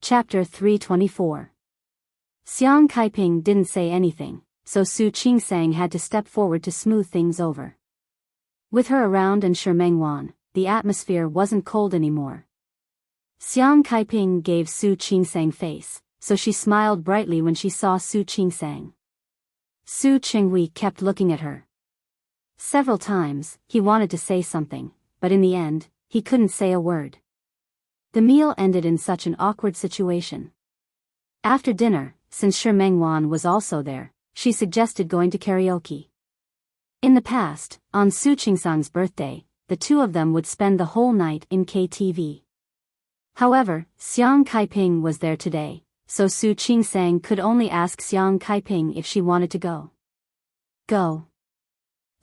Chapter 324. Xiang Kaiping didn't say anything, so Su Qingsang had to step forward to smooth things over. With her around and Mengwan, the atmosphere wasn't cold anymore. Xiang Kaiping gave Su Qingsang face, so she smiled brightly when she saw Su Qingsang. Su Qinghui kept looking at her. Several times, he wanted to say something, but in the end, he couldn't say a word. The meal ended in such an awkward situation. After dinner, since Mengwan was also there, she suggested going to karaoke. In the past, on Su Qingsang's birthday, the two of them would spend the whole night in KTV. However, Xiang Kaiping was there today, so Su Qingsang could only ask Xiang Kaiping if she wanted to go. Go.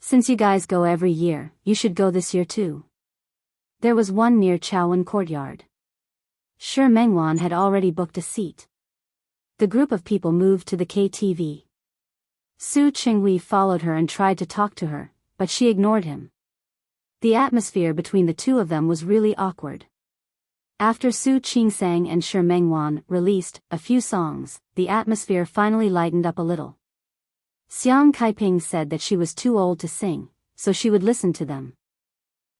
Since you guys go every year, you should go this year too. There was one near Chaowen Courtyard. Mengwan had already booked a seat. The group of people moved to the KTV. Su Qinghui followed her and tried to talk to her, but she ignored him. The atmosphere between the two of them was really awkward. After Su Qingsang and Mengwan released a few songs, the atmosphere finally lightened up a little. Xiang Kaiping said that she was too old to sing, so she would listen to them.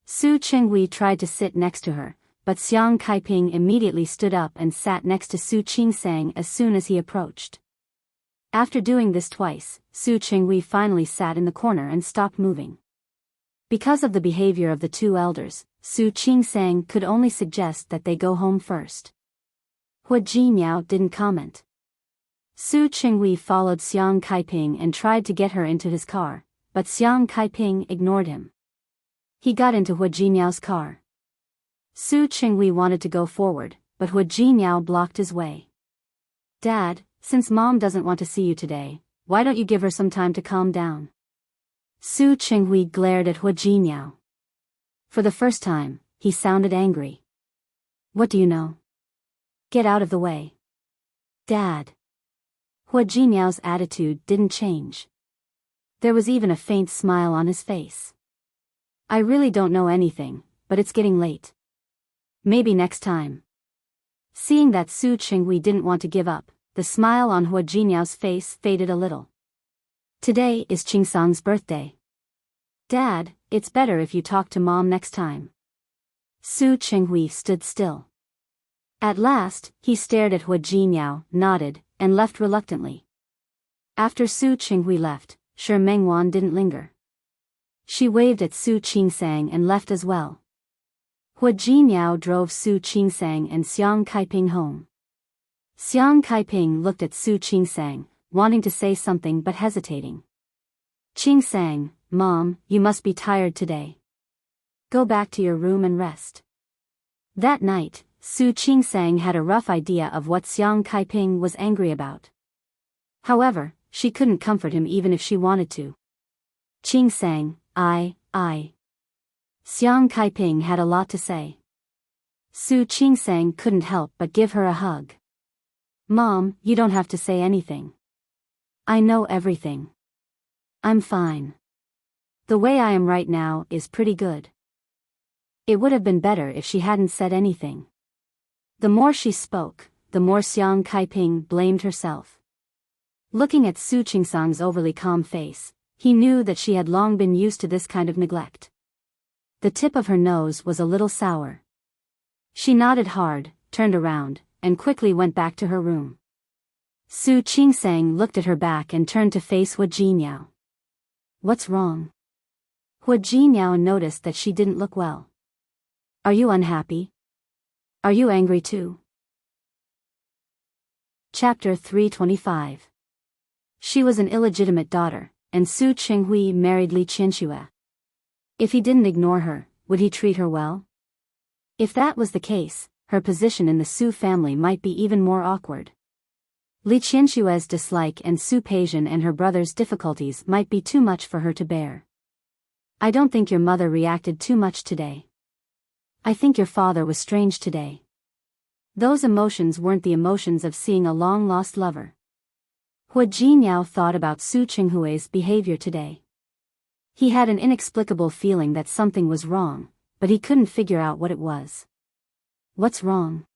Su Qinghui tried to sit next to her, but Xiang Kaiping immediately stood up and sat next to Su Qingsang as soon as he approached. After doing this twice, Su Qinghui finally sat in the corner and stopped moving. Because of the behavior of the two elders, Su Qingsang could only suggest that they go home first. Hua Jinmiao didn't comment. Su Qinghui followed Xiang Kaiping and tried to get her into his car, but Xiang Kaiping ignored him. He got into Hua Jinmiao's car. Su Qinghui wanted to go forward, but Hua Jinmiao blocked his way. Dad, since Mom doesn't want to see you today, why don't you give her some time to calm down? Su Qinghui glared at Hua Jinmiao. For the first time, he sounded angry. What do you know? Get out of the way. Dad. Hua Jinmiao's attitude didn't change. There was even a faint smile on his face. I really don't know anything, but it's getting late. Maybe next time. Seeing that Su Qinghui didn't want to give up, the smile on Hua Jinmiao's face faded a little. Today is Qingsang's birthday. Dad, it's better if you talk to Mom next time. Su Qinghui stood still. At last, he stared at Hua Jinmiao, nodded, and left reluctantly. After Su Qinghui left, Mengwan didn't linger. She waved at Su Qingsang and left as well. Hua Jinmiao drove Su Qingsang and Xiang Kaiping home. Xiang Kaiping looked at Su Qingsang, wanting to say something but hesitating. Qingsang, Mom, you must be tired today. Go back to your room and rest. That night, Su Qingsang had a rough idea of what Xiang Kaiping was angry about. However, she couldn't comfort him even if she wanted to. Qingsang, I. Xiang Kaiping had a lot to say. Su Qingsang couldn't help but give her a hug. Mom, you don't have to say anything. I know everything. I'm fine. The way I am right now is pretty good. It would have been better if she hadn't said anything. The more she spoke, the more Xiang Kaiping blamed herself. Looking at Su Qingsang's overly calm face, he knew that she had long been used to this kind of neglect. The tip of her nose was a little sour. She nodded hard, turned around, and quickly went back to her room. Su Qingsang looked at her back and turned to face Hua Jinmiao. What's wrong? Hua Jinmiao noticed that she didn't look well. Are you unhappy? Are you angry too? Chapter 325. She was an illegitimate daughter, and Su Qinghui married Li Qianxue. If he didn't ignore her, would he treat her well? If that was the case, her position in the Su family might be even more awkward. Li Qianxue's dislike and Su Peixian and her brother's difficulties might be too much for her to bear. I don't think your mother reacted too much today. I think your father was strange today. Those emotions weren't the emotions of seeing a long-lost lover. Hua Jinmiao thought about Su Qinghui's behavior today. He had an inexplicable feeling that something was wrong, but he couldn't figure out what it was. What's wrong?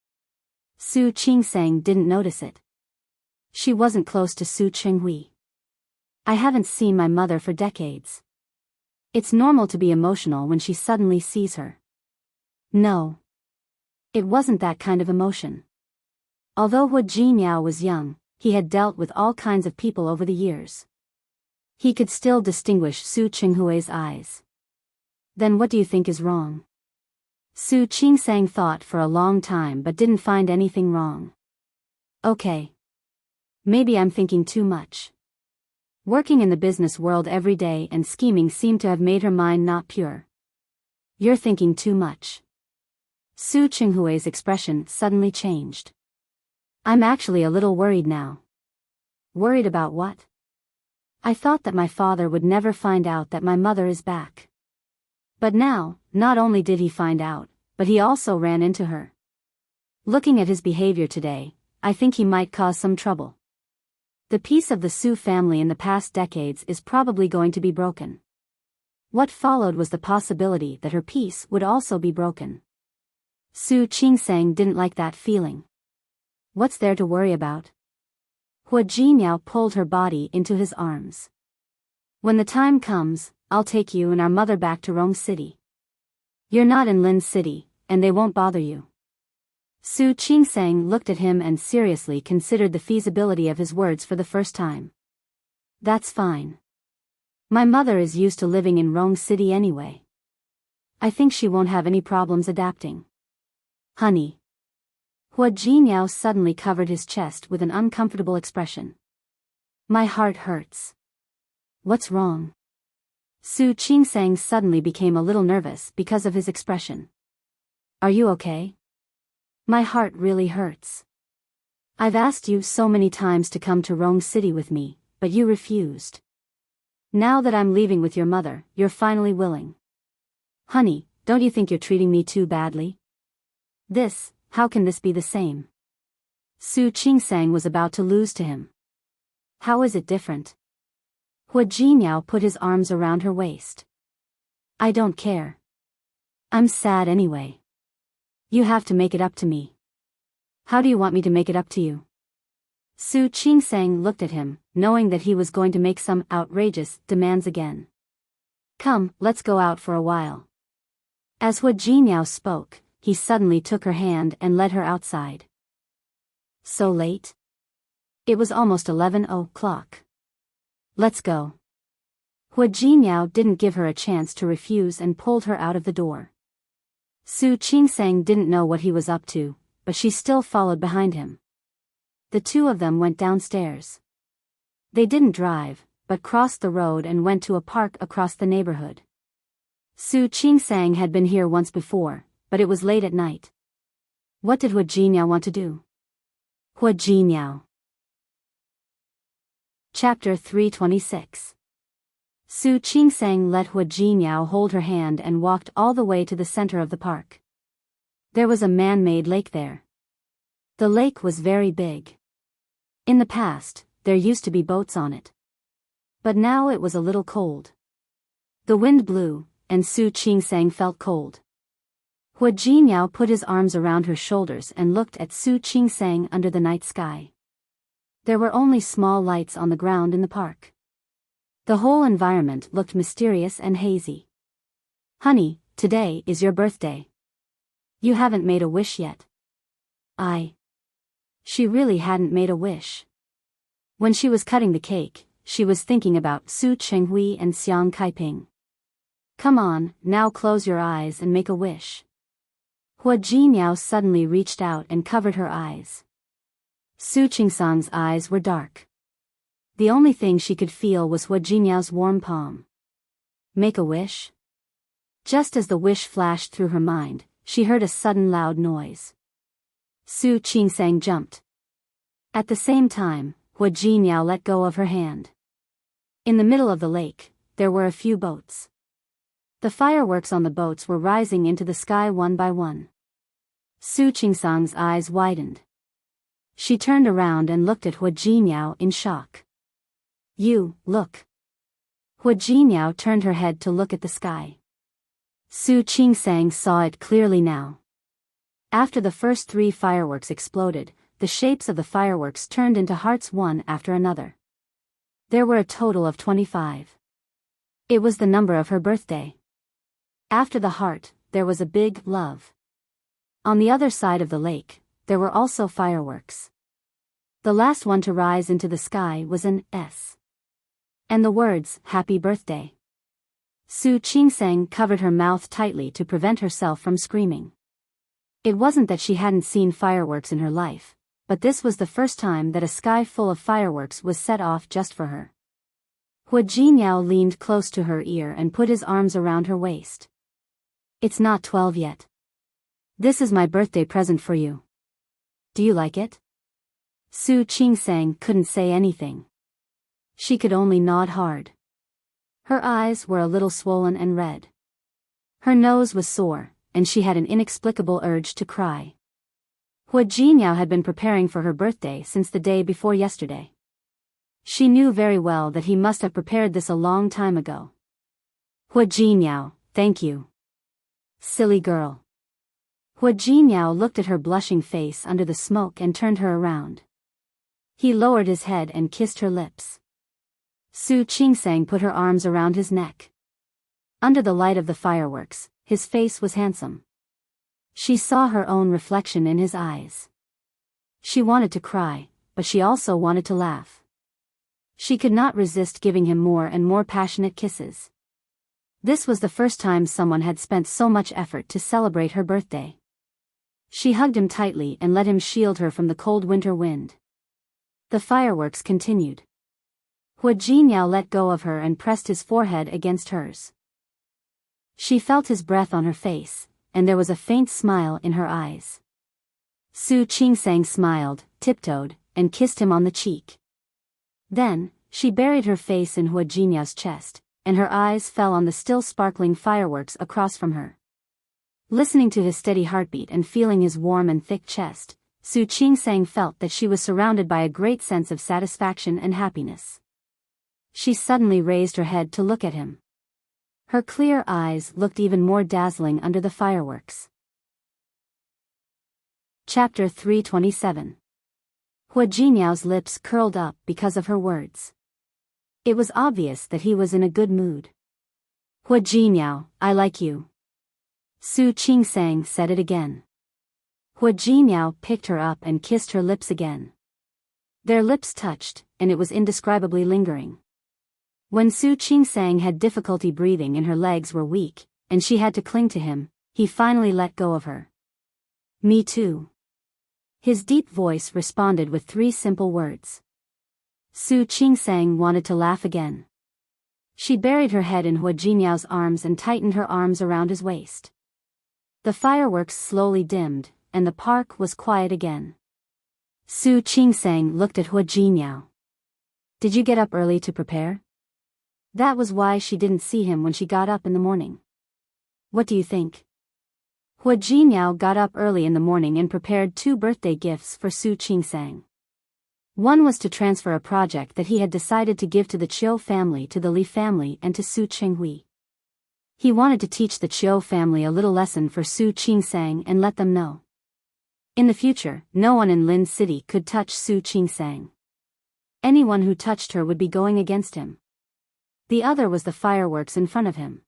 Su Qingsang didn't notice it. She wasn't close to Su Qinghui. I haven't seen my mother for decades. It's normal to be emotional when she suddenly sees her. No. It wasn't that kind of emotion. Although Hu Jinmiao was young, he had dealt with all kinds of people over the years. He could still distinguish Su Qinghui's eyes. Then what do you think is wrong? Su Qingsang thought for a long time but didn't find anything wrong. Okay. Maybe I'm thinking too much. Working in the business world every day and scheming seemed to have made her mind not pure. You're thinking too much. Su Qinghui's expression suddenly changed. I'm actually a little worried now. Worried about what? I thought that my father would never find out that my mother is back. But now, not only did he find out, but he also ran into her. Looking at his behavior today, I think he might cause some trouble. The peace of the Su family in the past decades is probably going to be broken. What followed was the possibility that her peace would also be broken. Su Qingsang didn't like that feeling. What's there to worry about? Hu Jinmiao pulled her body into his arms. When the time comes, I'll take you and our mother back to Rome City. You're not in Lin City, and they won't bother you. Su Qingsang looked at him and seriously considered the feasibility of his words for the first time. That's fine. My mother is used to living in Rome City anyway. I think she won't have any problems adapting. Honey. Hu Jinmiao suddenly covered his chest with an uncomfortable expression. My heart hurts. What's wrong? Su Qingsang suddenly became a little nervous because of his expression. Are you okay? My heart really hurts. I've asked you so many times to come to Rome City with me, but you refused. Now that I'm leaving with your mother, you're finally willing. Honey, don't you think you're treating me too badly? How can this be the same? Su Qingsang was about to lose to him. How is it different? Hu Jinmiao put his arms around her waist. I don't care. I'm sad anyway. You have to make it up to me. How do you want me to make it up to you? Su Qingsang looked at him, knowing that he was going to make some outrageous demands again. Come, let's go out for a while. As Hu Jinmiao spoke, he suddenly took her hand and led her outside. So late? It was almost 11 o'clock. Let's go. Hu Jinmiao didn't give her a chance to refuse and pulled her out of the door. Su Qingsang didn't know what he was up to, but she still followed behind him. The two of them went downstairs. They didn't drive, but crossed the road and went to a park across the neighborhood. Su Qingsang had been here once before, but it was late at night. What did Hu Jinmiao want to do? Hu Jinmiao. Chapter 326. Su Qingsang let Hu Jinmiao hold her hand and walked all the way to the center of the park. There was a man-made lake there. The lake was very big. In the past, there used to be boats on it. But now it was a little cold. The wind blew, and Su Qingsang felt cold. Hu Jinmiao put his arms around her shoulders and looked at Su Qingsang under the night sky. There were only small lights on the ground in the park. The whole environment looked mysterious and hazy. Honey, today is your birthday. You haven't made a wish yet. She really hadn't made a wish. When she was cutting the cake, she was thinking about Su Qinghui and Xiang Kaiping. Come on, now close your eyes and make a wish. Hu Jinmiao suddenly reached out and covered her eyes. Su Qingsang's eyes were dark. The only thing she could feel was Hu Jinmiao's warm palm. Make a wish? Just as the wish flashed through her mind, she heard a sudden loud noise. Su Qingsang jumped. At the same time, Hu Jinmiao let go of her hand. In the middle of the lake, there were a few boats. The fireworks on the boats were rising into the sky one by one. Su Qingsang's eyes widened. She turned around and looked at Hu Jinmiao in shock. Look. Hu Jinmiao turned her head to look at the sky. Su Qingsang saw it clearly now. After the first 3 fireworks exploded, the shapes of the fireworks turned into hearts one after another. There were a total of 25. It was the number of her birthday. After the heart, there was a big love. On the other side of the lake, there were also fireworks. The last one to rise into the sky was an S. And the words, Happy Birthday. Su Qingsang covered her mouth tightly to prevent herself from screaming. It wasn't that she hadn't seen fireworks in her life, but this was the first time that a sky full of fireworks was set off just for her. Hua Jinyao leaned close to her ear and put his arms around her waist. It's not 12 yet. This is my birthday present for you. Do you like it? Su Qingsang couldn't say anything. She could only nod hard. Her eyes were a little swollen and red. Her nose was sore, and she had an inexplicable urge to cry. Hua Jinyao had been preparing for her birthday since the day before yesterday. She knew very well that he must have prepared this a long time ago. Hua Jinyao, thank you. Silly girl. Hua Jinyao looked at her blushing face under the smoke and turned her around. He lowered his head and kissed her lips. Su Qingsang put her arms around his neck. Under the light of the fireworks, his face was handsome. She saw her own reflection in his eyes. She wanted to cry, but she also wanted to laugh. She could not resist giving him more and more passionate kisses. This was the first time someone had spent so much effort to celebrate her birthday. She hugged him tightly and let him shield her from the cold winter wind. The fireworks continued. Hua Jinyao let go of her and pressed his forehead against hers. She felt his breath on her face, and there was a faint smile in her eyes. Su Qingsang smiled, tiptoed, and kissed him on the cheek. Then, she buried her face in Hua Jinyao's chest, and her eyes fell on the still sparkling fireworks across from her. Listening to his steady heartbeat and feeling his warm and thick chest, Su Qingsang felt that she was surrounded by a great sense of satisfaction and happiness. She suddenly raised her head to look at him. Her clear eyes looked even more dazzling under the fireworks. Chapter 327. Hua Jinyao's lips curled up because of her words. It was obvious that he was in a good mood. Hua Jinyao, I like you. Su Qingsang said it again. Hua Jinyao picked her up and kissed her lips again. Their lips touched, and it was indescribably lingering. When Su Qingsang had difficulty breathing and her legs were weak, and she had to cling to him, he finally let go of her. Me too. His deep voice responded with 3 simple words. Su Qingsang wanted to laugh again. She buried her head in Hua Jinyao's arms and tightened her arms around his waist. The fireworks slowly dimmed, and the park was quiet again. Su Qingsang looked at Hua Jinyao. Did you get up early to prepare? That was why she didn't see him when she got up in the morning. What do you think? Hua Jinyao got up early in the morning and prepared 2 birthday gifts for Su Qingsang. One was to transfer a project that he had decided to give to the Chiu family to the Li family and to Su Qinghui. He wanted to teach the Chiu family a little lesson for Su Qingsang and let them know. In the future, no one in Lin City could touch Su Qingsang. Anyone who touched her would be going against him. The other was the fireworks in front of him.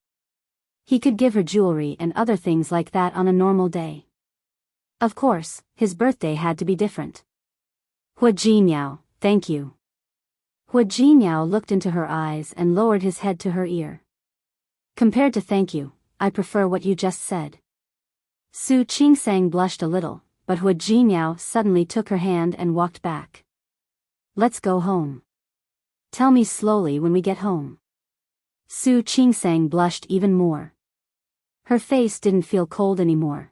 He could give her jewelry and other things like that on a normal day. Of course, his birthday had to be different. Hua Jinyao, thank you. Hua Jinyao looked into her eyes and lowered his head to her ear. Compared to thank you, I prefer what you just said. Su Qingsang blushed a little, but Hua Jinyao suddenly took her hand and walked back. Let's go home. Tell me slowly when we get home. Su Qingsang blushed even more. Her face didn't feel cold anymore.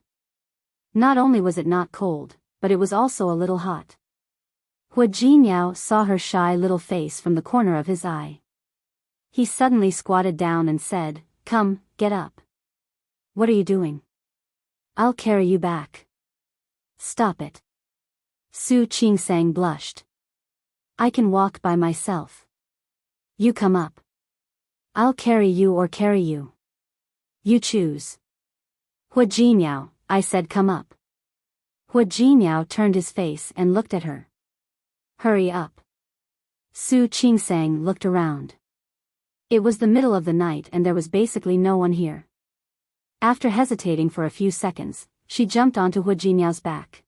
Not only was it not cold, but it was also a little hot. Hua Jinyao saw her shy little face from the corner of his eye. He suddenly squatted down and said, Come, get up. What are you doing? I'll carry you back. Stop it. Su Qingsang blushed. I can walk by myself. You come up. I'll carry you or carry you. You choose. Hua Jinyao, I said come up. Hua Jinyao turned his face and looked at her. Hurry up. Su Qingsang looked around. It was the middle of the night and there was basically no one here. After hesitating for a few seconds, she jumped onto Hua Jinyao's back.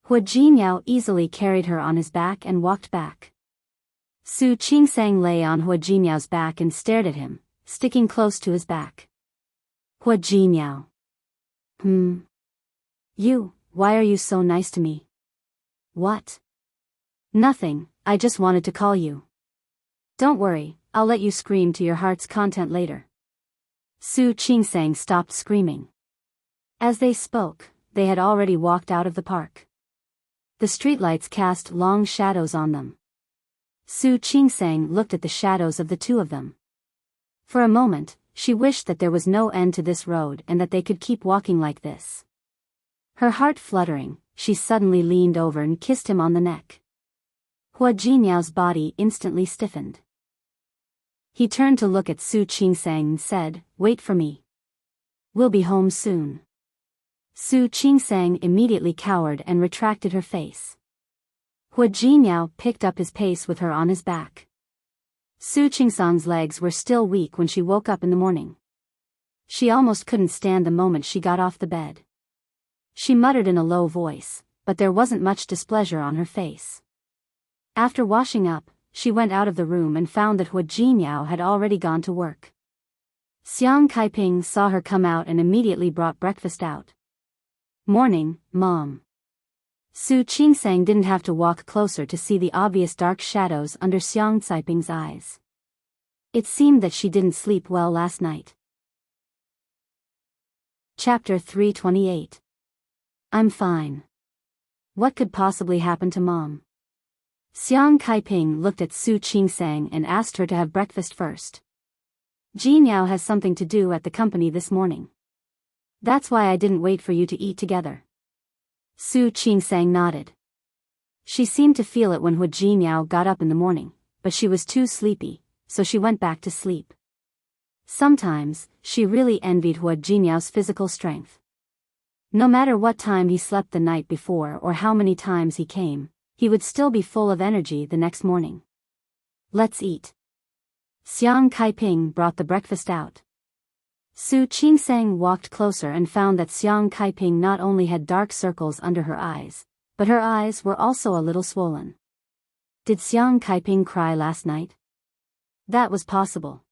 Hua Jinyao easily carried her on his back and walked back. Su Qingsang lay on Hua Jinyao's back and stared at him, sticking close to his back. Hua Jinyao. You, why are you so nice to me? What? Nothing, I just wanted to call you. Don't worry, I'll let you scream to your heart's content later. Su Qingsang stopped screaming. As they spoke, they had already walked out of the park. The streetlights cast long shadows on them. Su Qingsang looked at the shadows of the two of them. For a moment, she wished that there was no end to this road and that they could keep walking like this. Her heart fluttering, she suddenly leaned over and kissed him on the neck. Hua Jinyao's body instantly stiffened. He turned to look at Su Qingsang and said, "Wait for me. We'll be home soon." Su Qingsang immediately cowered and retracted her face. Hua Jinyao picked up his pace with her on his back. Su Qingsang's legs were still weak when she woke up in the morning. She almost couldn't stand the moment she got off the bed. She muttered in a low voice, but there wasn't much displeasure on her face. After washing up, she went out of the room and found that Hua Jinyao had already gone to work. Xiang Kaiping saw her come out and immediately brought breakfast out. "Morning, Mom." Su Qingsang didn't have to walk closer to see the obvious dark shadows under Xiang Caiping's eyes. It seemed that she didn't sleep well last night. Chapter 328. I'm fine. What could possibly happen to Mom? Xiang Kaiping looked at Su Qingsang and asked her to have breakfast first. "Jinyao has something to do at the company this morning. That's why I didn't wait for you to eat together." Su Qingsang nodded. She seemed to feel it when Hua Jinyao got up in the morning, but she was too sleepy, so she went back to sleep. Sometimes, she really envied Hua Jinyao's physical strength. No matter what time he slept the night before or how many times he came, he would still be full of energy the next morning. "Let's eat." Xiang Kaiping brought the breakfast out. Su Qingsang walked closer and found that Xiang Kaiping not only had dark circles under her eyes, but her eyes were also a little swollen. Did Xiang Kaiping cry last night? That was possible.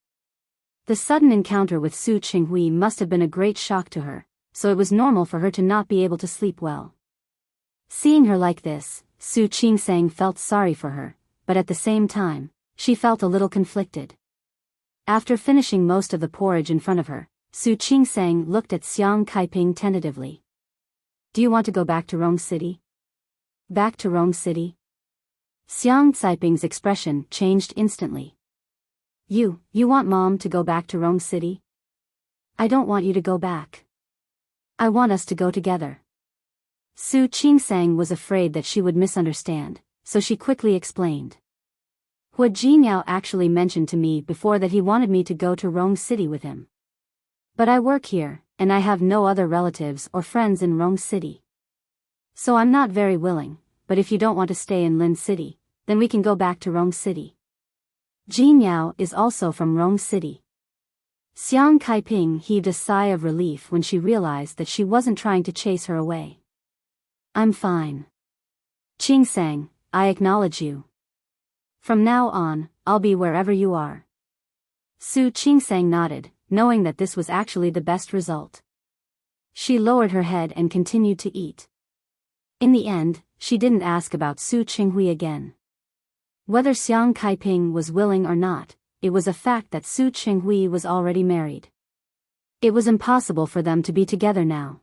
The sudden encounter with Su Qinghui must have been a great shock to her, so it was normal for her to not be able to sleep well. Seeing her like this, Su Qingsang felt sorry for her, but at the same time, she felt a little conflicted. After finishing most of the porridge in front of her, Su Qingsang looked at Xiang Kaiping tentatively. "Do you want to go back to Rong City?" "Back to Rong City?" Xiang Caiping's expression changed instantly. You want Mom to go back to Rong City?" "I don't want you to go back. I want us to go together." Su Qingsang was afraid that she would misunderstand, so she quickly explained. "Hua Jinyao actually mentioned to me before that he wanted me to go to Rong City with him. But I work here, and I have no other relatives or friends in Rong City. So I'm not very willing, but if you don't want to stay in Lin City, then we can go back to Rong City. Jinyao is also from Rong City." Xiang Kaiping heaved a sigh of relief when she realized that she wasn't trying to chase her away. "I'm fine. Qingsang, I acknowledge you. From now on, I'll be wherever you are." Su Qingsang nodded, knowing that this was actually the best result. She lowered her head and continued to eat. In the end, she didn't ask about Su Qinghui again. Whether Xiang Kaiping was willing or not, it was a fact that Su Qinghui was already married. It was impossible for them to be together now.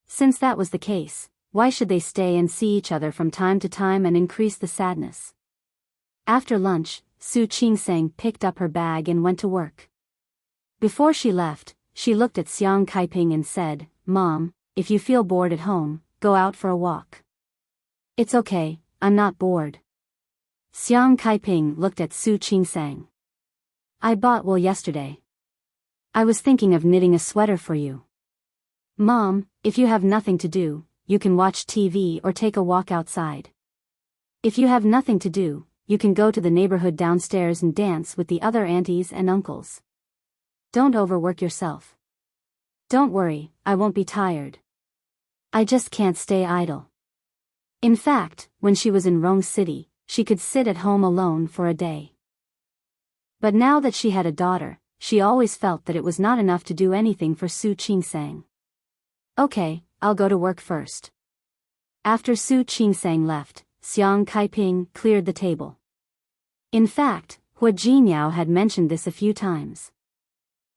Since that was the case, why should they stay and see each other from time to time and increase the sadness? After lunch, Su Qingsang picked up her bag and went to work. Before she left, she looked at Xiang Kaiping and said, "Mom, if you feel bored at home, go out for a walk." "It's okay, I'm not bored." Xiang Kaiping looked at Su Qingsang. "I bought wool yesterday. I was thinking of knitting a sweater for you." "Mom, if you have nothing to do, you can watch TV or take a walk outside. If you have nothing to do, you can go to the neighborhood downstairs and dance with the other aunties and uncles. Don't overwork yourself. Don't worry, I won't be tired. I just can't stay idle. In fact, when she was in Rome City, she could sit at home alone for a day. But now that she had a daughter, she always felt that it was not enough to do anything for Su Qingsang. Okay, I'll go to work first. After Su Qingsang left, Xiang Kaiping cleared the table. In fact, Hua Jinyao had mentioned this a few times.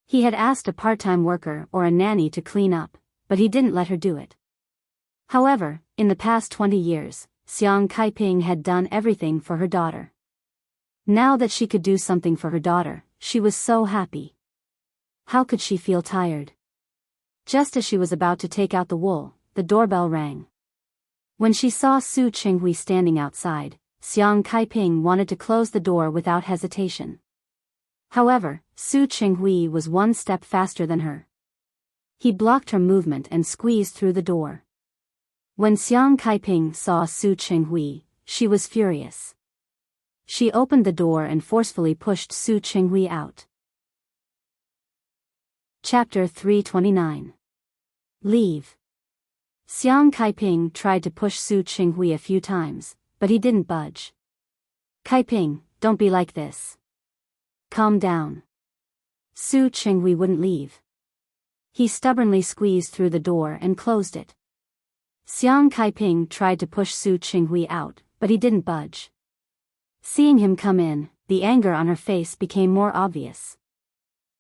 He had asked a part-time worker or a nanny to clean up, but he didn't let her do it. However, in the past 20 years, Xiang Kaiping had done everything for her daughter. Now that she could do something for her daughter, she was so happy. How could she feel tired? Just as she was about to take out the wool, the doorbell rang. When she saw Su Qinghui standing outside, Xiang Kaiping wanted to close the door without hesitation. However, Su Qinghui was one step faster than her. He blocked her movement and squeezed through the door. When Xiang Kaiping saw Su Qinghui, she was furious. She opened the door and forcefully pushed Su Qinghui out. Chapter 329. Leave. Xiang Kaiping tried to push Su Qinghui a few times, but he didn't budge. Kaiping, don't be like this. Calm down. Su Qinghui wouldn't leave. He stubbornly squeezed through the door and closed it. Xiang Kaiping tried to push Su Qinghui out, but he didn't budge. Seeing him come in, the anger on her face became more obvious.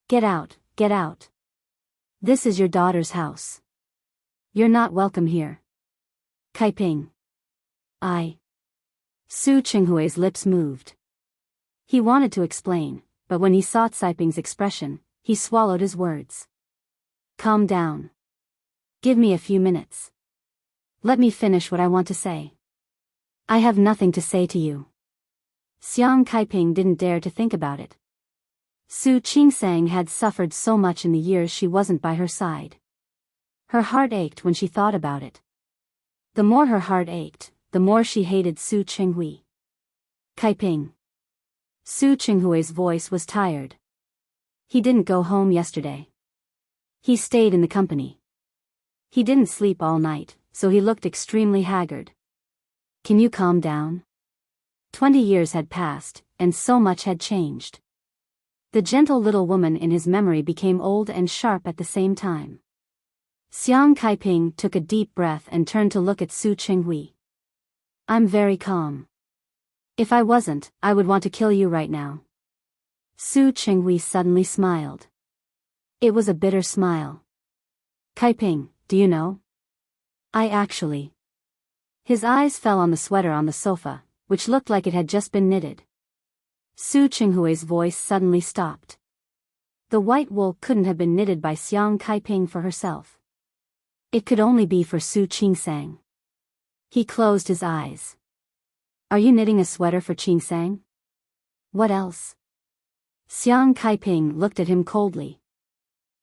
Get out, get out. This is your daughter's house. You're not welcome here. Kaiping. Su Qinghui's lips moved. He wanted to explain, but when he saw Caiping's expression, he swallowed his words. Calm down. Give me a few minutes. Let me finish what I want to say. I have nothing to say to you. Xiang Kaiping didn't dare to think about it. Su Qingsang had suffered so much in the years she wasn't by her side. Her heart ached when she thought about it. The more her heart ached, the more she hated Su Qinghui. Kaiping. Su Qinghui's voice was tired. He didn't go home yesterday. He stayed in the company. He didn't sleep all night, so he looked extremely haggard. Can you calm down? 20 years had passed, and so much had changed. The gentle little woman in his memory became old and sharp at the same time. Xiang Kaiping took a deep breath and turned to look at Su Qinghui. I'm very calm. If I wasn't, I would want to kill you right now. Su Qinghui suddenly smiled. It was a bitter smile. Kaiping, do you know? His eyes fell on the sweater on the sofa, which looked like it had just been knitted. Su Qinghui's voice suddenly stopped. The white wool couldn't have been knitted by Xiang Kaiping for herself. It could only be for Su Qingsang. He closed his eyes. Are you knitting a sweater for Qingsang? What else? Xiang Kaiping looked at him coldly.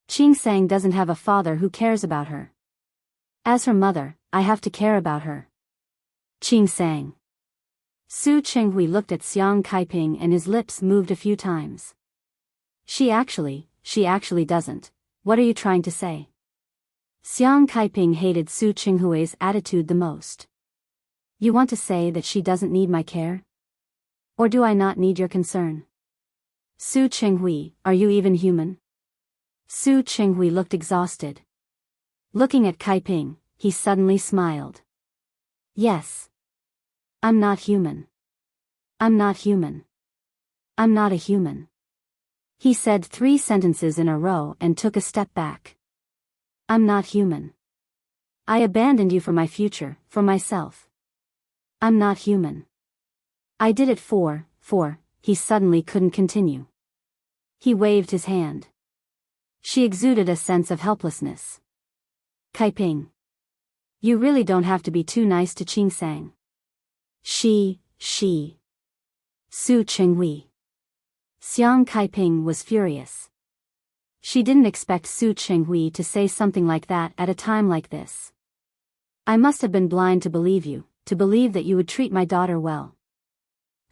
Qingsang doesn't have a father who cares about her. As her mother, I have to care about her. Qingsang. Su Qinghui looked at Xiang Kaiping and his lips moved a few times. She actually doesn't. What are you trying to say? Xiang Kaiping hated Su Qinghui's attitude the most. You want to say that she doesn't need my care? Or do I not need your concern? Su Qinghui, are you even human? Su Qinghui looked exhausted. Looking at Kaiping, he suddenly smiled. Yes. I'm not human. I'm not human. I'm not a human. He said 3 sentences in a row and took a step back. I'm not human. I abandoned you for my future, for myself. I'm not human. I did it for, he suddenly couldn't continue. He waved his hand. She exuded a sense of helplessness. Kaiping. You really don't have to be too nice to Qingsang. She. Su Qinghui. Xiang Kaiping was furious. She didn't expect Su Qinghui to say something like that at a time like this. I must have been blind to believe that you would treat my daughter well.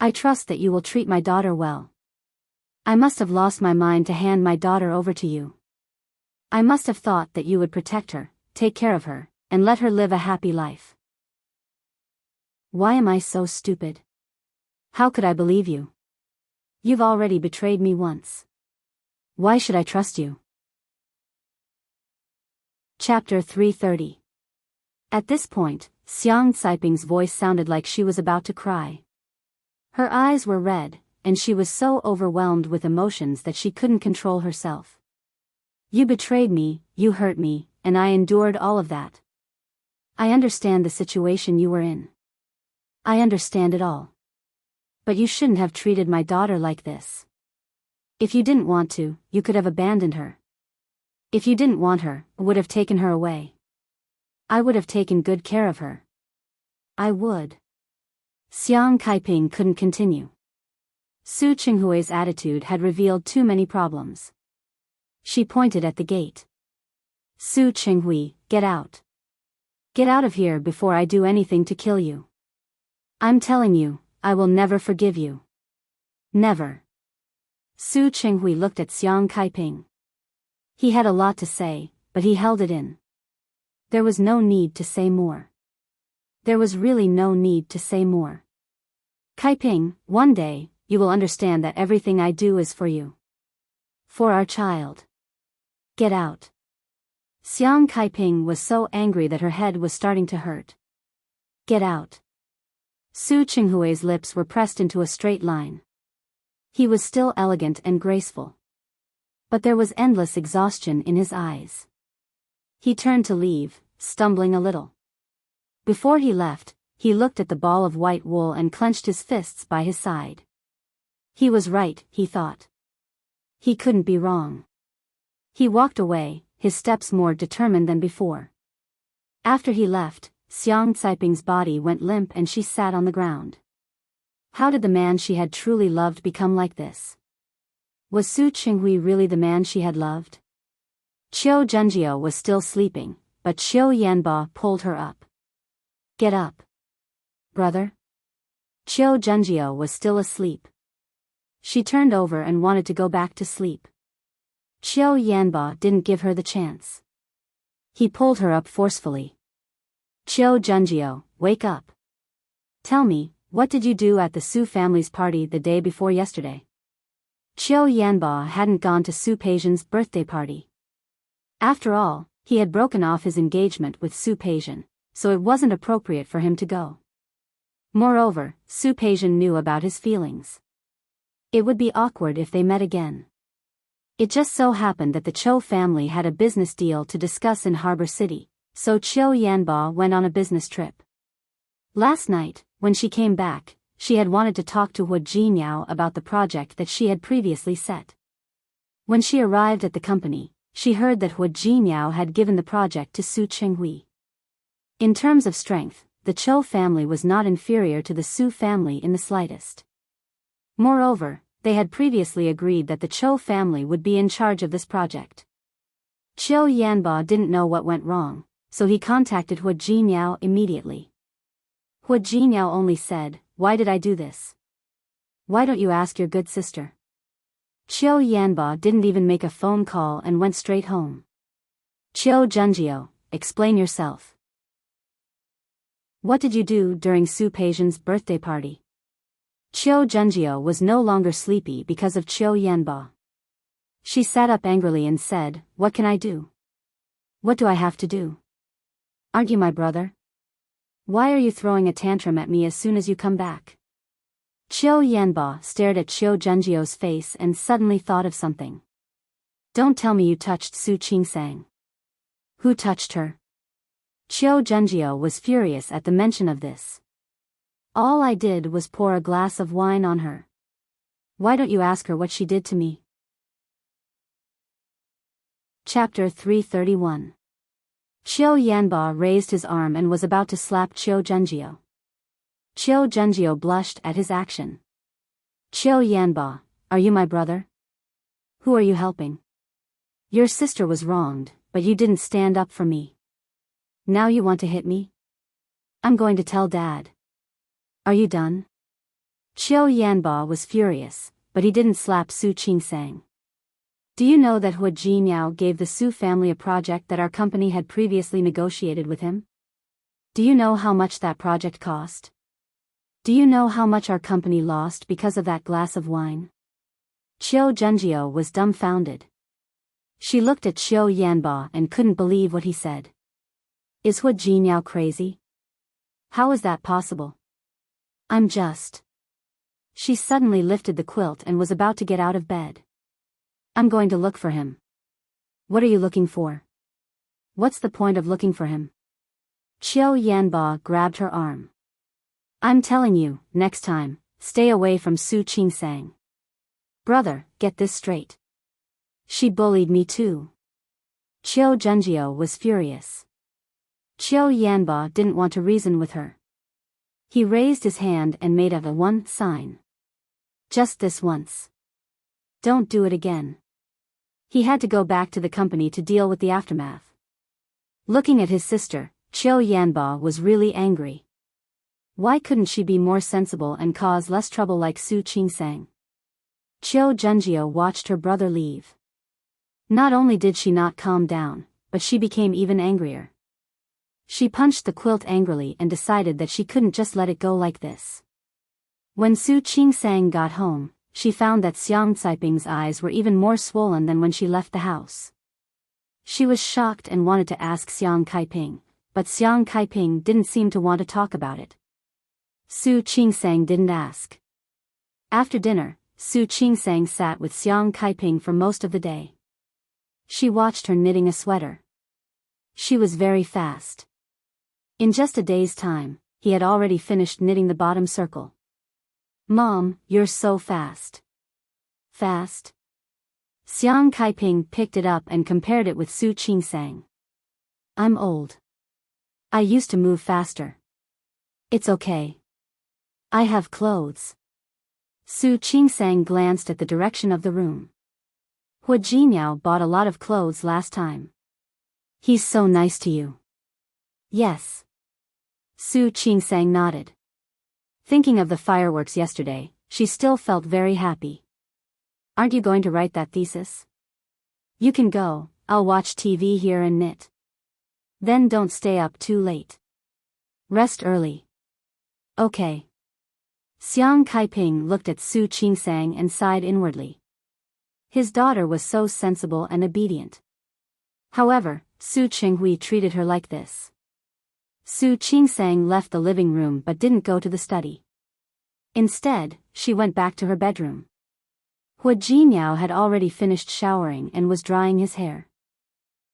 I trust that you will treat my daughter well. I must have lost my mind to hand my daughter over to you. I must have thought that you would protect her, take care of her, and let her live a happy life. Why am I so stupid? How could I believe you? You've already betrayed me once. Why should I trust you? Chapter 330. At this point, Xiang Caiping's voice sounded like she was about to cry. Her eyes were red, and she was so overwhelmed with emotions that she couldn't control herself. You betrayed me, you hurt me, and I endured all of that. I understand the situation you were in. I understand it all. But you shouldn't have treated my daughter like this. If you didn't want to, you could have abandoned her. If you didn't want her, would have taken her away. I would have taken good care of her. I would. Xiang Caiping couldn't continue. Su Qinghui's attitude had revealed too many problems. She pointed at the gate. Su Qinghui, get out. Get out of here before I do anything to kill you. I'm telling you, I will never forgive you. Never. Su Qinghui looked at Xiang Caiping. He had a lot to say, but he held it in. There was no need to say more. There was really no need to say more. Caiping, one day, you will understand that everything I do is for you. For our child. Get out. Xiang Caiping was so angry that her head was starting to hurt. Get out. Su Qinghui's lips were pressed into a straight line. He was still elegant and graceful. But there was endless exhaustion in his eyes. He turned to leave, stumbling a little. Before he left, he looked at the ball of white wool and clenched his fists by his side. He was right, he thought. He couldn't be wrong. He walked away, his steps more determined than before. After he left, Xiang Caiping's body went limp and she sat on the ground. How did the man she had truly loved become like this? Was Su Qinghui really the man she had loved? Qiu Zhenjiu was still sleeping, but Qiu Yanba pulled her up. Get up. Brother? Qiu Zhenjiu was still asleep. She turned over and wanted to go back to sleep. Qiu Yanba didn't give her the chance. He pulled her up forcefully. Qiu Zhenjiu, wake up. Tell me, what did you do at the Su family's party the day before yesterday? Qiu Yanba hadn't gone to Su Peijian's birthday party. After all, he had broken off his engagement with Su Peijian, so it wasn't appropriate for him to go. Moreover, Su Peijian knew about his feelings. It would be awkward if they met again. It just so happened that the Zhou family had a business deal to discuss in Harbor City, so Qiu Yanba went on a business trip. Last night, when she came back, she had wanted to talk to Hu Jinyao about the project that she had previously set. When she arrived at the company, she heard that Hu Jinyao had given the project to Su Qinghui. In terms of strength, the Zhou family was not inferior to the Su family in the slightest. Moreover, they had previously agreed that the Zhou family would be in charge of this project. Qiu Yanba didn't know what went wrong, so he contacted Hu Jinyao immediately. Hu Jinyao only said, "Why did I do this? Why don't you ask your good sister?" Qiu Yanba didn't even make a phone call and went straight home. Qiu Zhenjiu, explain yourself. What did you do during Su Peijian's birthday party? Qiu Zhenjiu was no longer sleepy because of Qiu Yanba. She sat up angrily and said, "What can I do? What do I have to do? Aren't you my brother? Why are you throwing a tantrum at me as soon as you come back?" Qiu Yanba stared at Qiu Zhenjiu's face and suddenly thought of something. Don't tell me you touched Su Qingsang. Who touched her? Qiu Zhenjiu was furious at the mention of this. All I did was pour a glass of wine on her. Why don't you ask her what she did to me? Chapter 331. Qiu Yanba raised his arm and was about to slap Qiu Zhenjiu. Qiu Zhenjiu blushed at his action. Qiu Yanba, are you my brother? Who are you helping? Your sister was wronged, but you didn't stand up for me. Now you want to hit me? I'm going to tell Dad. Are you done? Qiu Yanba was furious, but he didn't slap Su Qingsang. Do you know that Hu Jinyao gave the Su family a project that our company had previously negotiated with him? Do you know how much that project cost? Do you know how much our company lost because of that glass of wine? Qiu Junjiu was dumbfounded. She looked at Qiu Yanba and couldn't believe what he said. Is Hu Jinyao crazy? How is that possible? I'm just... She suddenly lifted the quilt and was about to get out of bed. I'm going to look for him. What are you looking for? What's the point of looking for him? Qiu Yanba grabbed her arm. I'm telling you, next time, stay away from Su Qingsang. Brother, get this straight. She bullied me too. Qiu Junjiu was furious. Qiu Yanba didn't want to reason with her. He raised his hand and made a one sign. Just this once. Don't do it again. He had to go back to the company to deal with the aftermath. Looking at his sister, Qiu Yanba was really angry. Why couldn't she be more sensible and cause less trouble like Su Qingsang? Qiu Junjiu watched her brother leave. Not only did she not calm down, but she became even angrier. She punched the quilt angrily and decided that she couldn't just let it go like this. When Su Qingsang got home, she found that Xiang Caiping's eyes were even more swollen than when she left the house. She was shocked and wanted to ask Xiang Caiping, but Xiang Caiping didn't seem to want to talk about it. Su Qingsang didn't ask. After dinner, Su Qingsang sat with Xiang Caiping for most of the day. She watched her knitting a sweater. She was very fast. In just a day's time, he had already finished knitting the bottom circle. Mom, you're so fast. Fast? Xiang Caiping picked it up and compared it with Su Qingsang. I'm old. I used to move faster. It's okay. I have clothes. Su Qingsang glanced at the direction of the room. Hu Jinyao bought a lot of clothes last time. He's so nice to you. Yes. Su Qingsang nodded. Thinking of the fireworks yesterday, she still felt very happy. Aren't you going to write that thesis? You can go, I'll watch TV here and knit. Then don't stay up too late. Rest early. Okay. Xiang Caiping looked at Su Qingsang and sighed inwardly. His daughter was so sensible and obedient. However, Su Qinghui treated her like this. Su Qingsang left the living room but didn't go to the study. Instead, she went back to her bedroom. Hu Jinyao had already finished showering and was drying his hair.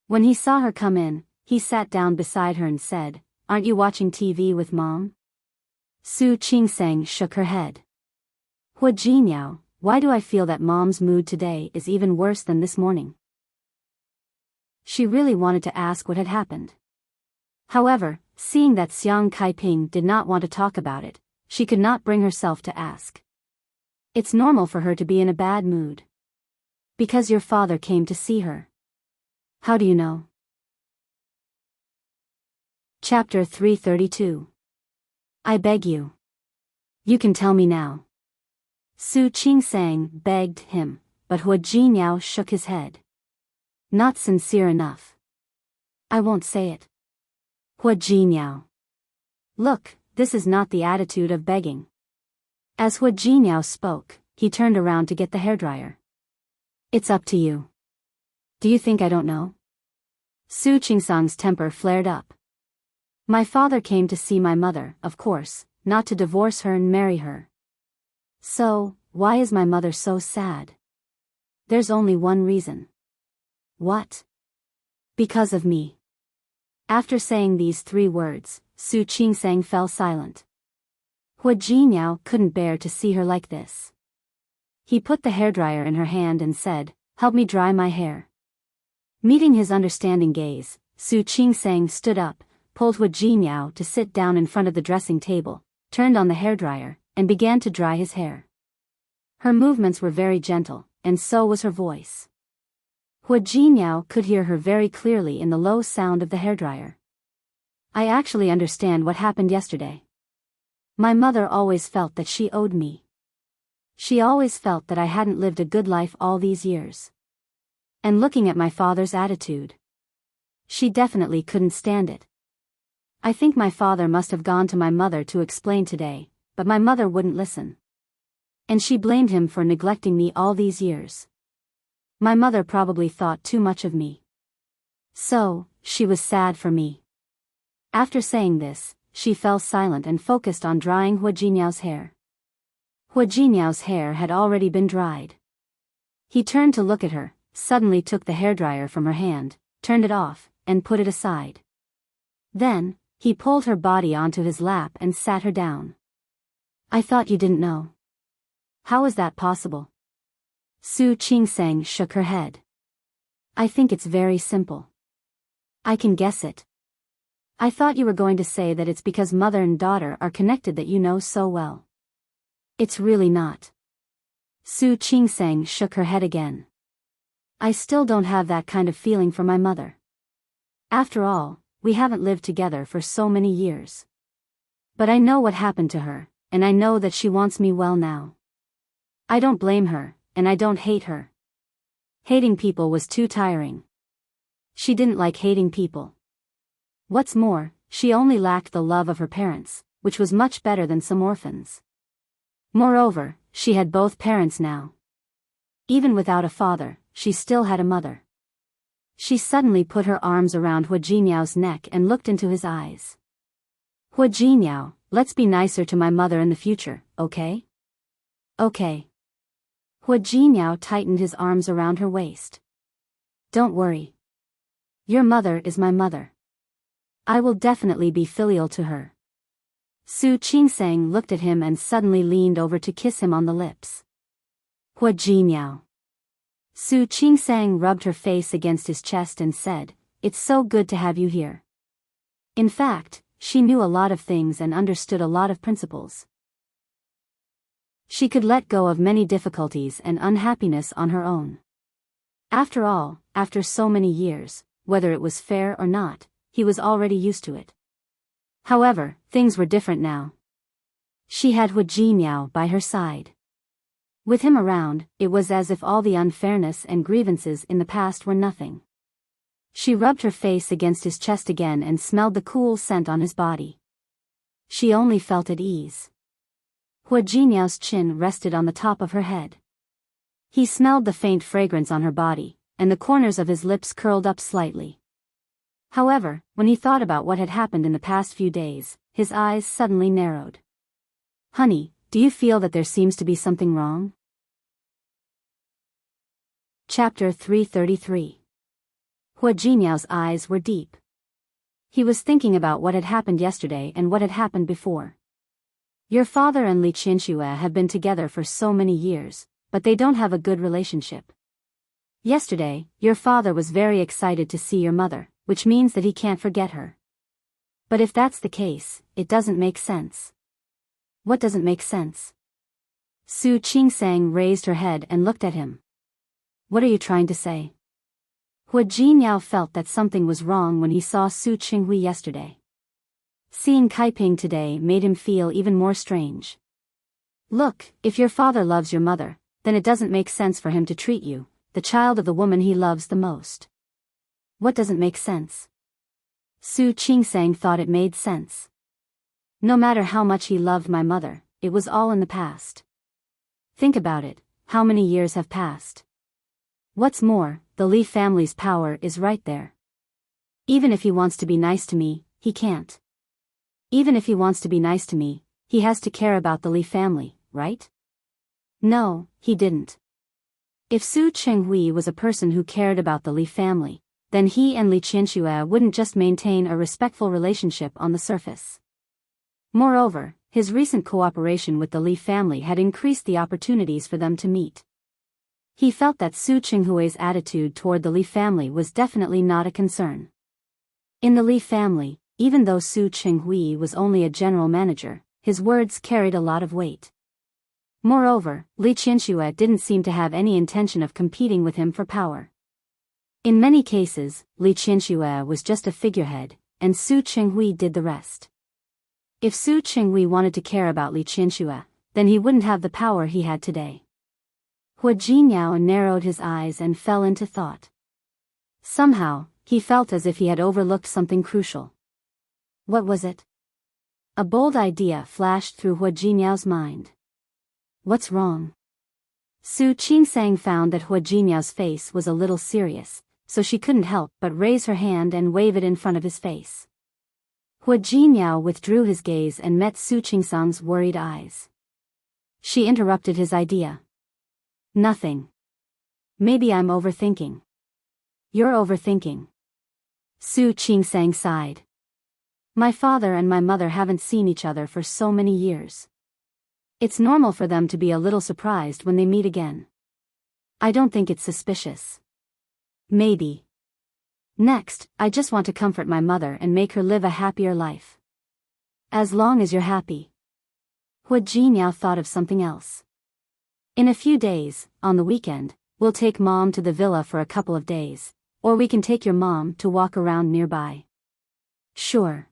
When he saw her come in, he sat down beside her and said, Aren't you watching TV with Mom? Su Qingsang shook her head. Hu Jinyao, why do I feel that Mom's mood today is even worse than this morning? She really wanted to ask what had happened. However, seeing that Xiang Caiping did not want to talk about it, she could not bring herself to ask. It's normal for her to be in a bad mood. Because your father came to see her. How do you know? Chapter 332. I beg you. You can tell me now. Su Qingsang begged him, but Hu Jinyao shook his head. Not sincere enough. I won't say it. Hu Jinyao. Look, this is not the attitude of begging. As Hu Jinyao spoke, he turned around to get the hairdryer. It's up to you. Do you think I don't know? Su Qingsang's temper flared up. My father came to see my mother, of course, not to divorce her and marry her. So, why is my mother so sad? There's only one reason. What? Because of me. After saying these 3 words, Su Qingsang fell silent. Hu Jinyao couldn't bear to see her like this. He put the hairdryer in her hand and said, Help me dry my hair. Meeting his understanding gaze, Su Qingsang stood up, pulled Hu Jinyao to sit down in front of the dressing table, turned on the hairdryer, and began to dry his hair. Her movements were very gentle, and so was her voice. Hu Jinyao could hear her very clearly in the low sound of the hairdryer. I actually understand what happened yesterday. My mother always felt that she owed me. She always felt that I hadn't lived a good life all these years. And looking at my father's attitude, she definitely couldn't stand it. I think my father must have gone to my mother to explain today, but my mother wouldn't listen. And she blamed him for neglecting me all these years. My mother probably thought too much of me. So, she was sad for me. After saying this, she fell silent and focused on drying Hua Jinyao's hair. Hua Jinyao's hair had already been dried. He turned to look at her, suddenly took the hairdryer from her hand, turned it off, and put it aside. Then, he pulled her body onto his lap and sat her down. I thought you didn't know. How is that possible? Su Qingsang shook her head. I think it's very simple. I can guess it. I thought you were going to say that it's because mother and daughter are connected that you know so well. It's really not. Su Qingsang shook her head again. I still don't have that kind of feeling for my mother. After all, we haven't lived together for so many years. But I know what happened to her, and I know that she wants me well now. I don't blame her, and I don't hate her. Hating people was too tiring. She didn't like hating people. What's more, she only lacked the love of her parents, which was much better than some orphans. Moreover, she had both parents now. Even without a father, she still had a mother. She suddenly put her arms around Hua Jinyao's neck and looked into his eyes. Hua Jinyao, let's be nicer to my mother in the future, okay? Okay. Hua Jinyao tightened his arms around her waist. Don't worry. Your mother is my mother. I will definitely be filial to her. Su Qingsang looked at him and suddenly leaned over to kiss him on the lips. Hua Jinyao. Su Qingsang rubbed her face against his chest and said, It's so good to have you here. In fact, she knew a lot of things and understood a lot of principles. She could let go of many difficulties and unhappiness on her own. After all, after so many years, whether it was fair or not, he was already used to it. However, things were different now. She had Hua Jinyao by her side. With him around, it was as if all the unfairness and grievances in the past were nothing. She rubbed her face against his chest again and smelled the cool scent on his body. She only felt at ease. Hua Jinyao's chin rested on the top of her head. He smelled the faint fragrance on her body, and the corners of his lips curled up slightly. However, when he thought about what had happened in the past few days, his eyes suddenly narrowed. Honey, do you feel that there seems to be something wrong? Chapter 333. Hua Jinyao's eyes were deep. He was thinking about what had happened yesterday and what had happened before. Your father and Li Qianxue have been together for so many years, but they don't have a good relationship. Yesterday, your father was very excited to see your mother, which means that he can't forget her. But if that's the case, it doesn't make sense. What doesn't make sense? Su Qingsang raised her head and looked at him. What are you trying to say? Hua Jinyao felt that something was wrong when he saw Su Qinghui yesterday. Seeing Kaiping today made him feel even more strange. Look, if your father loves your mother, then it doesn't make sense for him to treat you, the child of the woman he loves the most. What doesn't make sense? Su Qingsang thought it made sense. No matter how much he loved my mother, it was all in the past. Think about it, how many years have passed? What's more, the Li family's power is right there. Even if he wants to be nice to me, he can't. Even if he wants to be nice to me, he has to care about the Li family, right? No, he didn't. If Su Chenghui was a person who cared about the Li family, then he and Li Qianxue wouldn't just maintain a respectful relationship on the surface. Moreover, his recent cooperation with the Li family had increased the opportunities for them to meet. He felt that Su Chenghui's attitude toward the Li family was definitely not a concern. In the Li family, even though Su Chenghui was only a general manager, his words carried a lot of weight. Moreover, Li Qianxue didn't seem to have any intention of competing with him for power. In many cases, Li Qianxue was just a figurehead, and Su Qinghui did the rest. If Su Qinghui wanted to care about Li Qianxue, then he wouldn't have the power he had today. Hua Jinyao narrowed his eyes and fell into thought. Somehow, he felt as if he had overlooked something crucial. What was it? A bold idea flashed through Hua Jinyao's mind. What's wrong? Su Qingsang found that Hua Jinyao's face was a little serious, so she couldn't help but raise her hand and wave it in front of his face. Hua Jinyao withdrew his gaze and met Su Qingsang's worried eyes. She interrupted his idea. Nothing. Maybe I'm overthinking. You're overthinking. Su Qingsang sighed. My father and my mother haven't seen each other for so many years. It's normal for them to be a little surprised when they meet again. I don't think it's suspicious. Maybe. Next, I just want to comfort my mother and make her live a happier life. As long as you're happy. Hua Jinyao thought of something else. In a few days, on the weekend, we'll take Mom to the villa for a couple of days, or we can take your mom to walk around nearby. Sure.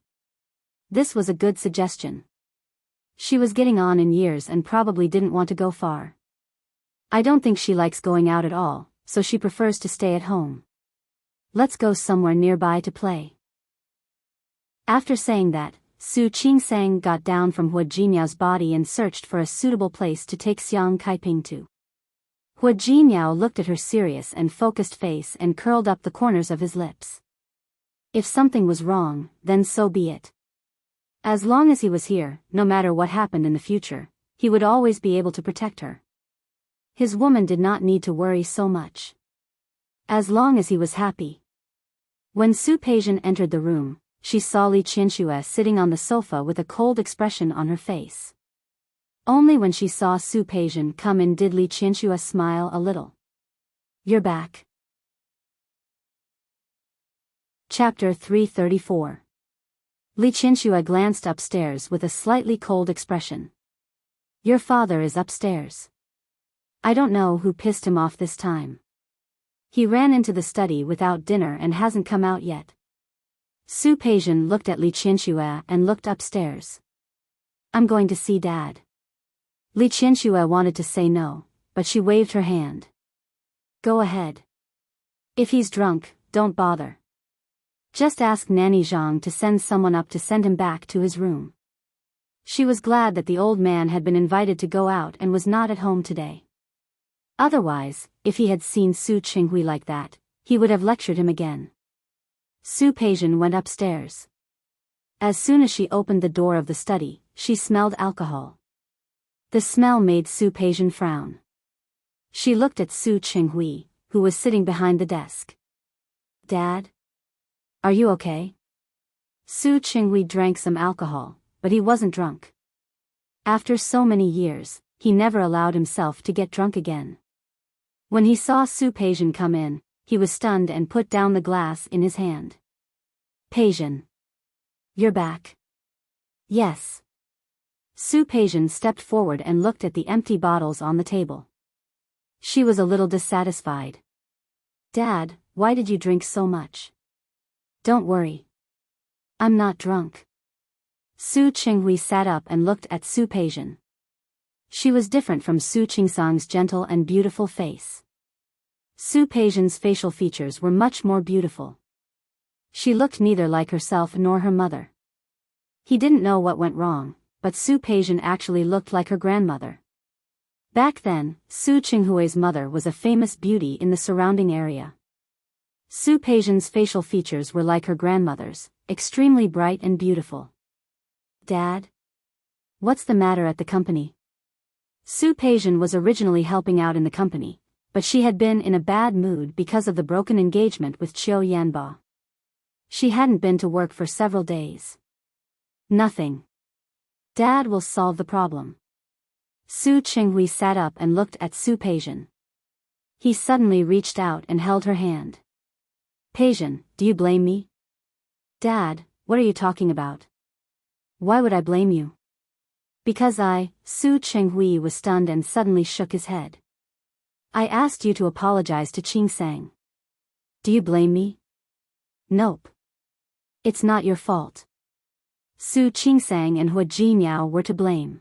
This was a good suggestion. She was getting on in years and probably didn't want to go far. I don't think she likes going out at all, so she prefers to stay at home. Let's go somewhere nearby to play. After saying that, Su Qingsang got down from Hua Jinyao's body and searched for a suitable place to take Xiang Kaiping to. Hua Jinyao looked at her serious and focused face and curled up the corners of his lips. If something was wrong, then so be it. As long as he was here, no matter what happened in the future, he would always be able to protect her. His woman did not need to worry so much. As long as he was happy. When Su Peijian entered the room, she saw Li Qianxue sitting on the sofa with a cold expression on her face. Only when she saw Su Peijian come in did Li Qianxue smile a little. You're back. Chapter 334. Li Qianxue glanced upstairs with a slightly cold expression. Your father is upstairs. I don't know who pissed him off this time. He ran into the study without dinner and hasn't come out yet. Su Peijian looked at Li Qianxue and looked upstairs. I'm going to see Dad. Li Qianxue wanted to say no, but she waved her hand. Go ahead. If he's drunk, don't bother. Just ask Nanny Zhang to send someone up to send him back to his room. She was glad that the old man had been invited to go out and was not at home today. Otherwise, if he had seen Su Qinghui like that, he would have lectured him again. Su Peijian went upstairs. As soon as she opened the door of the study, she smelled alcohol. The smell made Su Peijian frown. She looked at Su Qinghui, who was sitting behind the desk. Dad? Are you okay? Su Qinghui drank some alcohol, but he wasn't drunk. After so many years, he never allowed himself to get drunk again. When he saw Su Peijian come in, he was stunned and put down the glass in his hand. Peijian. You're back. Yes. Su Peijian stepped forward and looked at the empty bottles on the table. She was a little dissatisfied. Dad, why did you drink so much? Don't worry. I'm not drunk. Su Qinghui sat up and looked at Su Peijian. She was different from Su Qingsang's gentle and beautiful face. Su Peijian's facial features were much more beautiful. She looked neither like herself nor her mother. He didn't know what went wrong, but Su Peijian actually looked like her grandmother. Back then, Su Qinghui's mother was a famous beauty in the surrounding area. Su Peijian's facial features were like her grandmother's, extremely bright and beautiful. Dad? What's the matter at the company? Su Peijian was originally helping out in the company, but she had been in a bad mood because of the broken engagement with Qiu Yanba. She hadn't been to work for several days. Nothing. Dad will solve the problem. Su Qinghui sat up and looked at Su Peijian. He suddenly reached out and held her hand. Peijian, do you blame me? Dad, what are you talking about? Why would I blame you? Because Su Qinghui was stunned and suddenly shook his head. I asked you to apologize to Qingsang. Do you blame me? Nope. It's not your fault. Su Qingsang and Hua Jinmiao were to blame.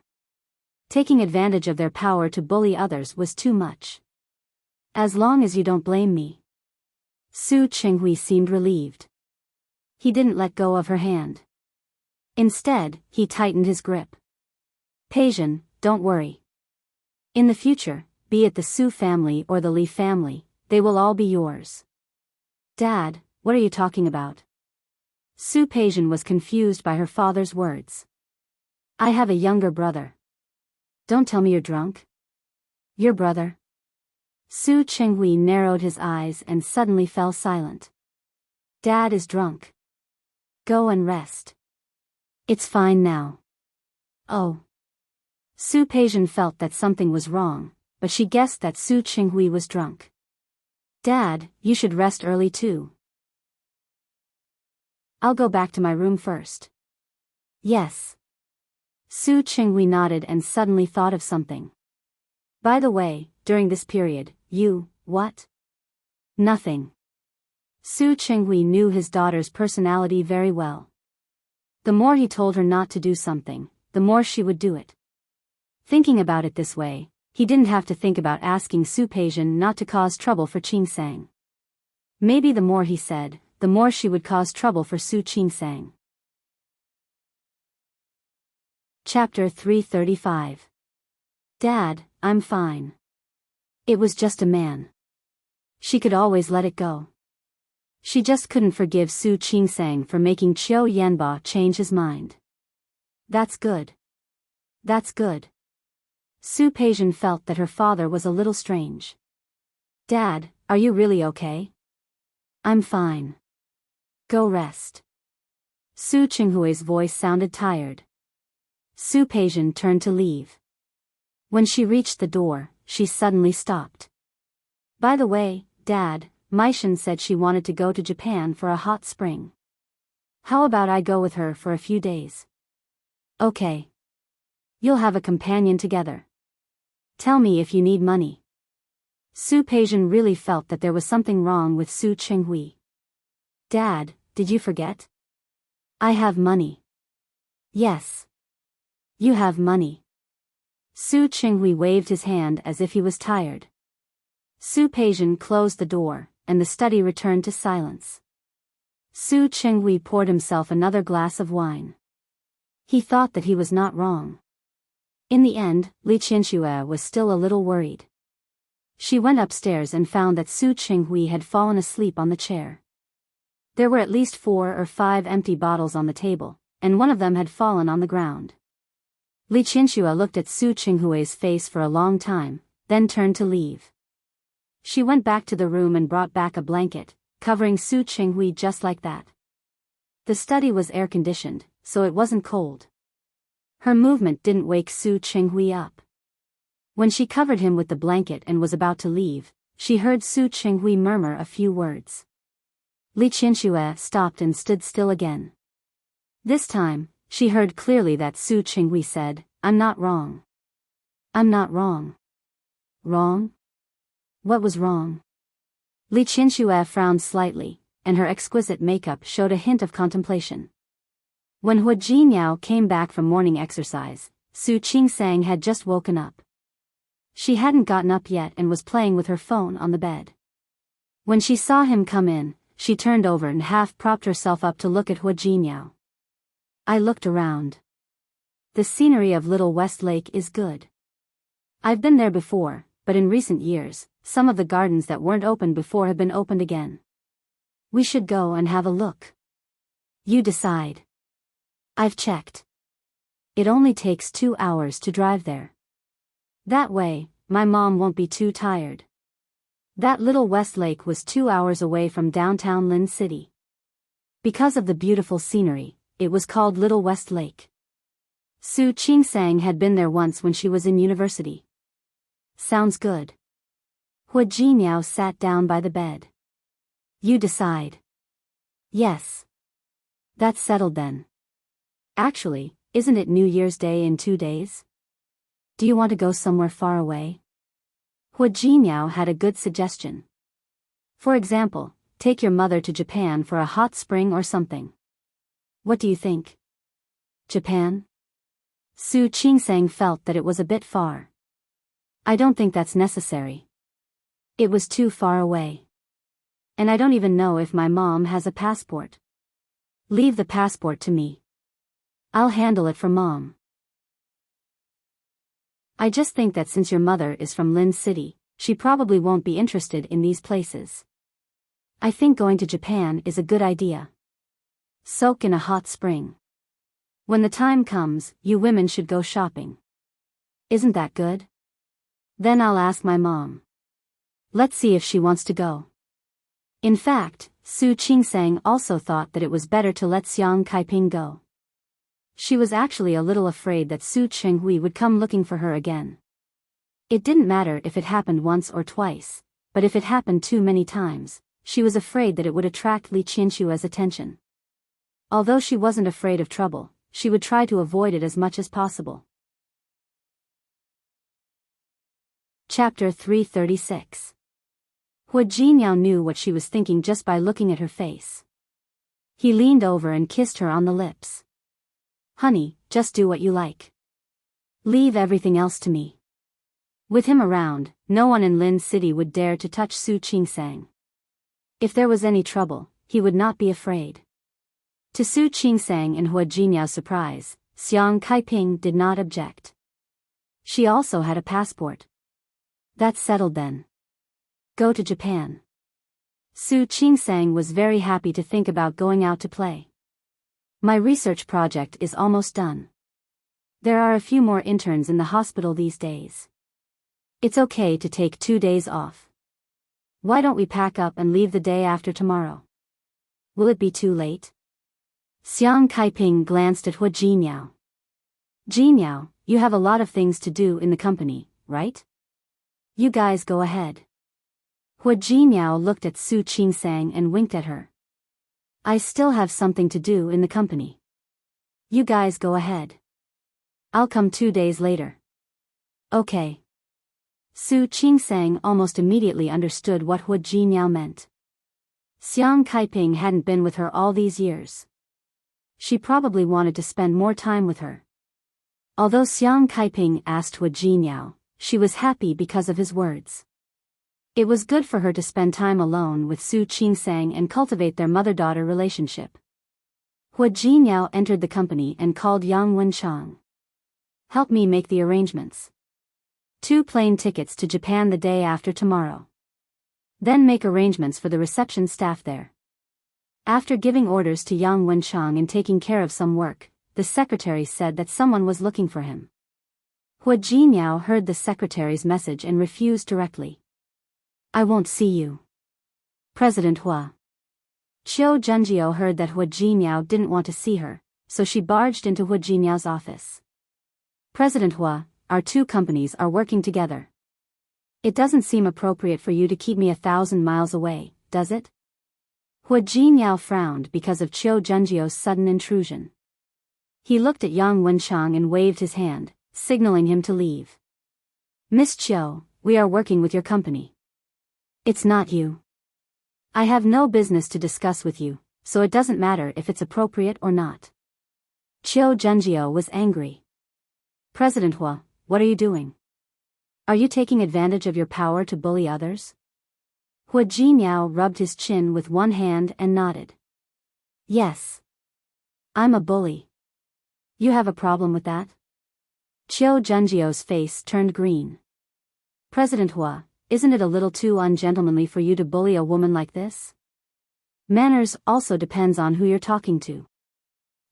Taking advantage of their power to bully others was too much. As long as you don't blame me. Su Qinghui seemed relieved. He didn't let go of her hand. Instead, he tightened his grip. Peijin, don't worry. In the future, be it the Su family or the Li family, they will all be yours. Dad, what are you talking about? Su Peijin was confused by her father's words. I have a younger brother. Don't tell me you're drunk. Your brother? Su Qinghui narrowed his eyes and suddenly fell silent. Dad is drunk. Go and rest. It's fine now. Oh. Su Peijin felt that something was wrong, but she guessed that Su Qinghui was drunk. Dad, you should rest early too. I'll go back to my room first. Yes. Su Qinghui nodded and suddenly thought of something. By the way, during this period, what? Nothing. Su Qinghui knew his daughter's personality very well. The more he told her not to do something, the more she would do it. Thinking about it this way, he didn't have to think about asking Su Peijin not to cause trouble for Qingsang. Maybe the more he said, the more she would cause trouble for Su Qingsang. Chapter 335. Dad, I'm fine. It was just a man. She could always let it go. She just couldn't forgive Su Qingsang for making Qiu Yanba change his mind. That's good. That's good. Su Peijin felt that her father was a little strange. Dad, are you really okay? I'm fine. Go rest. Su Qinghui's voice sounded tired. Su Peijin turned to leave. When she reached the door, she suddenly stopped. By the way, Dad, Maishin said she wanted to go to Japan for a hot spring. How about I go with her for a few days? Okay. You'll have a companion together. Tell me if you need money. Su Peijin really felt that there was something wrong with Su Qinghui. Dad, did you forget? I have money. Yes. You have money. Su Qinghui waved his hand as if he was tired. Su Peijin closed the door, and the study returned to silence. Su Qinghui poured himself another glass of wine. He thought that he was not wrong. In the end, Li Qianxue was still a little worried. She went upstairs and found that Su Qinghui had fallen asleep on the chair. There were at least 4 or 5 empty bottles on the table, and one of them had fallen on the ground. Li Qianxue looked at Su Qinghui's face for a long time, then turned to leave. She went back to the room and brought back a blanket, covering Su Qinghui just like that. The study was air-conditioned, so it wasn't cold. Her movement didn't wake Su Qinghui up. When she covered him with the blanket and was about to leave, she heard Su Qinghui murmur a few words. Li Qianxue stopped and stood still again. This time, she heard clearly that Su Qinghui said, I'm not wrong. I'm not wrong. Wrong? What was wrong? Li Qianxue frowned slightly, and her exquisite makeup showed a hint of contemplation. When Hua Jinmiao came back from morning exercise, Su Qingsang had just woken up. She hadn't gotten up yet and was playing with her phone on the bed. When she saw him come in, she turned over and half-propped herself up to look at Hua Jinmiao. I looked around. The scenery of Little West Lake is good. I've been there before, but in recent years, some of the gardens that weren't open before have been opened again. We should go and have a look. You decide. I've checked. It only takes 2 hours to drive there. That way, my mom won't be too tired. That Little West Lake was 2 hours away from downtown Lin City. Because of the beautiful scenery, it was called Little West Lake. Su Qingsang had been there once when she was in university. Sounds good. Hua Jinmiao sat down by the bed. You decide. Yes. That's settled then. Actually, isn't it New Year's Day in 2 days? Do you want to go somewhere far away? Hua Jinmiao had a good suggestion. For example, take your mother to Japan for a hot spring or something. What do you think? Japan? Su Qingsang felt that it was a bit far. I don't think that's necessary. It was too far away. And I don't even know if my mom has a passport. Leave the passport to me. I'll handle it for Mom. I just think that since your mother is from Lin City, she probably won't be interested in these places. I think going to Japan is a good idea. Soak in a hot spring. When the time comes, you women should go shopping. Isn't that good? Then I'll ask my mom. Let's see if she wants to go. In fact, Su Qingsang also thought that it was better to let Xiang Kaiping go. She was actually a little afraid that Su Chenghui would come looking for her again. It didn't matter if it happened once or twice, but if it happened too many times, she was afraid that it would attract Li Qinshua's attention. Although she wasn't afraid of trouble, she would try to avoid it as much as possible. Chapter 336. Hua Jinyao knew what she was thinking just by looking at her face. He leaned over and kissed her on the lips. Honey, just do what you like. Leave everything else to me. With him around, no one in Lin City would dare to touch Su Qingsang. If there was any trouble, he would not be afraid. To Su Qingsang and Hua Jinyao's surprise, Xiang Kaiping did not object. She also had a passport. That's settled then. Go to Japan. Su Qingsang was very happy to think about going out to play. My research project is almost done. There are a few more interns in the hospital these days. It's okay to take 2 days off. Why don't we pack up and leave the day after tomorrow? Will it be too late? Xiang Kaiping glanced at Hua Jinyao. Jinyao, you have a lot of things to do in the company, right? You guys go ahead. Hua Jinyao looked at Su Qingsang and winked at her. I still have something to do in the company. You guys go ahead. I'll come 2 days later. Okay. Su Qingsang almost immediately understood what Hua Jinyao meant. Xiang Kaiping hadn't been with her all these years. She probably wanted to spend more time with her. Although Xiang Kaiping asked Hua Jinyao, she was happy because of his words. It was good for her to spend time alone with Su Qingsang and cultivate their mother-daughter relationship. Hua Jinyao entered the company and called Yang Wenchang. Help me make the arrangements. 2 plane tickets to Japan the day after tomorrow. Then make arrangements for the reception staff there. After giving orders to Yang Wenchang and taking care of some work, the secretary said that someone was looking for him. Hua Jinyao heard the secretary's message and refused directly. I won't see you. President Hua. Qiu Junjiu heard that Hua Jinyao didn't want to see her, so she barged into Hua Jinyao's office. President Hua, our 2 companies are working together. It doesn't seem appropriate for you to keep me 1,000 miles away, does it? Hua Jinyao frowned because of Qiu Junjiu's sudden intrusion. He looked at Yang Wenchang and waved his hand, signaling him to leave. Miss Qiu, we are working with your company. It's not you. I have no business to discuss with you, so it doesn't matter if it's appropriate or not. Qiu Junjiu was angry. President Hua, what are you doing? Are you taking advantage of your power to bully others? Hua Jinyao rubbed his chin with one hand and nodded. Yes. I'm a bully. You have a problem with that? Qiu Junjiu's face turned green. President Hua, isn't it a little too ungentlemanly for you to bully a woman like this? Manners also depends on who you're talking to.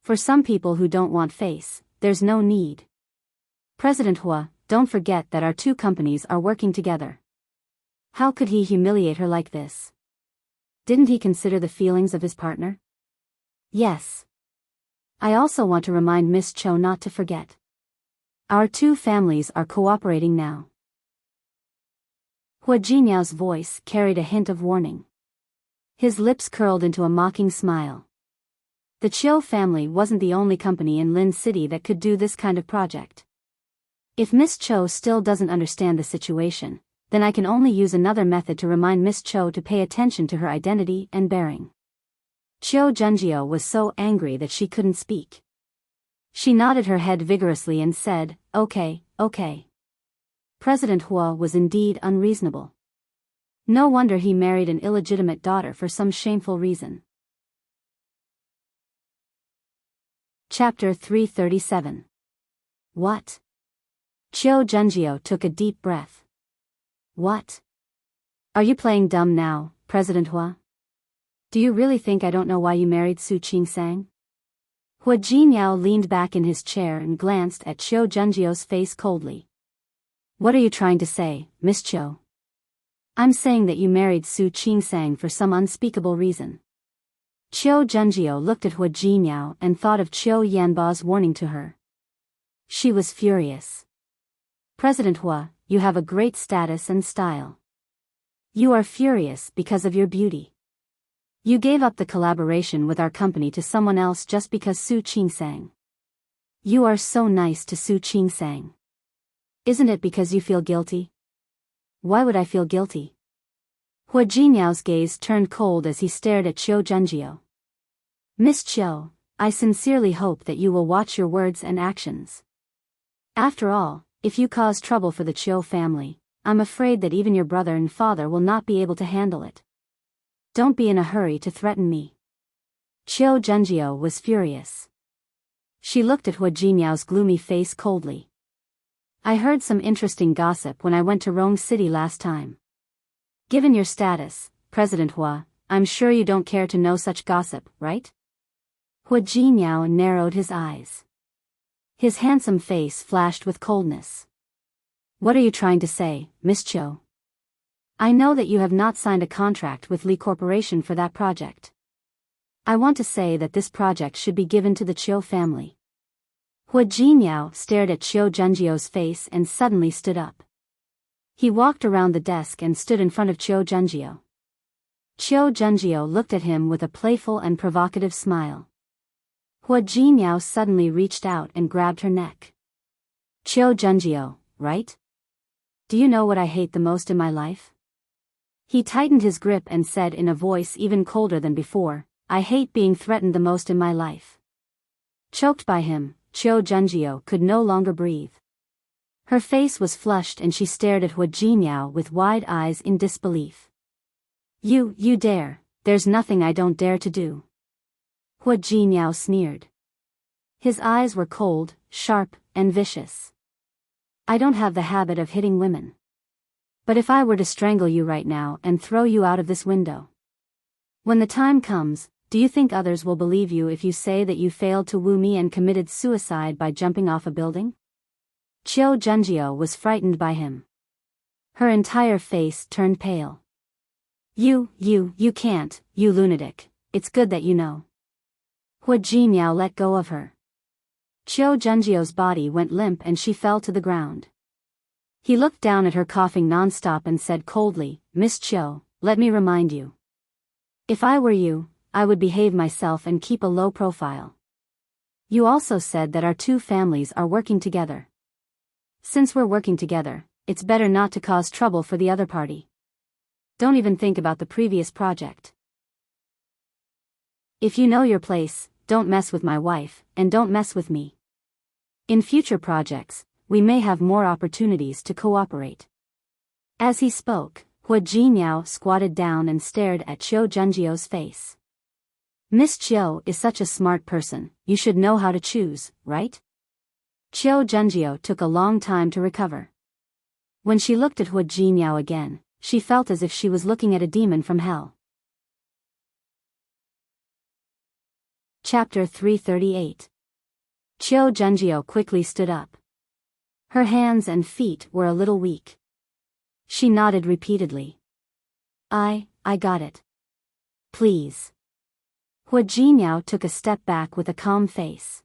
For some people who don't want face, there's no need. President Hua, don't forget that our 2 companies are working together. How could he humiliate her like this? Didn't he consider the feelings of his partner? Yes. I also want to remind Miss Cho not to forget. Our 2 families are cooperating now. Hua Jinyao's voice carried a hint of warning. His lips curled into a mocking smile. The Chiu family wasn't the only company in Lin City that could do this kind of project. If Miss Cho still doesn't understand the situation, then I can only use another method to remind Miss Cho to pay attention to her identity and bearing. Chiu Junjie was so angry that she couldn't speak. She nodded her head vigorously and said, "Okay, okay." President Hua was indeed unreasonable. No wonder he married an illegitimate daughter for some shameful reason. Chapter 337. What? Chiu Junjie took a deep breath. What? Are you playing dumb now, President Hua? Do you really think I don't know why you married Su Qingsang? Hua Jinyao leaned back in his chair and glanced at Chiu Junjie's face coldly. What are you trying to say, Miss Chiu? I'm saying that you married Su Qingsang for some unspeakable reason. Chiu Junjie looked at Hua Jinyao and thought of Chiu Yanba's warning to her. She was furious. President Hua, you have a great status and style. You are furious because of your beauty. You gave up the collaboration with our company to someone else just because Su Qingsang. You are so nice to Su Qingsang. Isn't it because you feel guilty? Why would I feel guilty? Hua Jinyao's gaze turned cold as he stared at Chiu Junjie. Miss Chiu, I sincerely hope that you will watch your words and actions. After all, if you cause trouble for the Chiu family, I'm afraid that even your brother and father will not be able to handle it. Don't be in a hurry to threaten me. Chiu Junjie was furious. She looked at Hua Jinyao's gloomy face coldly. I heard some interesting gossip when I went to Rome City last time. Given your status, President Hua, I'm sure you don't care to know such gossip, right? Hua Jinyao narrowed his eyes. His handsome face flashed with coldness. What are you trying to say, Miss Chiu? I know that you have not signed a contract with Li Corporation for that project. I want to say that this project should be given to the Chiu family. Hua Jinyao stared at Chiu Junjie's face and suddenly stood up. He walked around the desk and stood in front of Chiu Junjie. Chiu Junjie looked at him with a playful and provocative smile. Hua Jinyao suddenly reached out and grabbed her neck. Chiu Junjie, right? Do you know what I hate the most in my life? He tightened his grip and said in a voice even colder than before, I hate being threatened the most in my life. Choked by him, Chiu Junjie could no longer breathe. Her face was flushed and she stared at Hua Jinyao with wide eyes in disbelief. You dare, there's nothing I don't dare to do. Hua Jinyao sneered. His eyes were cold, sharp, and vicious. I don't have the habit of hitting women. But if I were to strangle you right now and throw you out of this window? When the time comes, do you think others will believe you if you say that you failed to woo me and committed suicide by jumping off a building? Chiu Junjie was frightened by him. Her entire face turned pale. You can't, you lunatic, it's good that you know. Hua Jinyao let go of her. Chiu Junjie's body went limp and she fell to the ground. He looked down at her coughing non-stop and said coldly, Miss Chiu, let me remind you. If I were you, I would behave myself and keep a low profile. You also said that our two families are working together. Since we're working together, it's better not to cause trouble for the other party. Don't even think about the previous project. If you know your place, don't mess with my wife, and don't mess with me. In future projects, we may have more opportunities to cooperate. As he spoke, Hua Jinyao squatted down and stared at Chiu Junjie's face. Miss Chiu is such a smart person, you should know how to choose, right? Chiu Junjie took a long time to recover. When she looked at Hua Jinyao again, she felt as if she was looking at a demon from hell. Chapter 338. Chiu Junjie quickly stood up. Her hands and feet were a little weak. She nodded repeatedly. I got it. Please. Hua Jinyao took a step back with a calm face.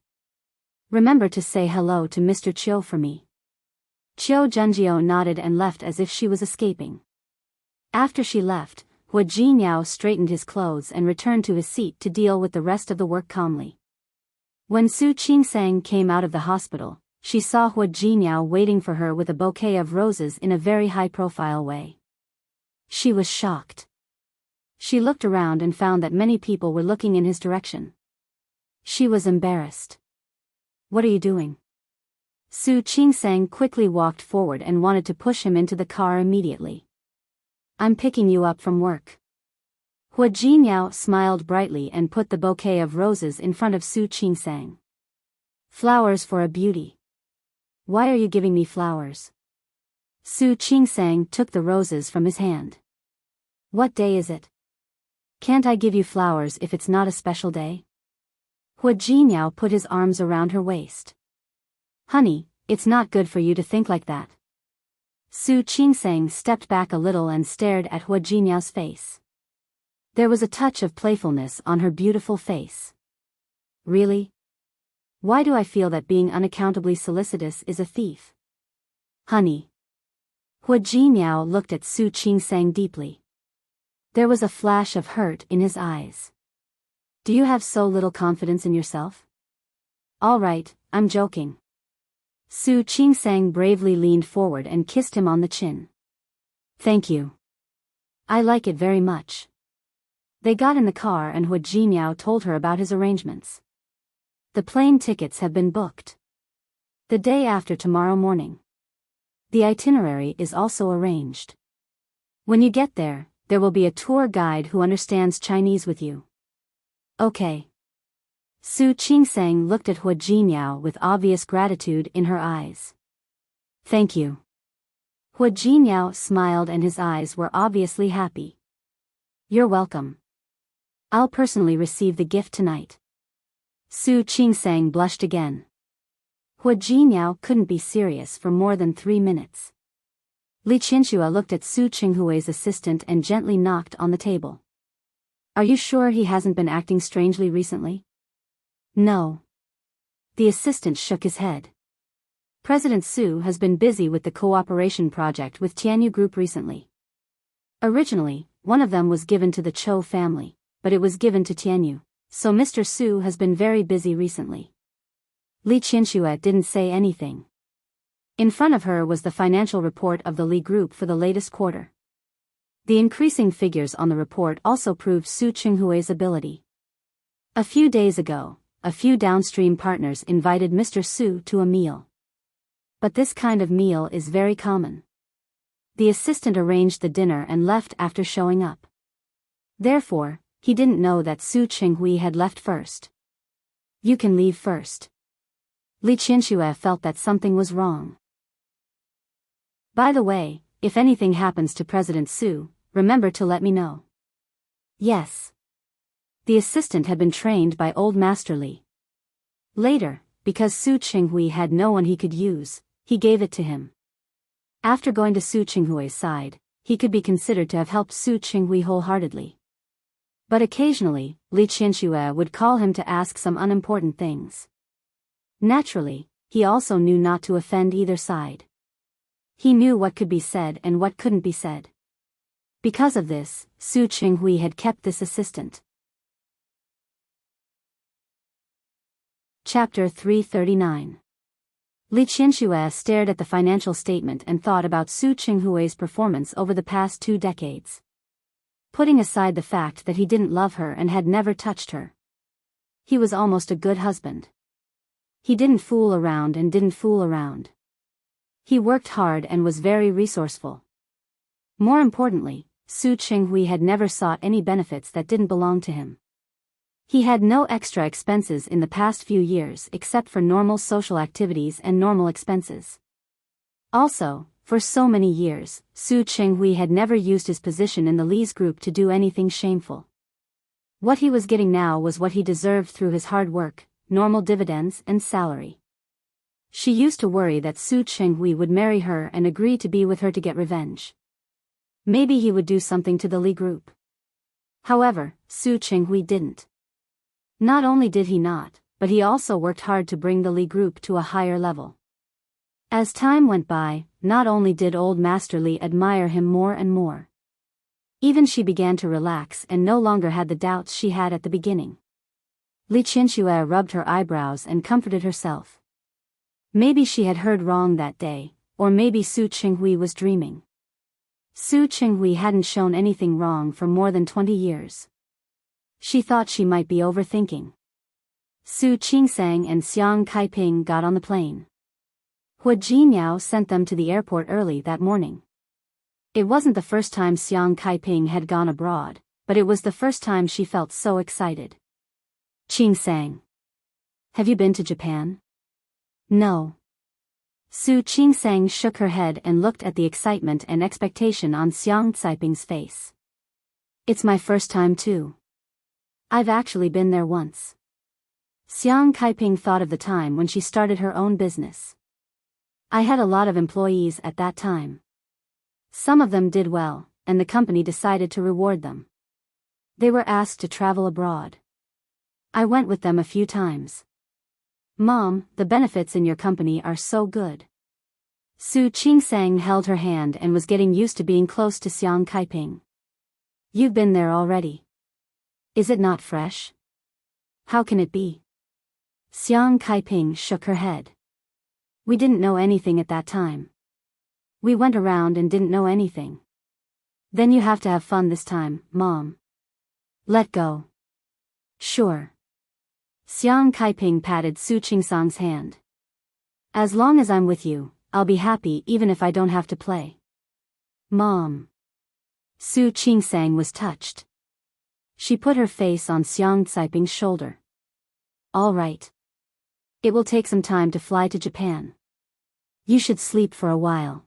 Remember to say hello to Mr. Chiu for me. Chiu Junjie nodded and left as if she was escaping. After she left, Hua Jinyao straightened his clothes and returned to his seat to deal with the rest of the work calmly. When Su Qingsang came out of the hospital, she saw Hua Jinyao waiting for her with a bouquet of roses in a very high-profile way. She was shocked. She looked around and found that many people were looking in his direction. She was embarrassed. What are you doing? Su Qingsang quickly walked forward and wanted to push him into the car immediately. I'm picking you up from work. Hua Jinyao smiled brightly and put the bouquet of roses in front of Su Qingsang. Flowers for a beauty. Why are you giving me flowers? Su Qingsang took the roses from his hand. What day is it? Can't I give you flowers if it's not a special day? Hua Jinyao put his arms around her waist. Honey, it's not good for you to think like that. Su Qingsang stepped back a little and stared at Hua Jinyao's face. There was a touch of playfulness on her beautiful face. Really? Why do I feel that being unaccountably solicitous is a thief? Honey. Hua Jinyao looked at Su Qingsang deeply. There was a flash of hurt in his eyes. Do you have so little confidence in yourself? All right, I'm joking. Su Qingsang bravely leaned forward and kissed him on the chin. Thank you. I like it very much. They got in the car and Hua Jinyao told her about his arrangements. The plane tickets have been booked. The day after tomorrow morning. The itinerary is also arranged. When you get there, there will be a tour guide who understands Chinese with you. Okay. Su Qingsang looked at Hua Jinyao with obvious gratitude in her eyes. Thank you. Hua Jinyao smiled and his eyes were obviously happy. You're welcome. I'll personally receive the gift tonight. Su Qingsang blushed again. Hua Jinyao couldn't be serious for more than 3 minutes. Li Qianxue looked at Su Qinghui's assistant and gently knocked on the table. Are you sure he hasn't been acting strangely recently? No. The assistant shook his head. President Su has been busy with the cooperation project with Tianyu Group recently. Originally, one of them was given to the Chou family, but it was given to Tianyu, so Mr. Su has been very busy recently. Li Qianxue didn't say anything. In front of her was the financial report of the Li Group for the latest quarter. The increasing figures on the report also proved Su Qinghui's ability. A few days ago, a few downstream partners invited Mr. Su to a meal. But this kind of meal is very common. The assistant arranged the dinner and left after showing up. Therefore, he didn't know that Su Qinghui had left first. You can leave first. Li Qianxue felt that something was wrong. By the way, if anything happens to President Su, remember to let me know. Yes. The assistant had been trained by Old Master Li. Later, because Su Qinghui had no one he could use, he gave it to him. After going to Su Qinghui's side, he could be considered to have helped Su Qinghui wholeheartedly. But occasionally, Li Qianxue would call him to ask some unimportant things. Naturally, he also knew not to offend either side. He knew what could be said and what couldn't be said. Because of this, Su Qinghui had kept this assistant. Chapter 339. Li Qianxue stared at the financial statement and thought about Su Qinghui's performance over the past 2 decades. Putting aside the fact that he didn't love her and had never touched her. He was almost a good husband. He didn't fool around and didn't fool around. He worked hard and was very resourceful. More importantly, Su Qinghui had never sought any benefits that didn't belong to him. He had no extra expenses in the past few years except for normal social activities and normal expenses. Also, for so many years, Su Qinghui had never used his position in the Li's group to do anything shameful. What he was getting now was what he deserved through his hard work, normal dividends and salary. She used to worry that Su Qinghui would marry her and agree to be with her to get revenge. Maybe he would do something to the Li group. However, Su Qinghui didn't. Not only did he not, but he also worked hard to bring the Li group to a higher level. As time went by, not only did Old Master Li admire him more and more. Even she began to relax and no longer had the doubts she had at the beginning. Li Qianxue rubbed her eyebrows and comforted herself. Maybe she had heard wrong that day, or maybe Su Qinghui was dreaming. Su Qinghui hadn't shown anything wrong for more than 20 years. She thought she might be overthinking. Su Qingsang and Xiang Kaiping got on the plane. Hua Jinyao sent them to the airport early that morning. It wasn't the first time Xiang Kaiping had gone abroad, but it was the first time she felt so excited. Qingsang. Have you been to Japan? No. Su Qingsang shook her head and looked at the excitement and expectation on Xiang Caiping's face. It's my first time too. I've actually been there once. Xiang Kaiping thought of the time when she started her own business. I had a lot of employees at that time. Some of them did well, and the company decided to reward them. They were asked to travel abroad. I went with them a few times. Mom, the benefits in your company are so good. Su Qingsang held her hand and was getting used to being close to Xiang Kaiping. You've been there already. Is it not fresh? How can it be? Xiang Kaiping shook her head. We didn't know anything at that time. We went around and didn't know anything. Then you have to have fun this time, Mom. Let go. Sure. Xiang Kaiping patted Su Qingsang's hand. As long as I'm with you, I'll be happy even if I don't have to play. Mom. Su Qingsang was touched. She put her face on Xiang Caiping's shoulder. All right. It will take some time to fly to Japan. You should sleep for a while.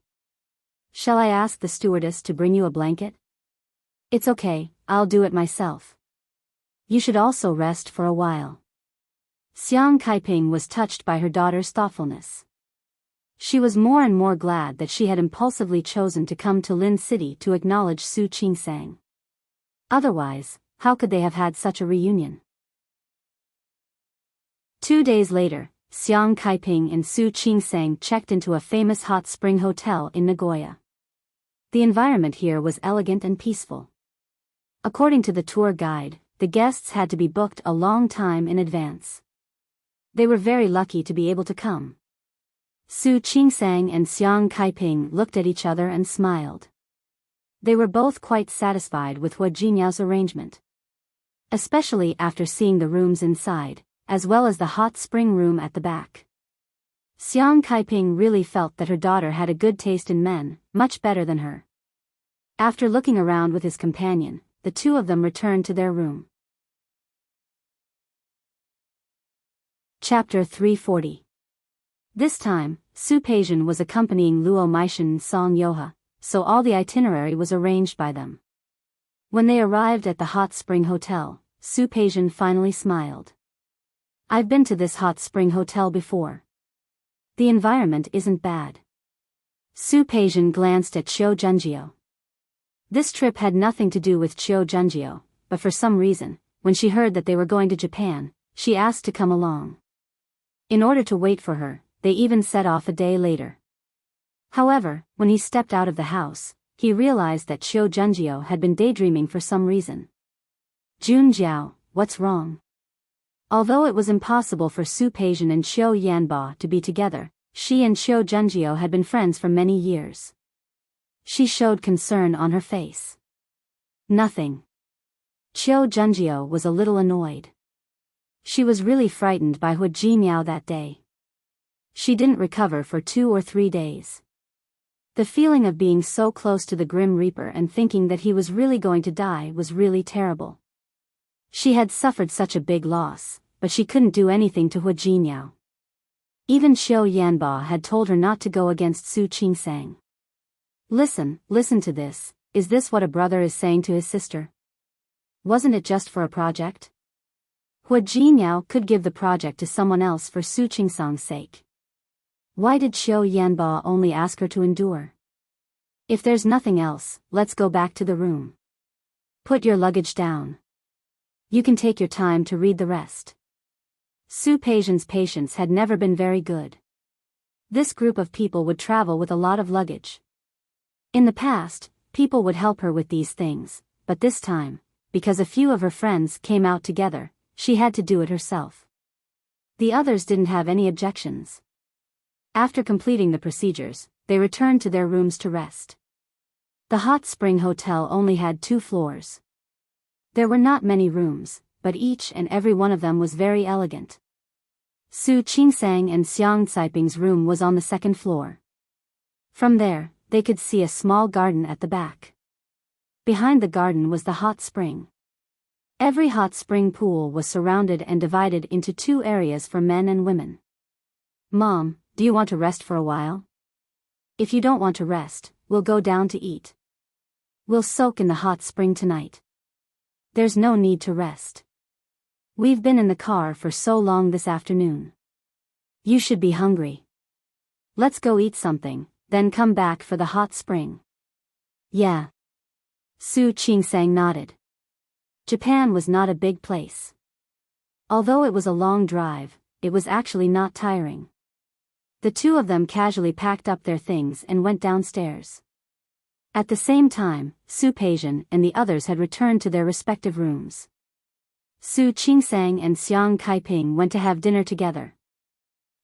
Shall I ask the stewardess to bring you a blanket? It's okay, I'll do it myself. You should also rest for a while. Xiang Kaiping was touched by her daughter's thoughtfulness. She was more and more glad that she had impulsively chosen to come to Lin City to acknowledge Su Qingsang. Otherwise, how could they have had such a reunion? 2 days later, Xiang Kaiping and Su Qingsang checked into a famous hot spring hotel in Nagoya. The environment here was elegant and peaceful. According to the tour guide, the guests had to be booked a long time in advance. They were very lucky to be able to come. Su Qingsang and Xiang Kaiping looked at each other and smiled. They were both quite satisfied with Hua Jinyao's arrangement. Especially after seeing the rooms inside, as well as the hot spring room at the back. Xiang Kaiping really felt that her daughter had a good taste in men, much better than her. After looking around with his companion, the two of them returned to their room. Chapter 340. This time, Su Peijian was accompanying Luo Meishan and Song Yoha, so all the itinerary was arranged by them. When they arrived at the hot spring hotel, Su Peijian finally smiled. I've been to this hot spring hotel before. The environment isn't bad. Su Peijian glanced at Qiu Junjiu. This trip had nothing to do with Qiu Junjiu, but for some reason, when she heard that they were going to Japan, she asked to come along. In order to wait for her, they even set off a day later. However, when he stepped out of the house, he realized that Qiu Junjiu had been daydreaming for some reason. Junjiao, what's wrong? Although it was impossible for Su Peijian and Qiu Yanba to be together, she and Qiu Junjiu had been friends for many years. She showed concern on her face. Nothing. Qiu Junjiu was a little annoyed. She was really frightened by Hua Jinmiao that day. She didn't recover for 2 or 3 days. The feeling of being so close to the Grim Reaper and thinking that he was really going to die was really terrible. She had suffered such a big loss, but she couldn't do anything to Hua Jinmiao. Even Qiu Yanba had told her not to go against Su Qingsang. Listen to this, is this what a brother is saying to his sister? Wasn't it just for a project? Hua Jinmiao could give the project to someone else for Su Qingsang's sake. Why did Qiu Yanba only ask her to endure? If there's nothing else, let's go back to the room. Put your luggage down. You can take your time to read the rest. Su Peijian's patience had never been very good. This group of people would travel with a lot of luggage. In the past, people would help her with these things, but this time, because a few of her friends came out together, she had to do it herself. The others didn't have any objections. After completing the procedures, they returned to their rooms to rest. The hot spring hotel only had 2 floors. There were not many rooms, but each and every one of them was very elegant. Su Qingsang and Xiang Caiping's room was on the 2nd floor. From there, they could see a small garden at the back. Behind the garden was the hot spring. Every hot spring pool was surrounded and divided into 2 areas for men and women. "Mom, do you want to rest for a while? If you don't want to rest, we'll go down to eat. We'll soak in the hot spring tonight. There's no need to rest. We've been in the car for so long this afternoon. You should be hungry. Let's go eat something, then come back for the hot spring." "Yeah." Su Qingsang nodded. Japan was not a big place. Although it was a long drive, it was actually not tiring. The 2 of them casually packed up their things and went downstairs. At the same time, Su Peijian and the others had returned to their respective rooms. Su Qingsang and Xiang Caiping went to have dinner together.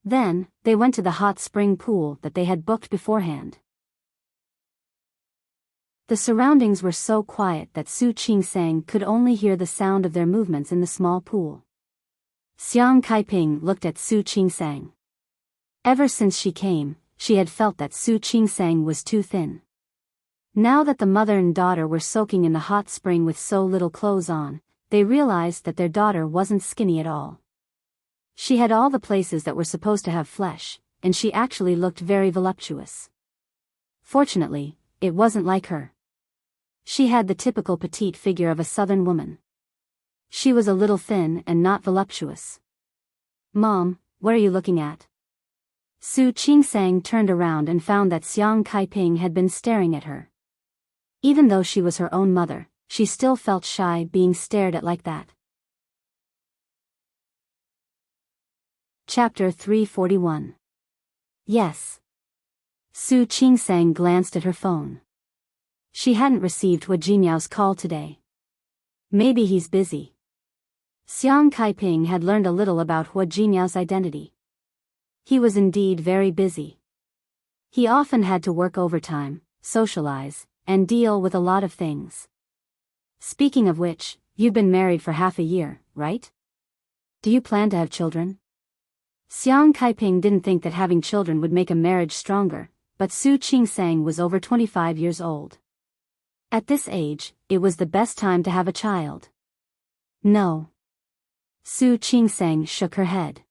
Then, they went to the hot spring pool that they had booked beforehand. The surroundings were so quiet that Su Qingsang could only hear the sound of their movements in the small pool. Xiang Caiping looked at Su Qingsang. Ever since she came, she had felt that Su Qingsang was too thin. Now that the mother and daughter were soaking in the hot spring with so little clothes on, they realized that their daughter wasn't skinny at all. She had all the places that were supposed to have flesh, and she actually looked very voluptuous. Fortunately, it wasn't like her. She had the typical petite figure of a southern woman. She was a little thin and not voluptuous. "Mom, what are you looking at?" Su Qingsang turned around and found that Xiang Caiping had been staring at her. Even though she was her own mother, she still felt shy being stared at like that. Chapter 341. Yes. Su Qingsang glanced at her phone. She hadn't received Hua Jinyao's call today. Maybe he's busy. Xiang Caiping had learned a little about Hua Jinyao's identity. He was indeed very busy. He often had to work overtime, socialize, and deal with a lot of things. Speaking of which, you've been married for half a year, right? Do you plan to have children? Xiang Caiping didn't think that having children would make a marriage stronger, but Su Qingsang was over 25 years old. At this age, it was the best time to have a child. No. Su Qingsang shook her head.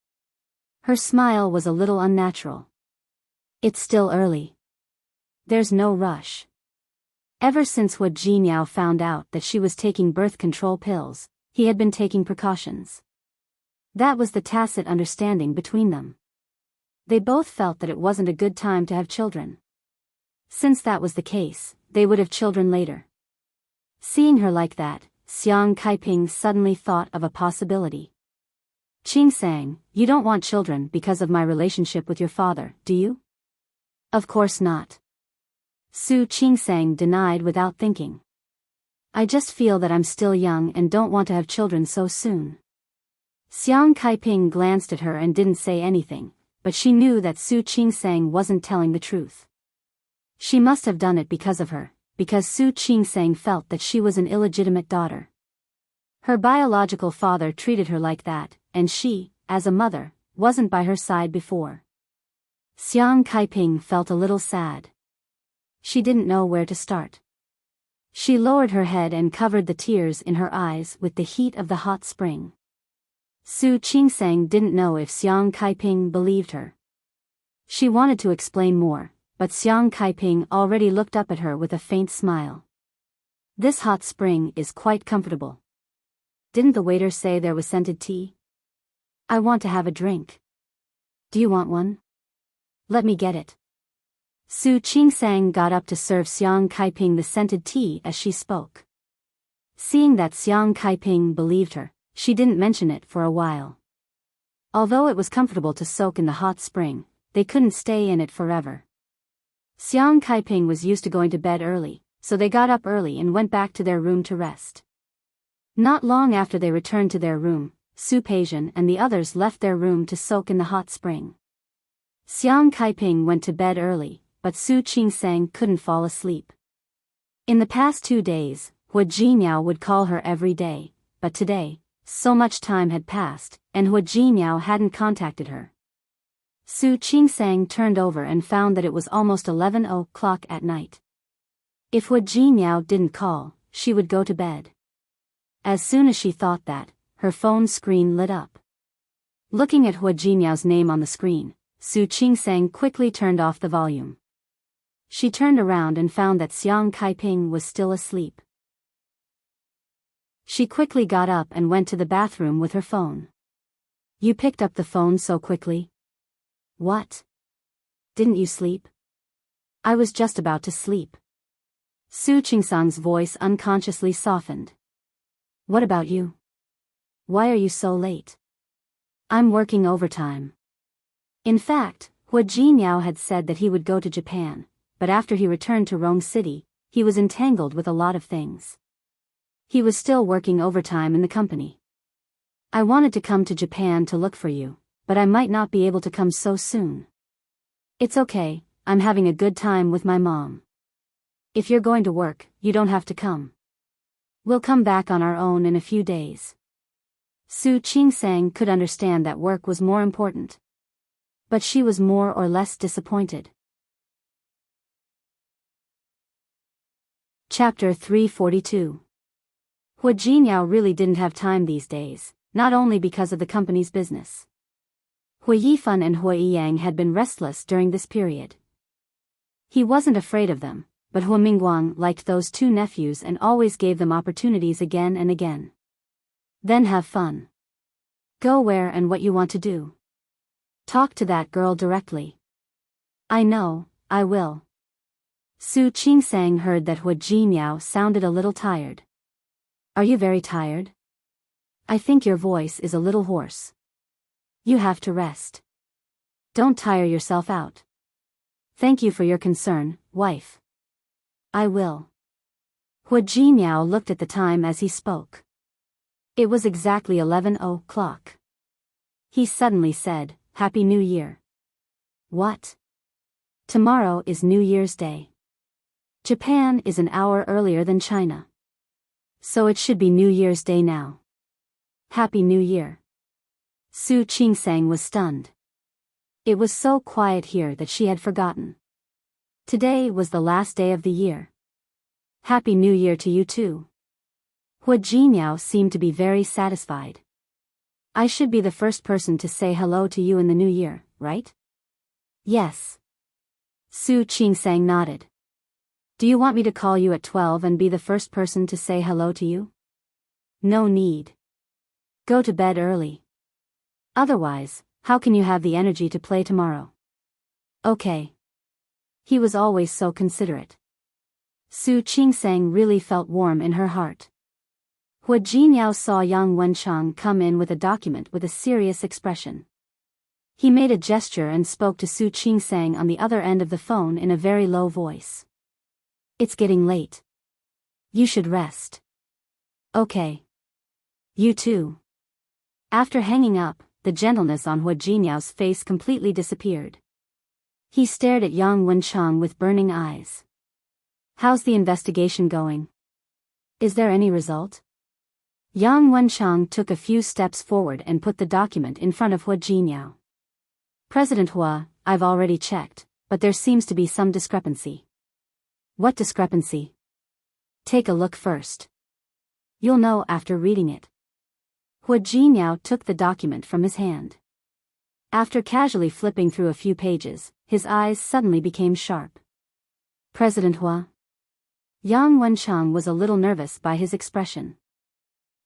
Her smile was a little unnatural. It's still early. There's no rush. Ever since Hua Jinyao found out that she was taking birth control pills, he had been taking precautions. That was the tacit understanding between them. They both felt that it wasn't a good time to have children. Since that was the case, they would have children later. Seeing her like that, Xiang Caiping suddenly thought of a possibility. "Qingsang, you don't want children because of my relationship with your father, do you?" "Of course not." Su Qingsang denied without thinking. "I just feel that I'm still young and don't want to have children so soon." Xiang Caiping glanced at her and didn't say anything, but she knew that Su Qingsang wasn't telling the truth. She must have done it because of her, because Su Qingsang felt that she was an illegitimate daughter. Her biological father treated her like that, and she, as a mother, wasn't by her side before. Xiang Caiping felt a little sad. She didn't know where to start. She lowered her head and covered the tears in her eyes with the heat of the hot spring. Su Qingsang didn't know if Xiang Caiping believed her. She wanted to explain more, but Xiang Caiping already looked up at her with a faint smile. "This hot spring is quite comfortable. Didn't the waiter say there was scented tea? I want to have a drink. Do you want one? Let me get it." Su Qingsang got up to serve Xiang Caiping the scented tea as she spoke. Seeing that Xiang Caiping believed her, she didn't mention it for a while. Although it was comfortable to soak in the hot spring, they couldn't stay in it forever. Xiang Caiping was used to going to bed early, so they got up early and went back to their room to rest. Not long after they returned to their room, Su Peijian and the others left their room to soak in the hot spring. Xiang Caiping went to bed early, but Su Qingsang couldn't fall asleep. In the past 2 days, Hua Jinyao would call her every day, but today, so much time had passed, and Hua Jinyao hadn't contacted her. Su Qingsang turned over and found that it was almost 11 o'clock at night. If Hua Jinyao didn't call, she would go to bed. As soon as she thought that, her phone screen lit up. Looking at Hua Jinyao's name on the screen, Su Qingsang quickly turned off the volume. She turned around and found that Xiang Kaiping was still asleep. She quickly got up and went to the bathroom with her phone. "You picked up the phone so quickly? What? Didn't you sleep?" "I was just about to sleep." Su Qingsang's voice unconsciously softened. "What about you? Why are you so late?" "I'm working overtime." In fact, Hua Jinyao had said that he would go to Japan, but after he returned to Rome City, he was entangled with a lot of things. He was still working overtime in the company. "I wanted to come to Japan to look for you, but I might not be able to come so soon." "It's okay, I'm having a good time with my mom." "If you're going to work, you don't have to come. We'll come back on our own in a few days." Su Qingsang could understand that work was more important. But she was more or less disappointed. Chapter 342. Hua Jinyao really didn't have time these days, not only because of the company's business. Hua Yifan and Hua Yiyang had been restless during this period. He wasn't afraid of them, but Hua Mingguang liked those two nephews and always gave them opportunities again and again. "Then have fun. Go where and what you want to do. Talk to that girl directly." "I know, I will." Su Qingsang heard that Hua Jinyao sounded a little tired. "Are you very tired? I think your voice is a little hoarse. You have to rest. Don't tire yourself out." "Thank you for your concern, wife." "I will." Hua Jinyao looked at the time as he spoke. It was exactly 11 o'clock. He suddenly said, "Happy New Year." "What? Tomorrow is New Year's Day. Japan is an hour earlier than China. So it should be New Year's Day now. Happy New Year." Su Qingsang was stunned. It was so quiet here that she had forgotten. Today was the last day of the year. "Happy New Year to you too." Hua Jinyao seemed to be very satisfied. "I should be the first person to say hello to you in the new year, right?" "Yes." Su Qingsang nodded. "Do you want me to call you at 12 and be the first person to say hello to you?" "No need. Go to bed early. Otherwise, how can you have the energy to play tomorrow?" "Okay." He was always so considerate. Su Qingsang really felt warm in her heart. Hua Jinyao saw Yang Wenchang come in with a document with a serious expression. He made a gesture and spoke to Su Qingsang on the other end of the phone in a very low voice. "It's getting late. You should rest." "Okay. You too." After hanging up, the gentleness on Hua Jinyao's face completely disappeared. He stared at Yang Wenchang with burning eyes. "How's the investigation going? Is there any result?" Yang Wenchang took a few steps forward and put the document in front of Hua Jinyao. "President Hua, I've already checked, but there seems to be some discrepancy." "What discrepancy?" "Take a look first. You'll know after reading it." Hua Jinyao took the document from his hand. After casually flipping through a few pages, his eyes suddenly became sharp. "President Hua?" Yang Wenchang was a little nervous by his expression.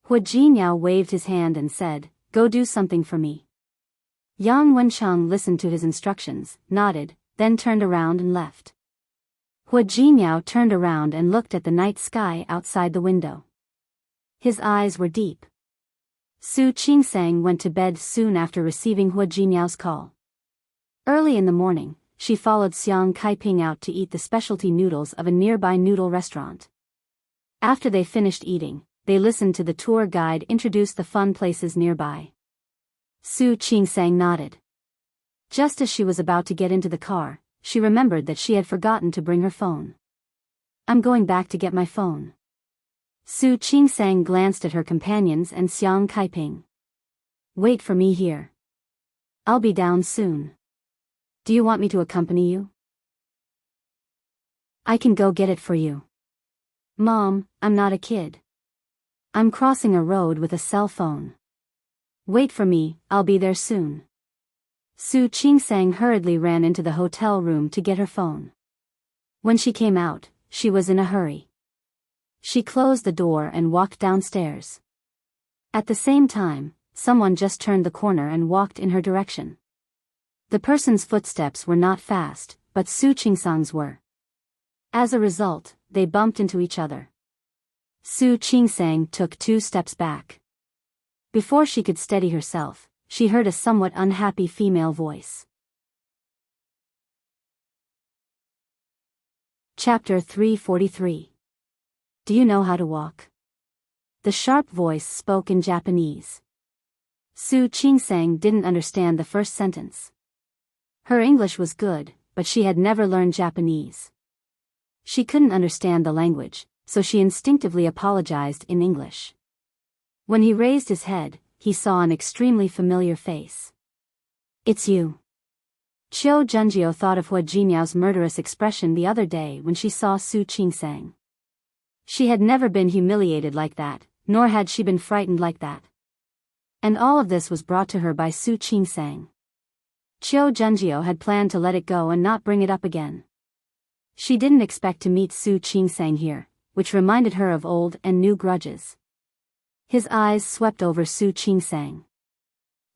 Hua Jinyao waved his hand and said, "Go do something for me." Yang Wenchang listened to his instructions, nodded, then turned around and left. Hua Jinyao turned around and looked at the night sky outside the window. His eyes were deep. Su Qingsang went to bed soon after receiving Hua Jinyao's call. Early in the morning, she followed Xiang Kaiping out to eat the specialty noodles of a nearby noodle restaurant. After they finished eating, they listened to the tour guide introduce the fun places nearby. Su Qingsang nodded. Just as she was about to get into the car, she remembered that she had forgotten to bring her phone. I'm going back to get my phone. Su Qingsang glanced at her companions and Xiang Kaiping. Wait for me here. I'll be down soon. Do you want me to accompany you? I can go get it for you. Mom, I'm not a kid. I'm crossing a road with a cell phone. Wait for me, I'll be there soon. Su Qingsang hurriedly ran into the hotel room to get her phone. When she came out, she was in a hurry. She closed the door and walked downstairs. At the same time, someone just turned the corner and walked in her direction. The person's footsteps were not fast, but Su Qingsang's were. As a result, they bumped into each other. Su Qingsang took 2 steps back. Before she could steady herself, she heard a somewhat unhappy female voice. Chapter 343. Do you know how to walk? The sharp voice spoke in Japanese. Su Qingsang didn't understand the first sentence. Her English was good, but she had never learned Japanese. She couldn't understand the language, so she instinctively apologized in English. When he raised his head, he saw an extremely familiar face. It's you. Qiu Junjiu thought of Hua Jinyao's murderous expression the other day when she saw Su Qingsang. She had never been humiliated like that, nor had she been frightened like that. And all of this was brought to her by Su Qingsang. Qiu Junjiu had planned to let it go and not bring it up again. She didn't expect to meet Su Qingsang here, which reminded her of old and new grudges. His eyes swept over Su Qingsang.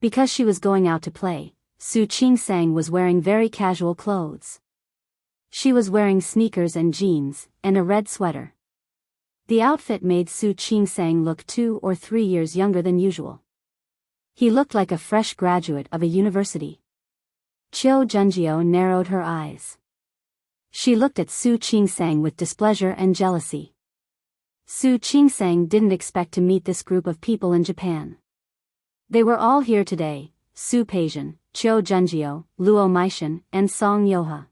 Because she was going out to play, Su Qingsang was wearing very casual clothes. She was wearing sneakers and jeans, and a red sweater. The outfit made Su Qingsang look 2 or 3 years younger than usual. He looked like a fresh graduate of a university. Qiu Junjiu narrowed her eyes. She looked at Su Qingsang with displeasure and jealousy. Su Qingsang didn't expect to meet this group of people in Japan. They were all here today: Su Peijian, Qiu Junjiu, Luo Meishan, and Song Yoha.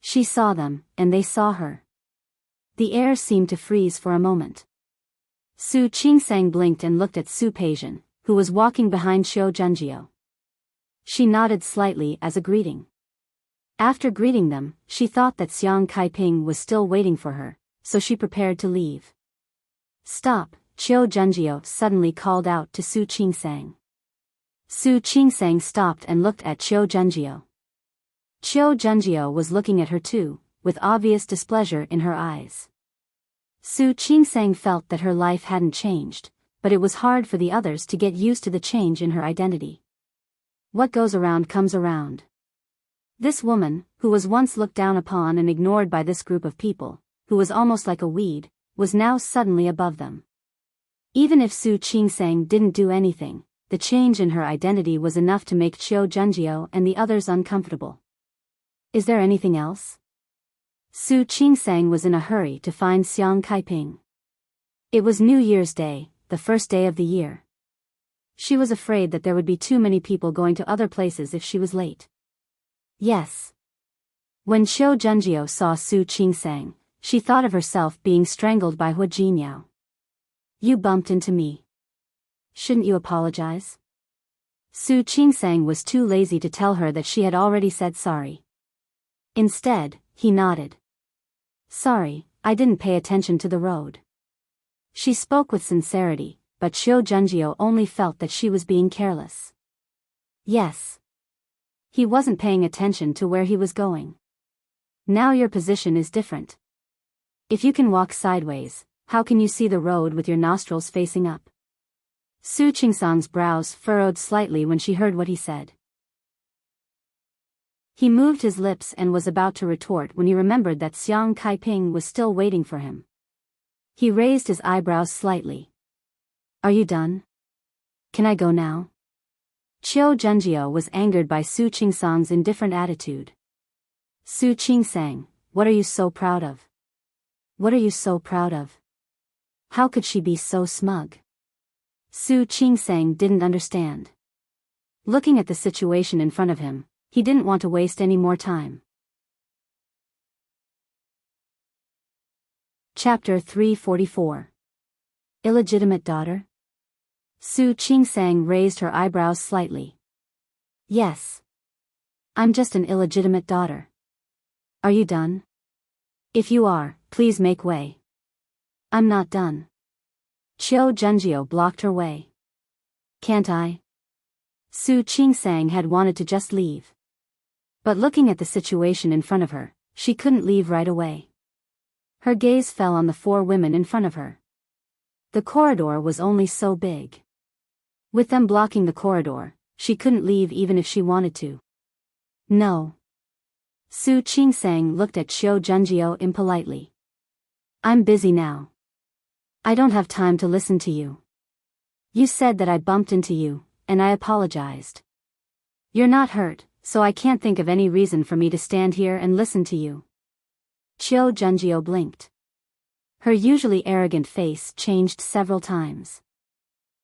She saw them, and they saw her. The air seemed to freeze for a moment. Su Qingsang blinked and looked at Su Peijian, who was walking behind Qiu Junjiu. She nodded slightly as a greeting. After greeting them, she thought that Xiang Kaiping was still waiting for her, so she prepared to leave. Stop, Qiu Junjiu suddenly called out to Su Qingsang. Su Qingsang stopped and looked at Qiu Junjiu. Qiu Junjiu was looking at her too, with obvious displeasure in her eyes. Su Qingsang felt that her life hadn't changed, but it was hard for the others to get used to the change in her identity. What goes around comes around. This woman, who was once looked down upon and ignored by this group of people, who was almost like a weed, was now suddenly above them. Even if Su Qingsang didn't do anything, the change in her identity was enough to make Qiu Junjiu and the others uncomfortable. Is there anything else? Su Qingsang was in a hurry to find Xiang Kaiping. It was New Year's Day, the first day of the year. She was afraid that there would be too many people going to other places if she was late. Yes. When Qiu Junjiu saw Su Qingsang, she thought of herself being strangled by Hua Jinyao. You bumped into me. Shouldn't you apologize? Su Qingsang was too lazy to tell her that she had already said sorry. Instead, he nodded. Sorry, I didn't pay attention to the road. She spoke with sincerity, but Qiu Junjiu only felt that she was being careless. Yes. He wasn't paying attention to where he was going. Now your position is different. If you can walk sideways, how can you see the road with your nostrils facing up? Su Qingsang's brows furrowed slightly when she heard what he said. He moved his lips and was about to retort when he remembered that Xiang Kaiping was still waiting for him. He raised his eyebrows slightly. Are you done? Can I go now? Qiu Junjiu was angered by Su Qingsang's indifferent attitude. Su Qingsang, what are you so proud of? What are you so proud of? How could she be so smug? Su Qingsang didn't understand. Looking at the situation in front of him, he didn't want to waste any more time. Chapter 344. Illegitimate daughter? Su Qingsang raised her eyebrows slightly. Yes. I'm just an illegitimate daughter. Are you done? If you are, please make way. I'm not done. Qiu Junjiu blocked her way. Can't I? Su Qingsang had wanted to just leave. But looking at the situation in front of her, she couldn't leave right away. Her gaze fell on the four women in front of her. The corridor was only so big. With them blocking the corridor, she couldn't leave even if she wanted to. No. Su Qingsang looked at Qiu Junjiu impolitely. I'm busy now. I don't have time to listen to you. You said that I bumped into you, and I apologized. You're not hurt, so I can't think of any reason for me to stand here and listen to you. Qiu Junjiu blinked. Her usually arrogant face changed several times.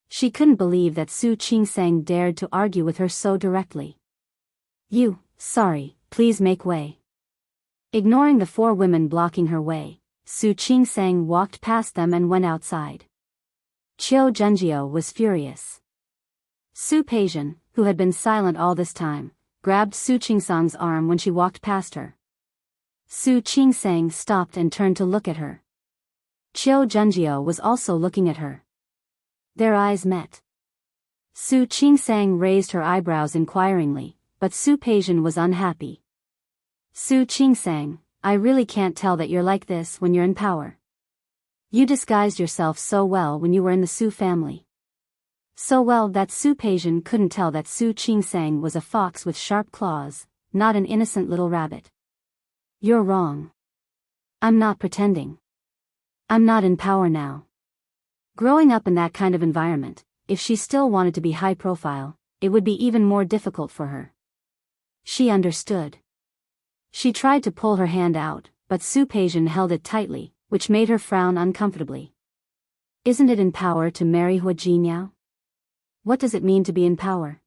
She couldn't believe that Su Qingsang dared to argue with her so directly. Sorry, please make way. Ignoring the four women blocking her way, Su Qingsang walked past them and went outside. Qiu Junjiu was furious. Su Peijian, who had been silent all this time, grabbed Su Qingsang's arm when she walked past her. Su Qingsang stopped and turned to look at her. Qiu Junjiu was also looking at her. Their eyes met. Su Qingsang raised her eyebrows inquiringly, but Su Peijian was unhappy. Su Qingsang, I really can't tell that you're like this when you're in power. You disguised yourself so well when you were in the Su family. So well that Su Peijian couldn't tell that Su Qingsang was a fox with sharp claws, not an innocent little rabbit. You're wrong. I'm not pretending. I'm not in power now. Growing up in that kind of environment, if she still wanted to be high profile, it would be even more difficult for her. She understood. She tried to pull her hand out, but Su Peijian held it tightly, which made her frown uncomfortably. Isn't it in power to marry Hua Jinyao? What does it mean to be in power?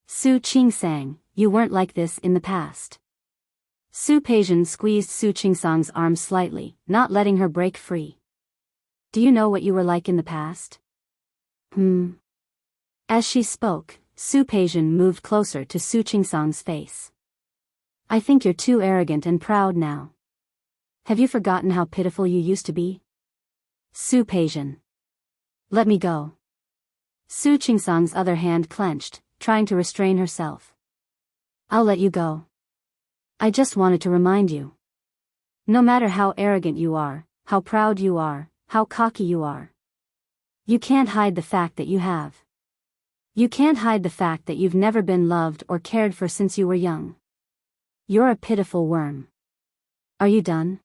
Su Qingsang, you weren't like this in the past. Su Peijian squeezed Su Qingsang's arm slightly, not letting her break free. Do you know what you were like in the past? As she spoke, Su Peijian moved closer to Su Qingsang's face. I think you're too arrogant and proud now. Have you forgotten how pitiful you used to be? Su Peijian. Let me go. Su Qingsang's other hand clenched, trying to restrain herself. I'll let you go. I just wanted to remind you. No matter how arrogant you are, how proud you are, how cocky you are, you can't hide the fact that you have. You can't hide the fact that you've never been loved or cared for since you were young. You're a pitiful worm. Are you done?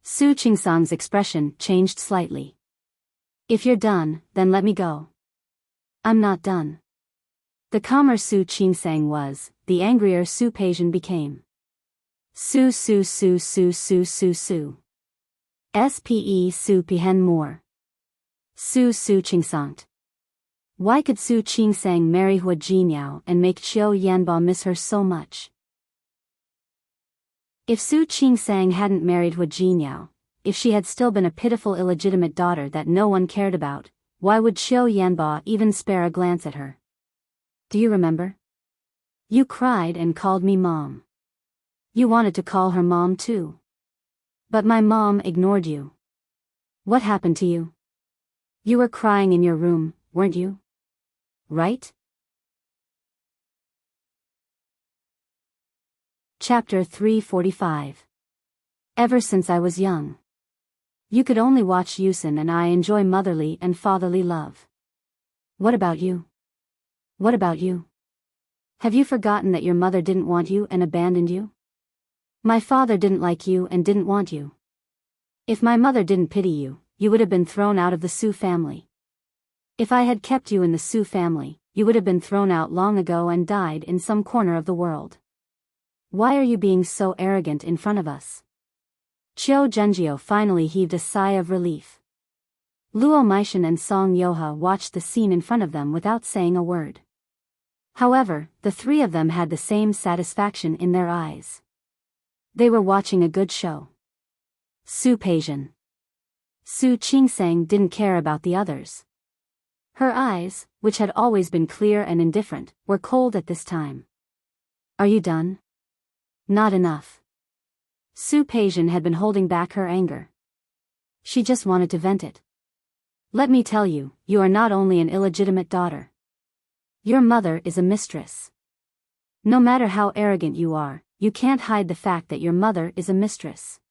Su Qingsang's expression changed slightly. If you're done, then let me go. I'm not done. The calmer Su Qingsang was, the angrier Su Peijian became. Su. Spe Su Pihen more. Su Qingsang. Why could Su Qingsang marry Hua Jinyao and make Qiu Yanba miss her so much? If Su Qingsang hadn't married Hua Jinyao, if she had still been a pitiful illegitimate daughter that no one cared about, why would Qiu Yanba even spare a glance at her? Do you remember? You cried and called me mom. You wanted to call her mom too. But my mom ignored you. What happened to you? You were crying in your room, weren't you? Right? Chapter 345. Ever since I was young. You could only watch Yusin and I enjoy motherly and fatherly love. What about you? What about you? Have you forgotten that your mother didn't want you and abandoned you? My father didn't like you and didn't want you. If my mother didn't pity you, you would have been thrown out of the Su family. If I had kept you in the Su family, you would have been thrown out long ago and died in some corner of the world. Why are you being so arrogant in front of us? Qiu Junjiu finally heaved a sigh of relief. Luo Meishan and Song Yoha watched the scene in front of them without saying a word. However, the three of them had the same satisfaction in their eyes. They were watching a good show. Su Peijian. Su Qingsang didn't care about the others. Her eyes, which had always been clear and indifferent, were cold at this time. Are you done? Not enough. Su Peijian had been holding back her anger. She just wanted to vent it. Let me tell you, you are not only an illegitimate daughter. Your mother is a mistress. No matter how arrogant you are, you can't hide the fact that your mother is a mistress.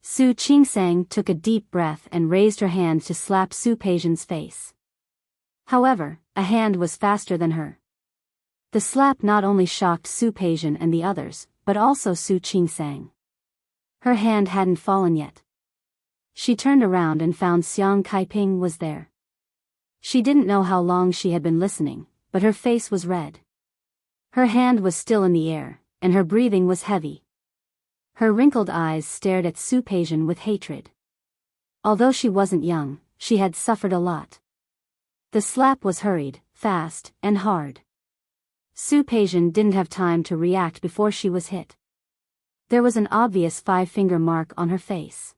Su Qingsang took a deep breath and raised her hand to slap Su Peijian's face. However, a hand was faster than her. The slap not only shocked Su Peijian and the others, but also Su Qingsang. Her hand hadn't fallen yet. She turned around and found Xiang Kaiping was there. She didn't know how long she had been listening, but her face was red. Her hand was still in the air, and her breathing was heavy. Her wrinkled eyes stared at Su Peijian with hatred. Although she wasn't young, she had suffered a lot. The slap was hurried, fast, and hard. Su Peijian didn't have time to react before she was hit. There was an obvious 5-finger mark on her face.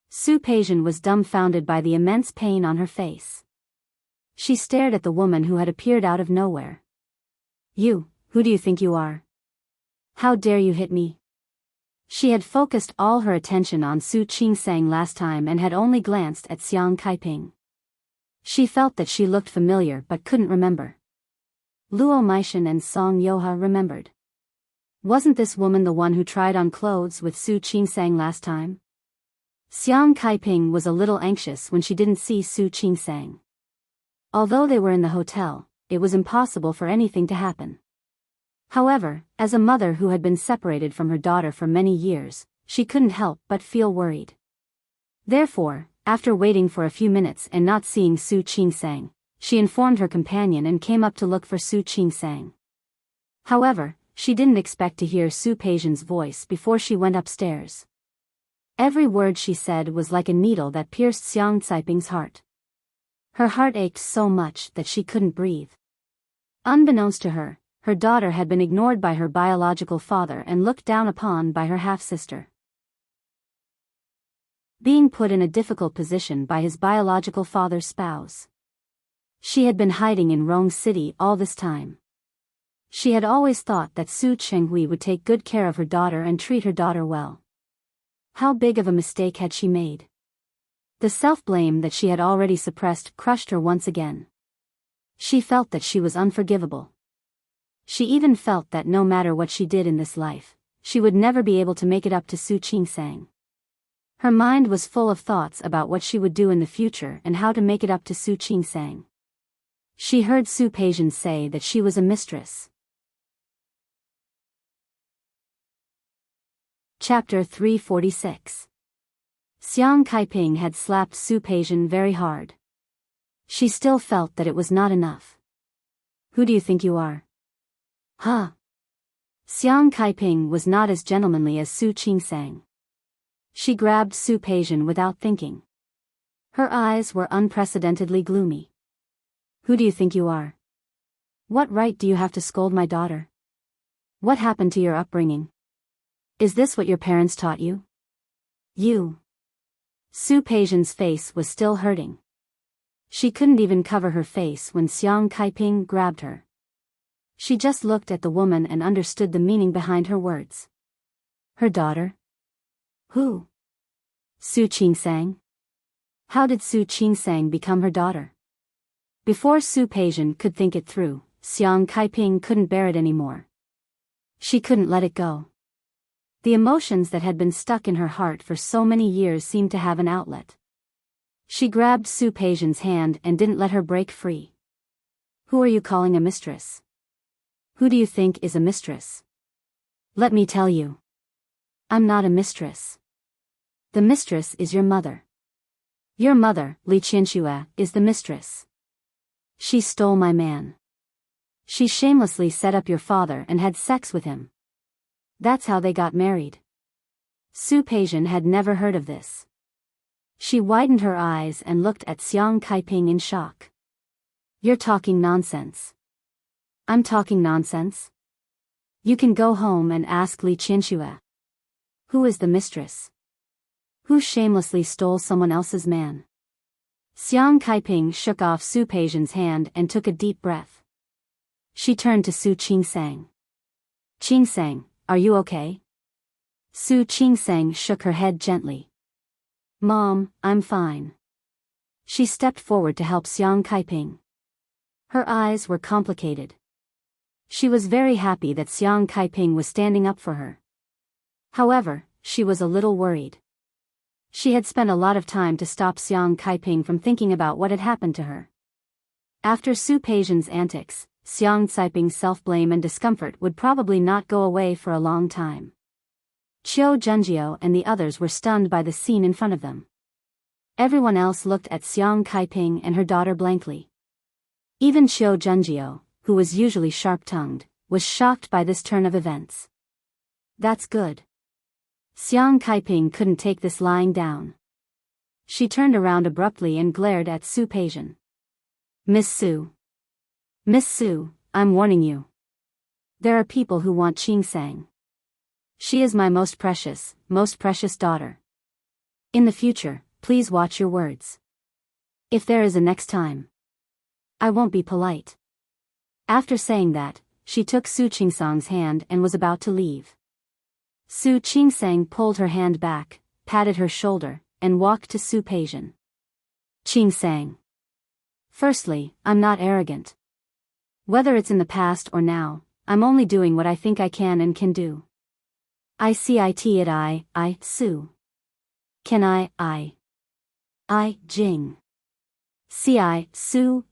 Su Peijian was dumbfounded by the immense pain on her face. She stared at the woman who had appeared out of nowhere. You, who do you think you are? How dare you hit me? She had focused all her attention on Su Qingsang last time and had only glanced at Xiang Kaiping. She felt that she looked familiar but couldn't remember. Luo Meishan and Song Yoha remembered. Wasn't this woman the one who tried on clothes with Su Qingsang last time? Xiang Kaiping was a little anxious when she didn't see Su Qingsang. Although they were in the hotel, it was impossible for anything to happen. However, as a mother who had been separated from her daughter for many years, she couldn't help but feel worried. Therefore, after waiting for a few minutes and not seeing Su Qingsang, she informed her companion and came up to look for Su Qingsang. However, she didn't expect to hear Su Peijian's voice before she went upstairs. Every word she said was like a needle that pierced Xiang Caiping's heart. Her heart ached so much that she couldn't breathe. Unbeknownst to her, her daughter had been ignored by her biological father and looked down upon by her half-sister. Being put in a difficult position by his biological father's spouse. She had been hiding in Rong City all this time. She had always thought that Su Chenghui would take good care of her daughter and treat her daughter well. How big of a mistake had she made? The self-blame that she had already suppressed crushed her once again. She felt that she was unforgivable. She even felt that no matter what she did in this life, she would never be able to make it up to Su Qingsang. Her mind was full of thoughts about what she would do in the future and how to make it up to Su Qingsang. She heard Su Peijian say that she was a mistress. Chapter 346. Xiang Kaiping had slapped Su Peijian very hard. She still felt that it was not enough. Who do you think you are? Huh? Xiang Kaiping was not as gentlemanly as Su Qingsang. She grabbed Su Peijian without thinking. Her eyes were unprecedentedly gloomy. Who do you think you are? What right do you have to scold my daughter? What happened to your upbringing? Is this what your parents taught you? You. Su Peijian's face was still hurting. She couldn't even cover her face when Xiang Kaiping grabbed her. She just looked at the woman and understood the meaning behind her words. Her daughter? Who? Su Qingsang? How did Su Qingsang become her daughter? Before Su Peijian could think it through, Xiang Kaiping couldn't bear it anymore. She couldn't let it go. The emotions that had been stuck in her heart for so many years seemed to have an outlet. She grabbed Su Peijian's hand and didn't let her break free. Who are you calling a mistress? Who do you think is a mistress? Let me tell you. I'm not a mistress. The mistress is your mother. Your mother, Li Qianxue, is the mistress. She stole my man. She shamelessly set up your father and had sex with him. That's how they got married. Su Peijian had never heard of this. She widened her eyes and looked at Xiang Kaiping in shock. You're talking nonsense. I'm talking nonsense? You can go home and ask Li Qianxue. Who is the mistress? Who shamelessly stole someone else's man? Xiang Kaiping shook off Su Peijian's hand and took a deep breath. She turned to Su Qingsang. Qingsang, are you okay? Su Qingsang shook her head gently. Mom, I'm fine. She stepped forward to help Xiang Kaiping. Her eyes were complicated. She was very happy that Xiang Kaiping was standing up for her. However, she was a little worried. She had spent a lot of time to stop Xiang Kaiping from thinking about what had happened to her. After Su Peijian's antics, Xiang Kaiping's self-blame and discomfort would probably not go away for a long time. Qiu Junjiu and the others were stunned by the scene in front of them. Everyone else looked at Xiang Kaiping and her daughter blankly. Even Qiu Junjiu, who was usually sharp-tongued, was shocked by this turn of events. That's good. Xiang Kaiping couldn't take this lying down. She turned around abruptly and glared at Su Peijian. Miss Su. Miss Su, I'm warning you. There are people who want Qingsang. She is my most precious daughter. In the future, please watch your words. If there is a next time, I won't be polite. After saying that, she took Su Qingsang's hand and was about to leave. Su Qingsang pulled her hand back, patted her shoulder, and walked to Su Peijian. Qingsang. Firstly, I'm not arrogant. Whether it's in the past or now, I'm only doing what I think I can and can do. I Su. Can I, Jing. Su,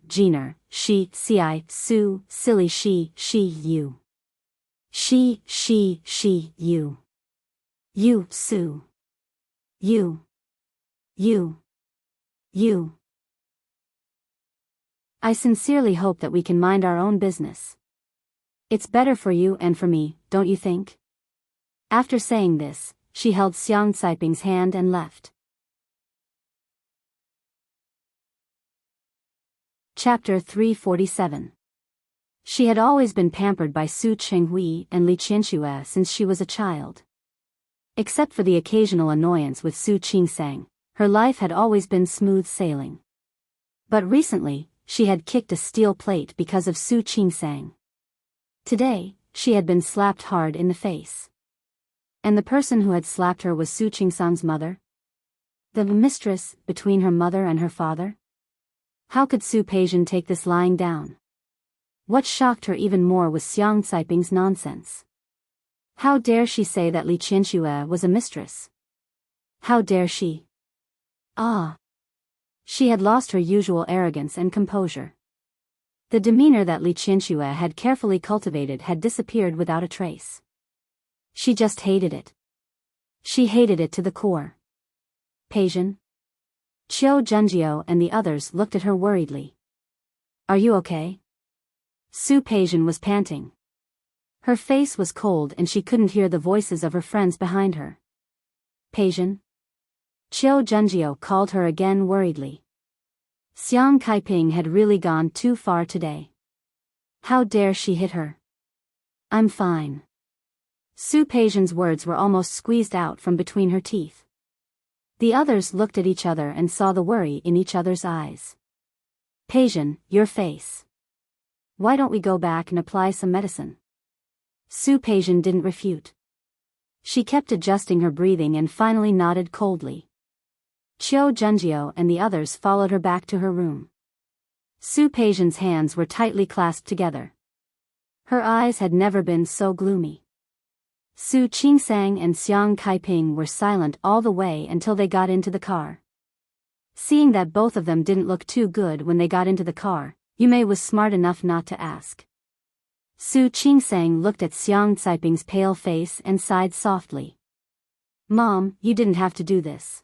Jeaner, she, Su, silly she, you. She, you. You, Su. You. I sincerely hope that we can mind our own business. It's better for you and for me, don't you think? After saying this, she held Xiang Kaiping's hand and left. Chapter 347. She had always been pampered by Su Qinghui and Li Qianxue since she was a child. Except for the occasional annoyance with Su Qingsang, her life had always been smooth sailing. But recently, she had kicked a steel plate because of Su Qingsang. Today, she had been slapped hard in the face. And the person who had slapped her was Su Qingsang's mother? The mistress between her mother and her father? How could Su Peijian take this lying down? What shocked her even more was Xiang Kaiping's nonsense. How dare she say that Li Qianxue was a mistress? How dare she? She had lost her usual arrogance and composure. The demeanor that Li Qianxue had carefully cultivated had disappeared without a trace. She just hated it. She hated it to the core. Peijian? Qiu Junjiu and the others looked at her worriedly. Are you okay? Su Peijian was panting. Her face was cold and she couldn't hear the voices of her friends behind her. Peijian? Qiu Junjiu called her again worriedly. Xiang Kaiping had really gone too far today. How dare she hit her? I'm fine. Su Peijian's words were almost squeezed out from between her teeth. The others looked at each other and saw the worry in each other's eyes. Peijian, your face. Why don't we go back and apply some medicine? Su Peijian didn't refute. She kept adjusting her breathing and finally nodded coldly. Qiu Junjiu and the others followed her back to her room. Su Peijian's hands were tightly clasped together. Her eyes had never been so gloomy. Su Qingsang and Xiang Kaiping were silent all the way until they got into the car. Seeing that both of them didn't look too good when they got into the car, Yumei was smart enough not to ask. Su Qingsang looked at Xiang Kaiping's pale face and sighed softly. Mom, you didn't have to do this.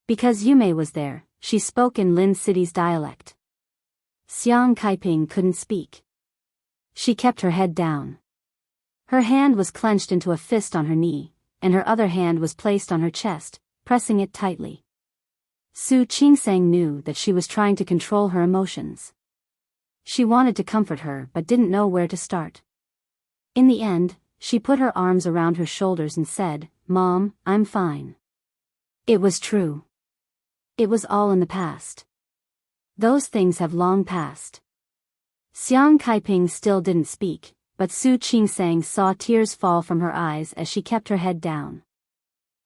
Because Yumei was there, she spoke in Lin City's dialect. Xiang Kaiping couldn't speak. She kept her head down. Her hand was clenched into a fist on her knee, and her other hand was placed on her chest, pressing it tightly. Su Qingsang knew that she was trying to control her emotions. She wanted to comfort her but didn't know where to start. In the end, she put her arms around her shoulders and said, Mom, I'm fine. It was true. It was all in the past. Those things have long passed. Xiang Kaiping still didn't speak, but Su Qingsang saw tears fall from her eyes as she kept her head down.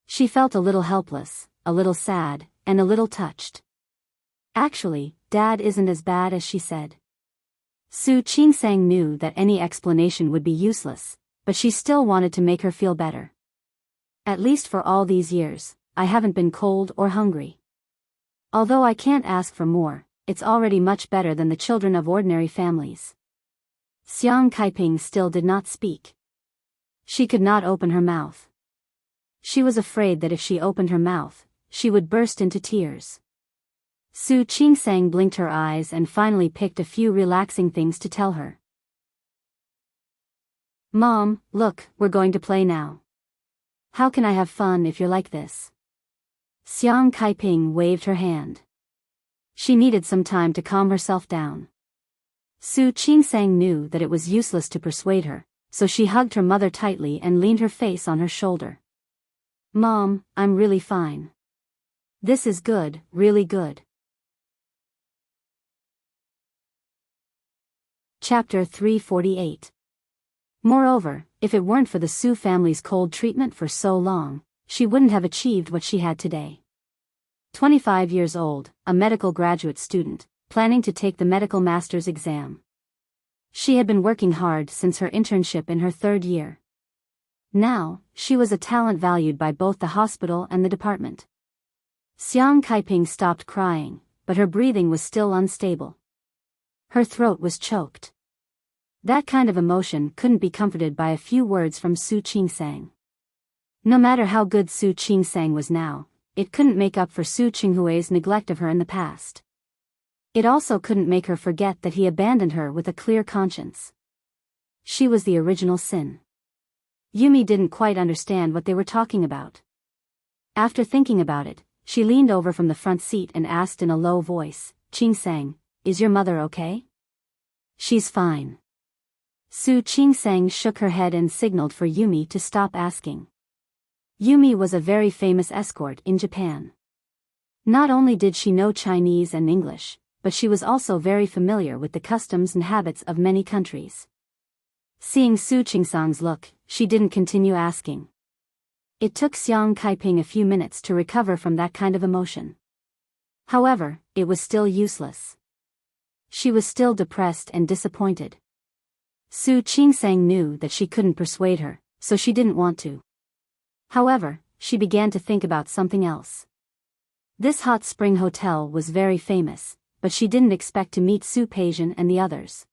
She felt a little helpless, a little sad, and a little touched. Actually, Dad isn't as bad as she said. Su Qingsang knew that any explanation would be useless, but she still wanted to make her feel better. At least for all these years, I haven't been cold or hungry. Although I can't ask for more, it's already much better than the children of ordinary families. Xiang Kaiping still did not speak. She could not open her mouth. She was afraid that if she opened her mouth, she would burst into tears. Su Qingsang blinked her eyes and finally picked a few relaxing things to tell her. Mom, look, we're going to play now. How can I have fun if you're like this? Xiang Kaiping waved her hand. She needed some time to calm herself down. Su Qingsang knew that it was useless to persuade her, so she hugged her mother tightly and leaned her face on her shoulder. Mom, I'm really fine. This is good, really good. Chapter 348. Moreover, if it weren't for the Su family's cold treatment for so long, she wouldn't have achieved what she had today. 25 years old, a medical graduate student, planning to take the medical master's exam. She had been working hard since her internship in her third year. Now, she was a talent valued by both the hospital and the department. Xiang Kaiping stopped crying, but her breathing was still unstable. Her throat was choked. That kind of emotion couldn't be comforted by a few words from Su Qingsang. No matter how good Su Qingsang was now, it couldn't make up for Su Qinghui's neglect of her in the past. It also couldn't make her forget that he abandoned her with a clear conscience. She was the original sin. Yumi didn't quite understand what they were talking about. After thinking about it, she leaned over from the front seat and asked in a low voice, Qingsang, is your mother okay? She's fine. Su Qingsang shook her head and signaled for Yumi to stop asking. Yumi was a very famous escort in Japan. Not only did she know Chinese and English, but she was also very familiar with the customs and habits of many countries. Seeing Su Qingsang's look, she didn't continue asking. It took Xiang Kaiping a few minutes to recover from that kind of emotion. However, it was still useless. She was still depressed and disappointed. Su Qingsang knew that she couldn't persuade her, so she didn't want to. However, she began to think about something else. This hot spring hotel was very famous, but she didn't expect to meet Su Peijian and the others.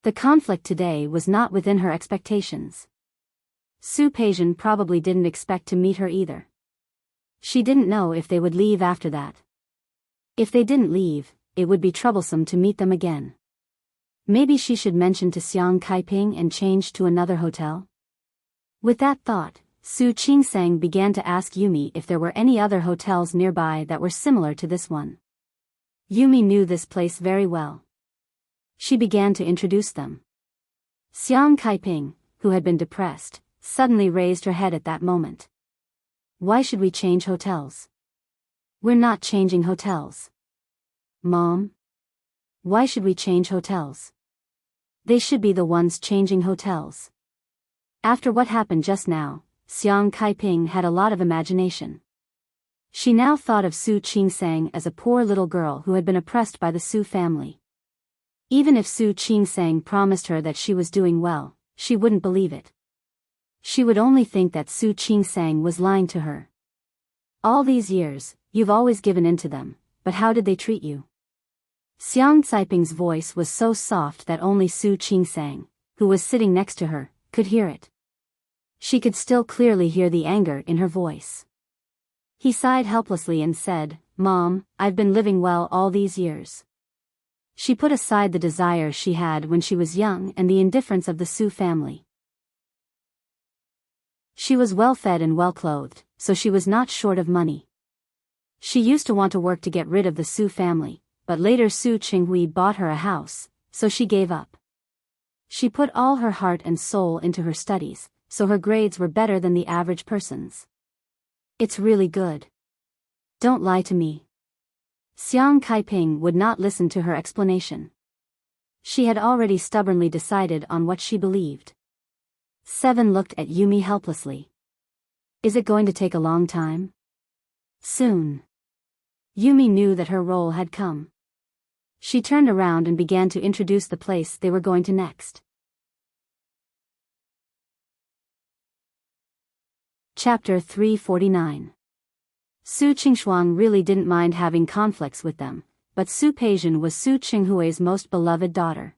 The conflict today was not within her expectations. Su Peijian probably didn't expect to meet her either. She didn't know if they would leave after that. If they didn't leave, it would be troublesome to meet them again. Maybe she should mention to Xiang Kaiping and change to another hotel? With that thought, Su Qingsang began to ask Yumi if there were any other hotels nearby that were similar to this one. Yumi knew this place very well. She began to introduce them. Xiang Kaiping, who had been depressed, suddenly raised her head at that moment. Why should we change hotels? We're not changing hotels. Mom? Why should we change hotels? They should be the ones changing hotels. After what happened just now, Xiang Kaiping had a lot of imagination. She now thought of Su Qingsang as a poor little girl who had been oppressed by the Su family. Even if Su Qingsang promised her that she was doing well, she wouldn't believe it. She would only think that Su Qingsang was lying to her. All these years, you've always given in to them, but how did they treat you? Xiang Caiping's voice was so soft that only Su Qingsang, who was sitting next to her, could hear it. She could still clearly hear the anger in her voice. He sighed helplessly and said, Mom, I've been living well all these years. She put aside the desire she had when she was young and the indifference of the Su family. She was well fed and well clothed, so she was not short of money. She used to want to work to get rid of the Su family, but later Su Qinghui bought her a house, so she gave up. She put all her heart and soul into her studies, so her grades were better than the average person's. It's really good. Don't lie to me. Xiang Kaiping would not listen to her explanation. She had already stubbornly decided on what she believed. Seven looked at Yumi helplessly. Is it going to take a long time? Soon. Yumi knew that her role had come. She turned around and began to introduce the place they were going to next. Chapter 349. Su Qingshuang really didn't mind having conflicts with them, but Su Peijian was Su Qinghui's most beloved daughter.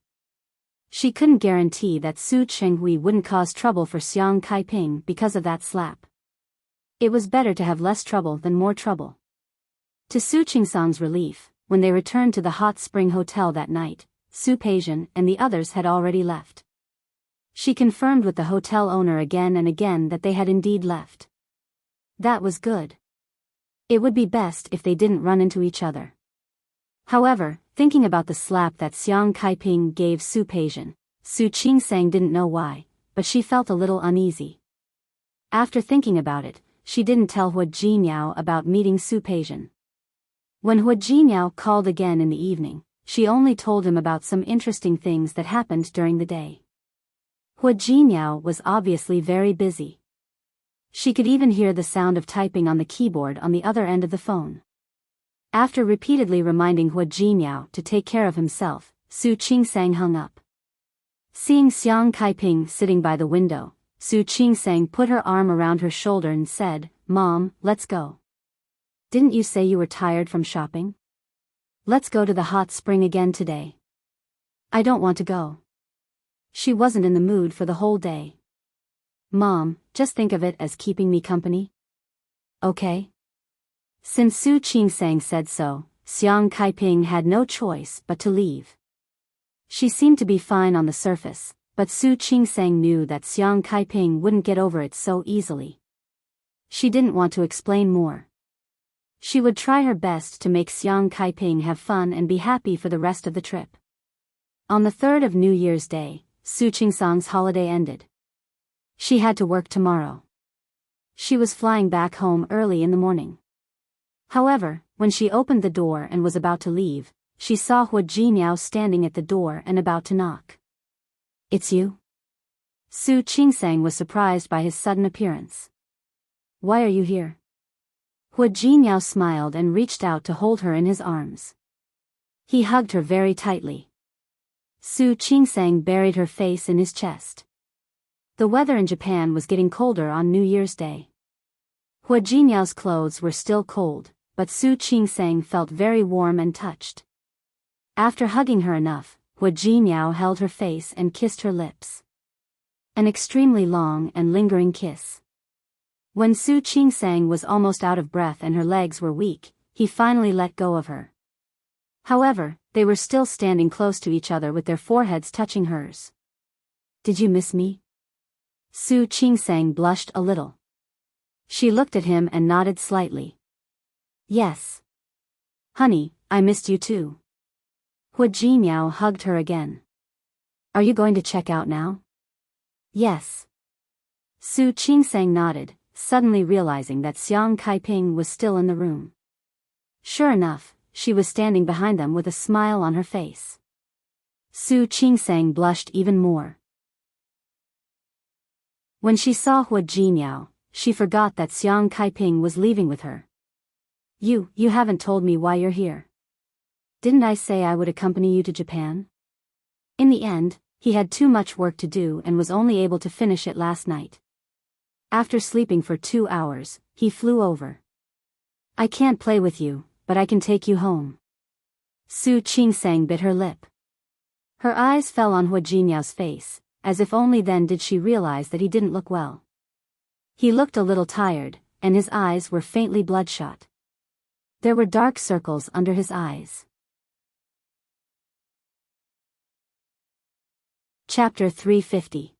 She couldn't guarantee that Su Qinghui wouldn't cause trouble for Xiang Kaiping because of that slap. It was better to have less trouble than more trouble. To Su Qingsang's relief, when they returned to the hot spring hotel that night, Su Peijian and the others had already left. She confirmed with the hotel owner again and again that they had indeed left. That was good. It would be best if they didn't run into each other. However, thinking about the slap that Xiang Kaiping gave Su Peijian, Su Qingsang didn't know why, but she felt a little uneasy. After thinking about it, she didn't tell Hua Jinyao about meeting Su Peijian. When Hua Jinyao called again in the evening, she only told him about some interesting things that happened during the day. Hua Jinyao was obviously very busy. She could even hear the sound of typing on the keyboard on the other end of the phone. After repeatedly reminding Hua Jinyao to take care of himself, Su Qingsang hung up. Seeing Xiang Kaiping sitting by the window, Su Qingsang put her arm around her shoulder and said, "Mom, let's go. Didn't you say you were tired from shopping? Let's go to the hot spring again today." "I don't want to go." She wasn't in the mood for the whole day. "Mom, just think of it as keeping me company. Okay?" Since Su Qingsang said so, Xiang Kaiping had no choice but to leave. She seemed to be fine on the surface, but Su Qingsang knew that Xiang Kaiping wouldn't get over it so easily. She didn't want to explain more. She would try her best to make Xiang Kaiping have fun and be happy for the rest of the trip. On the 3rd of New Year's Day, Su Qingsang's holiday ended. She had to work tomorrow. She was flying back home early in the morning. However, when she opened the door and was about to leave, she saw Hua Jinyao standing at the door and about to knock. "It's you?" Su Qingsang was surprised by his sudden appearance. "Why are you here?" Hua Jinyao smiled and reached out to hold her in his arms. He hugged her very tightly. Su Qingsang buried her face in his chest. The weather in Japan was getting colder on New Year's Day. Hua Jinyao's clothes were still cold, but Su Qingsang felt very warm and touched. After hugging her enough, Hua Jinyao held her face and kissed her lips. An extremely long and lingering kiss. When Su Qingsang was almost out of breath and her legs were weak, he finally let go of her. However, they were still standing close to each other with their foreheads touching hers. "Did you miss me?" Su Qingsang blushed a little. She looked at him and nodded slightly. "Yes. Honey, I missed you too." Hua Jinyao hugged her again. "Are you going to check out now?" "Yes." Su Qingsang nodded, suddenly realizing that Xiang Kaiping was still in the room. Sure enough, she was standing behind them with a smile on her face. Su Qingsang blushed even more. When she saw Hua Jinyao, she forgot that Xiang Kaiping was leaving with her. You haven't told me why you're here. Didn't I say I would accompany you to Japan?" In the end, he had too much work to do and was only able to finish it last night. After sleeping for 2 hours, he flew over. "I can't play with you, but I can take you home." Su Qingsang bit her lip. Her eyes fell on Hua Jinyao's face, as if only then did she realize that he didn't look well. He looked a little tired, and his eyes were faintly bloodshot. There were dark circles under his eyes. Chapter 350.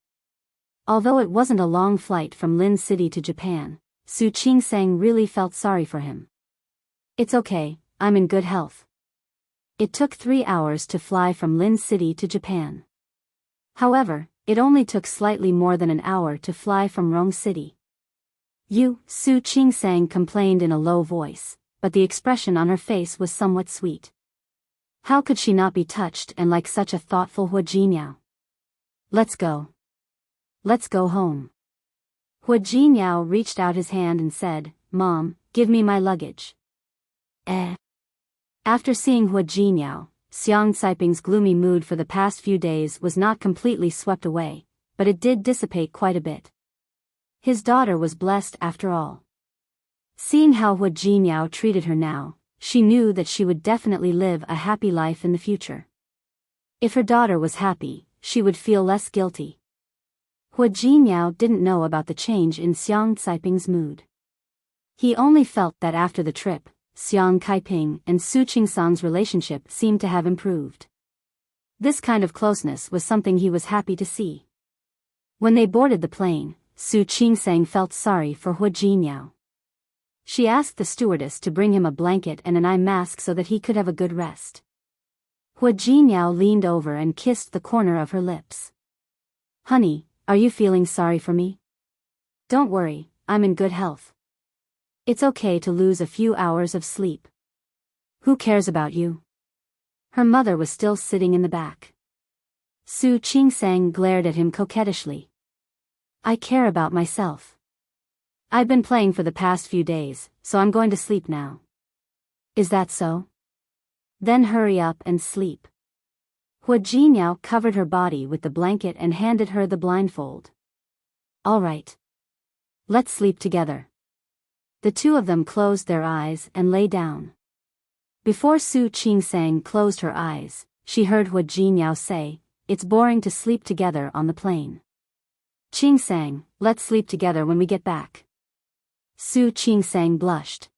Although it wasn't a long flight from Lin City to Japan, Su Qingsang really felt sorry for him. "It's okay, I'm in good health." It took 3 hours to fly from Lin City to Japan. However, it only took slightly more than an hour to fly from Rong City. Su Qingsang complained in a low voice, but the expression on her face was somewhat sweet. How could she not be touched and like such a thoughtful Hua Jinyao? Let's go. Let's go home. Hua Jinyao reached out his hand and said, Mom, give me my luggage. After seeing Hua Jinyao, Xiang Caiping's gloomy mood for the past few days was not completely swept away, but it did dissipate quite a bit. His daughter was blessed after all. Seeing how Hua Jinyao treated her now, she knew that she would definitely live a happy life in the future. If her daughter was happy, she would feel less guilty. Hua Jinyao didn't know about the change in Xiang Caiping's mood. He only felt that after the trip, Xiang Caiping and Su Qingsang's relationship seemed to have improved. This kind of closeness was something he was happy to see. When they boarded the plane, Su Qingsang felt sorry for Hua Jinyao. She asked the stewardess to bring him a blanket and an eye mask so that he could have a good rest. Hua Jinyao leaned over and kissed the corner of her lips. Honey, are you feeling sorry for me? Don't worry, I'm in good health. It's okay to lose a few hours of sleep. Who cares about you? Her mother was still sitting in the back. Su Qingsang glared at him coquettishly. I care about myself. I've been playing for the past few days, so I'm going to sleep now. Is that so? Then hurry up and sleep. Hua Jinyao covered her body with the blanket and handed her the blindfold. All right. Let's sleep together. The two of them closed their eyes and lay down. Before Su Qingsang closed her eyes, she heard Hua Jinyao say, It's boring to sleep together on the plane. Qingsang, let's sleep together when we get back. Su Qingsang blushed.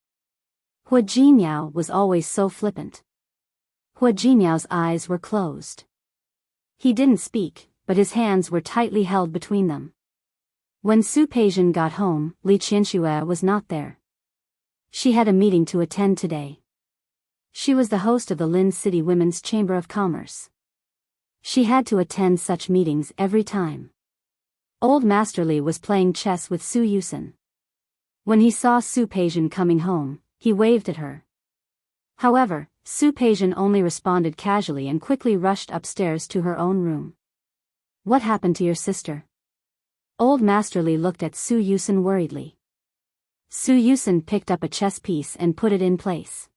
Hua Jinyao was always so flippant. Hua Jinyao's eyes were closed. He didn't speak, but his hands were tightly held between them. When Su Peijian got home, Li Qianxue was not there. She had a meeting to attend today. She was the host of the Lin City Women's Chamber of Commerce. She had to attend such meetings every time. Old Master Li was playing chess with Su Yusen. When he saw Su Peijian coming home, he waved at her. However, Su Peijian only responded casually and quickly rushed upstairs to her own room. What happened to your sister? Old Master Li looked at Su Yusen worriedly. Su Yusen picked up a chess piece and put it in place.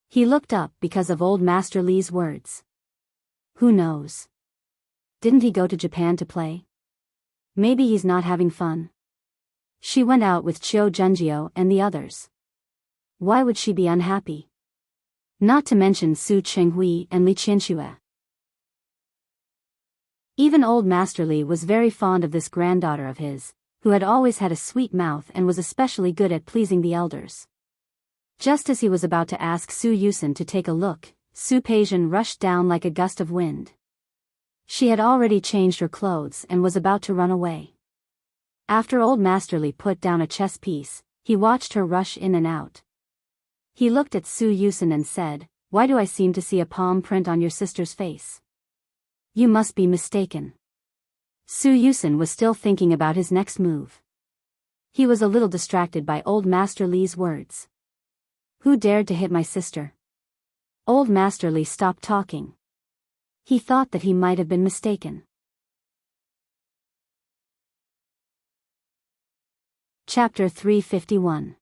He looked up because of Old Master Li's words. Who knows? Didn't he go to Japan to play? Maybe he's not having fun. She went out with Qiu Junjiu and the others. Why would she be unhappy? Not to mention Su Chenghui and Li Qianxue. Even Old Master Li was very fond of this granddaughter of his, who had always had a sweet mouth and was especially good at pleasing the elders. Just as he was about to ask Su Yusen to take a look, Su Peijian rushed down like a gust of wind. She had already changed her clothes and was about to run away. After Old Master Li put down a chess piece, he watched her rush in and out. He looked at Su Yusen and said, Why do I seem to see a palm print on your sister's face? You must be mistaken. Su Yusen was still thinking about his next move. He was a little distracted by Old Master Li's words. Who dared to hit my sister? Old Master Li stopped talking. He thought that he might have been mistaken. Chapter 351.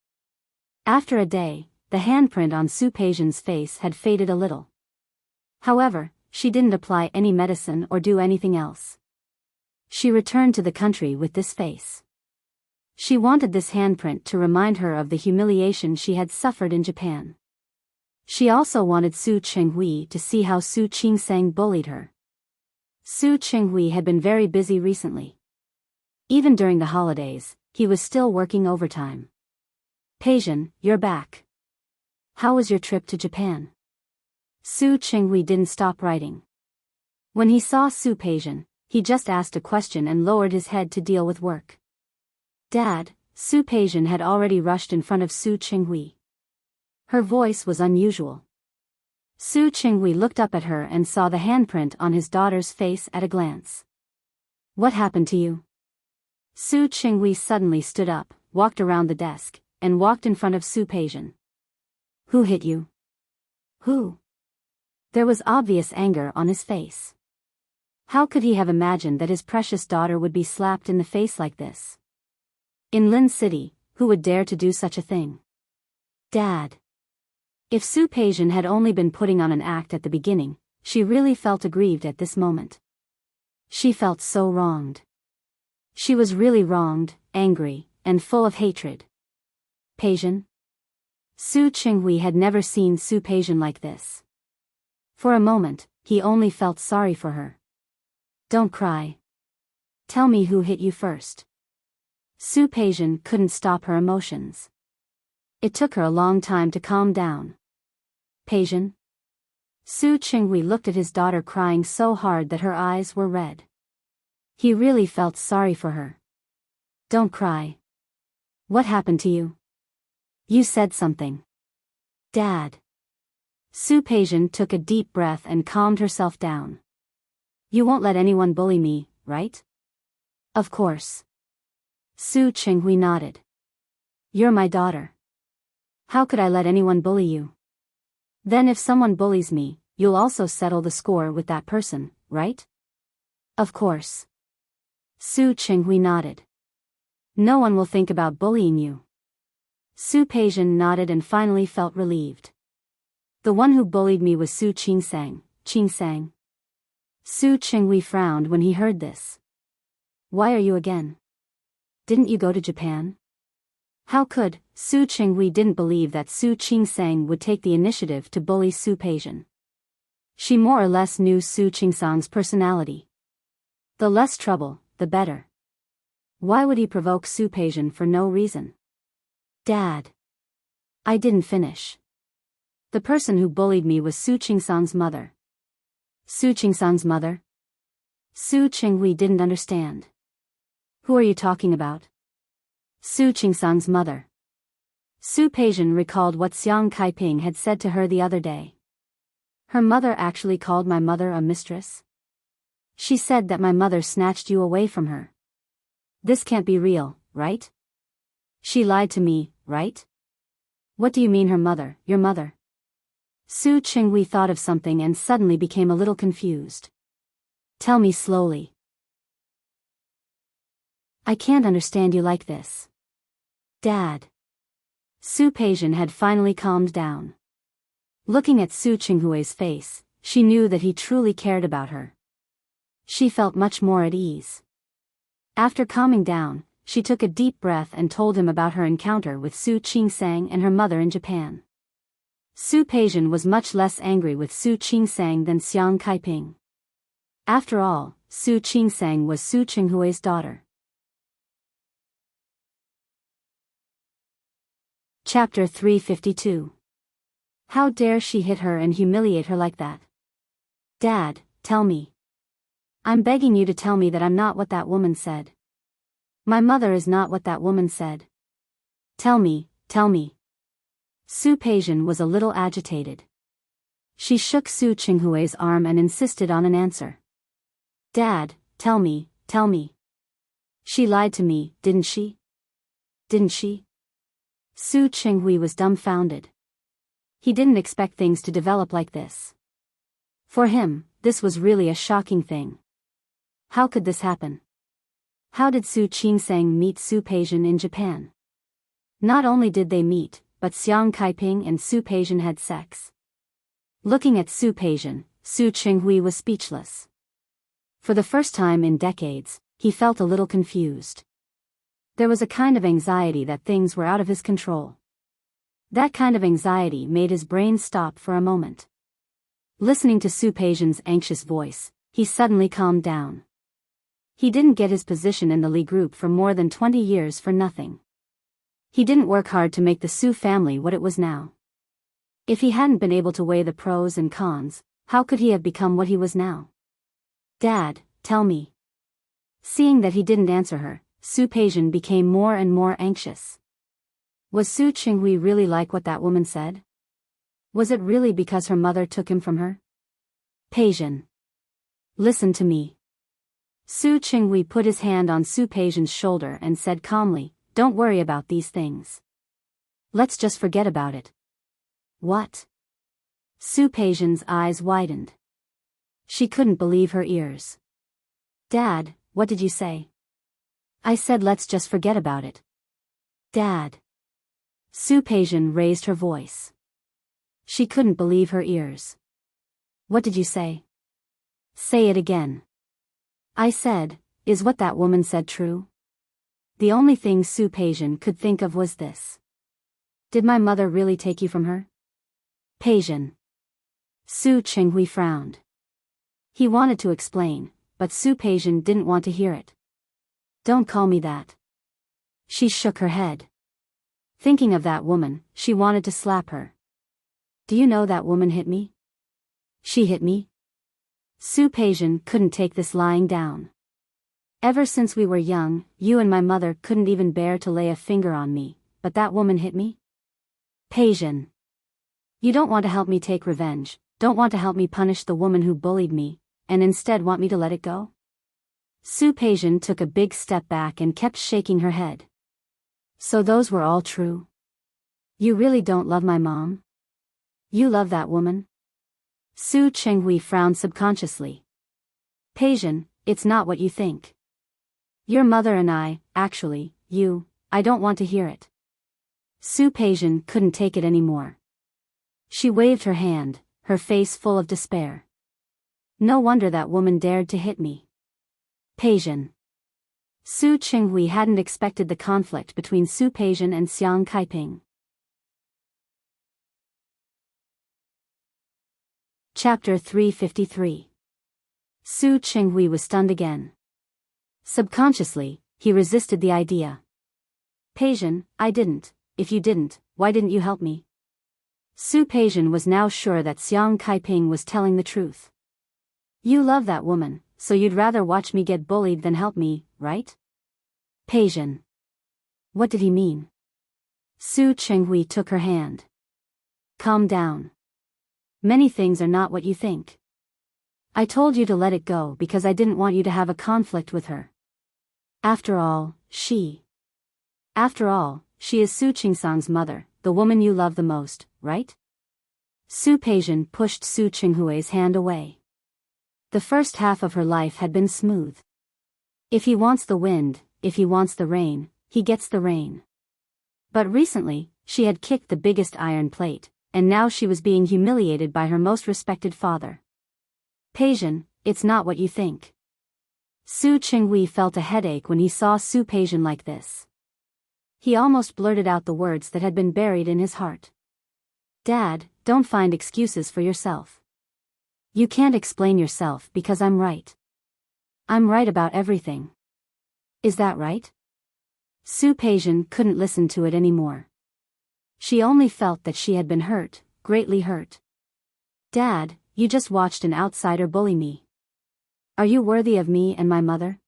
After a day, the handprint on Su Peijian's face had faded a little. However, she didn't apply any medicine or do anything else. She returned to the country with this face. She wanted this handprint to remind her of the humiliation she had suffered in Japan. She also wanted Su Chenghui to see how Su Qingsang bullied her. Su Chenghui had been very busy recently. Even during the holidays, he was still working overtime. Peijian, you're back. How was your trip to Japan? Su Chenghui didn't stop writing. When he saw Su Peijian, he just asked a question and lowered his head to deal with work. Dad, Su Peijian had already rushed in front of Su Chenghui. Her voice was unusual. Su Chenghui looked up at her and saw the handprint on his daughter's face at a glance. What happened to you? Su Chenghui suddenly stood up, walked around the desk, and walked in front of Su Peijian. Who hit you? Who? There was obvious anger on his face. How could he have imagined that his precious daughter would be slapped in the face like this? In Lin City, who would dare to do such a thing? Dad. If Su Peijian had only been putting on an act at the beginning, she really felt aggrieved at this moment. She felt so wronged. She was really wronged, angry, and full of hatred. Peijian? Su Qinghui had never seen Su Peijian like this. For a moment, he only felt sorry for her. Don't cry. Tell me who hit you first. Su Peijian couldn't stop her emotions. It took her a long time to calm down. Peijian? Su Qinghui looked at his daughter crying so hard that her eyes were red. He really felt sorry for her. Don't cry. What happened to you? You said something. Dad. Su Peijian took a deep breath and calmed herself down. You won't let anyone bully me, right? Of course. Su Qinghui nodded. You're my daughter. How could I let anyone bully you? Then if someone bullies me, you'll also settle the score with that person, right? Of course. Su Qinghui nodded. No one will think about bullying you. Su Peijian nodded and finally felt relieved. The one who bullied me was Su Qingsang. Qingsang. Su Qinghui frowned when he heard this. Why are you again? Didn't you go to Japan? How could? Su Qinghui didn't believe that Su Qingsang would take the initiative to bully Su Peijian. She more or less knew Su Qingsang's personality. The less trouble, the better. Why would he provoke Su Peijian for no reason? Dad. I didn't finish. The person who bullied me was Su Qingsang's mother. Su Qingsang's mother? Su Qinghui didn't understand. Who are you talking about? Su Qingsang's mother. Su Peijian recalled what Xiang Kaiping had said to her the other day. Her mother actually called my mother a mistress? She said that my mother snatched you away from her. This can't be real, right? She lied to me, right? What do you mean her mother, your mother? Su Qinghui thought of something and suddenly became a little confused. Tell me slowly. I can't understand you like this. Dad. Su Peijian had finally calmed down. Looking at Su Qinghui's face, she knew that he truly cared about her. She felt much more at ease. After calming down, she took a deep breath and told him about her encounter with Su Qingsang and her mother in Japan. Su Peijian was much less angry with Su Qingsang than Xiang Kaiping. After all, Su Qingsang was Su Qinghui's daughter. Chapter 352. How dare she hit her and humiliate her like that? Dad, tell me. I'm begging you to tell me that I'm not what that woman said. My mother is not what that woman said. Tell me, tell me. Su Peijian was a little agitated. She shook Su Qinghui's arm and insisted on an answer. Dad, tell me, tell me. She lied to me, didn't she? Didn't she? Su Qinghui was dumbfounded. He didn't expect things to develop like this. For him, this was really a shocking thing. How could this happen? How did Su Qingsang meet Su Peijian in Japan? Not only did they meet, but Xiang Kaiping and Su Peijian had sex. Looking at Su Peijian, Su Qinghui was speechless. For the first time in decades, he felt a little confused. There was a kind of anxiety that things were out of his control. That kind of anxiety made his brain stop for a moment. Listening to Su Peijian's anxious voice, he suddenly calmed down. He didn't get his position in the Li group for more than 20 years for nothing. He didn't work hard to make the Su family what it was now. If he hadn't been able to weigh the pros and cons, how could he have become what he was now? Dad, tell me. Seeing that he didn't answer her, Su Peijian became more and more anxious. Was Su Qinghui really like what that woman said? Was it really because her mother took him from her? Peijian. Listen to me. Su Qinghui put his hand on Su Peijian's shoulder and said calmly, don't worry about these things. Let's just forget about it. What? Su Peijian's eyes widened. She couldn't believe her ears. Dad, what did you say? I said let's just forget about it. Dad. Su Peijian raised her voice. She couldn't believe her ears. What did you say? Say it again. I said, is what that woman said true? The only thing Su Peijian could think of was this. Did my mother really take you from her? Peijian. Su Qinghui frowned. He wanted to explain, but Su Peijian didn't want to hear it. Don't call me that. She shook her head. Thinking of that woman, she wanted to slap her. Do you know that woman hit me? She hit me? Su Peijian couldn't take this lying down. Ever since we were young, you and my mother couldn't even bear to lay a finger on me, but that woman hit me? Peijian. You don't want to help me take revenge, don't want to help me punish the woman who bullied me, and instead want me to let it go? Su Peijian took a big step back and kept shaking her head. So those were all true? You really don't love my mom? You love that woman? Su Qinghui frowned subconsciously. Peijian, it's not what you think. Your mother and I don't want to hear it. Su Peijian couldn't take it anymore. She waved her hand, her face full of despair. No wonder that woman dared to hit me. Peijian. Su Qinghui hadn't expected the conflict between Su Peijian and Xiang Kaiping. Chapter 353. Su Qinghui was stunned again. Subconsciously, he resisted the idea. Peijian, I didn't. If you didn't, why didn't you help me? Su Peijian was now sure that Xiang Kaiping was telling the truth. You love that woman, so you'd rather watch me get bullied than help me, right? Peijian. What did he mean? Su Qinghui took her hand. Calm down. Many things are not what you think. I told you to let it go because I didn't want you to have a conflict with her. After all, she is Su Qingsang's mother, the woman you love the most, right? Su Peijian pushed Su Qinghui's hand away. The first half of her life had been smooth. If he wants the wind, if he wants the rain, he gets the rain. But recently, she had kicked the biggest iron plate, and now she was being humiliated by her most respected father. Peijian, it's not what you think. Su Qinghui felt a headache when he saw Su Peijian like this. He almost blurted out the words that had been buried in his heart. Dad, don't find excuses for yourself. You can't explain yourself because I'm right. I'm right about everything. Is that right? Su Peijian couldn't listen to it anymore. She only felt that she had been hurt, greatly hurt. Dad, you just watched an outsider bully me. Are you worthy of me and my mother?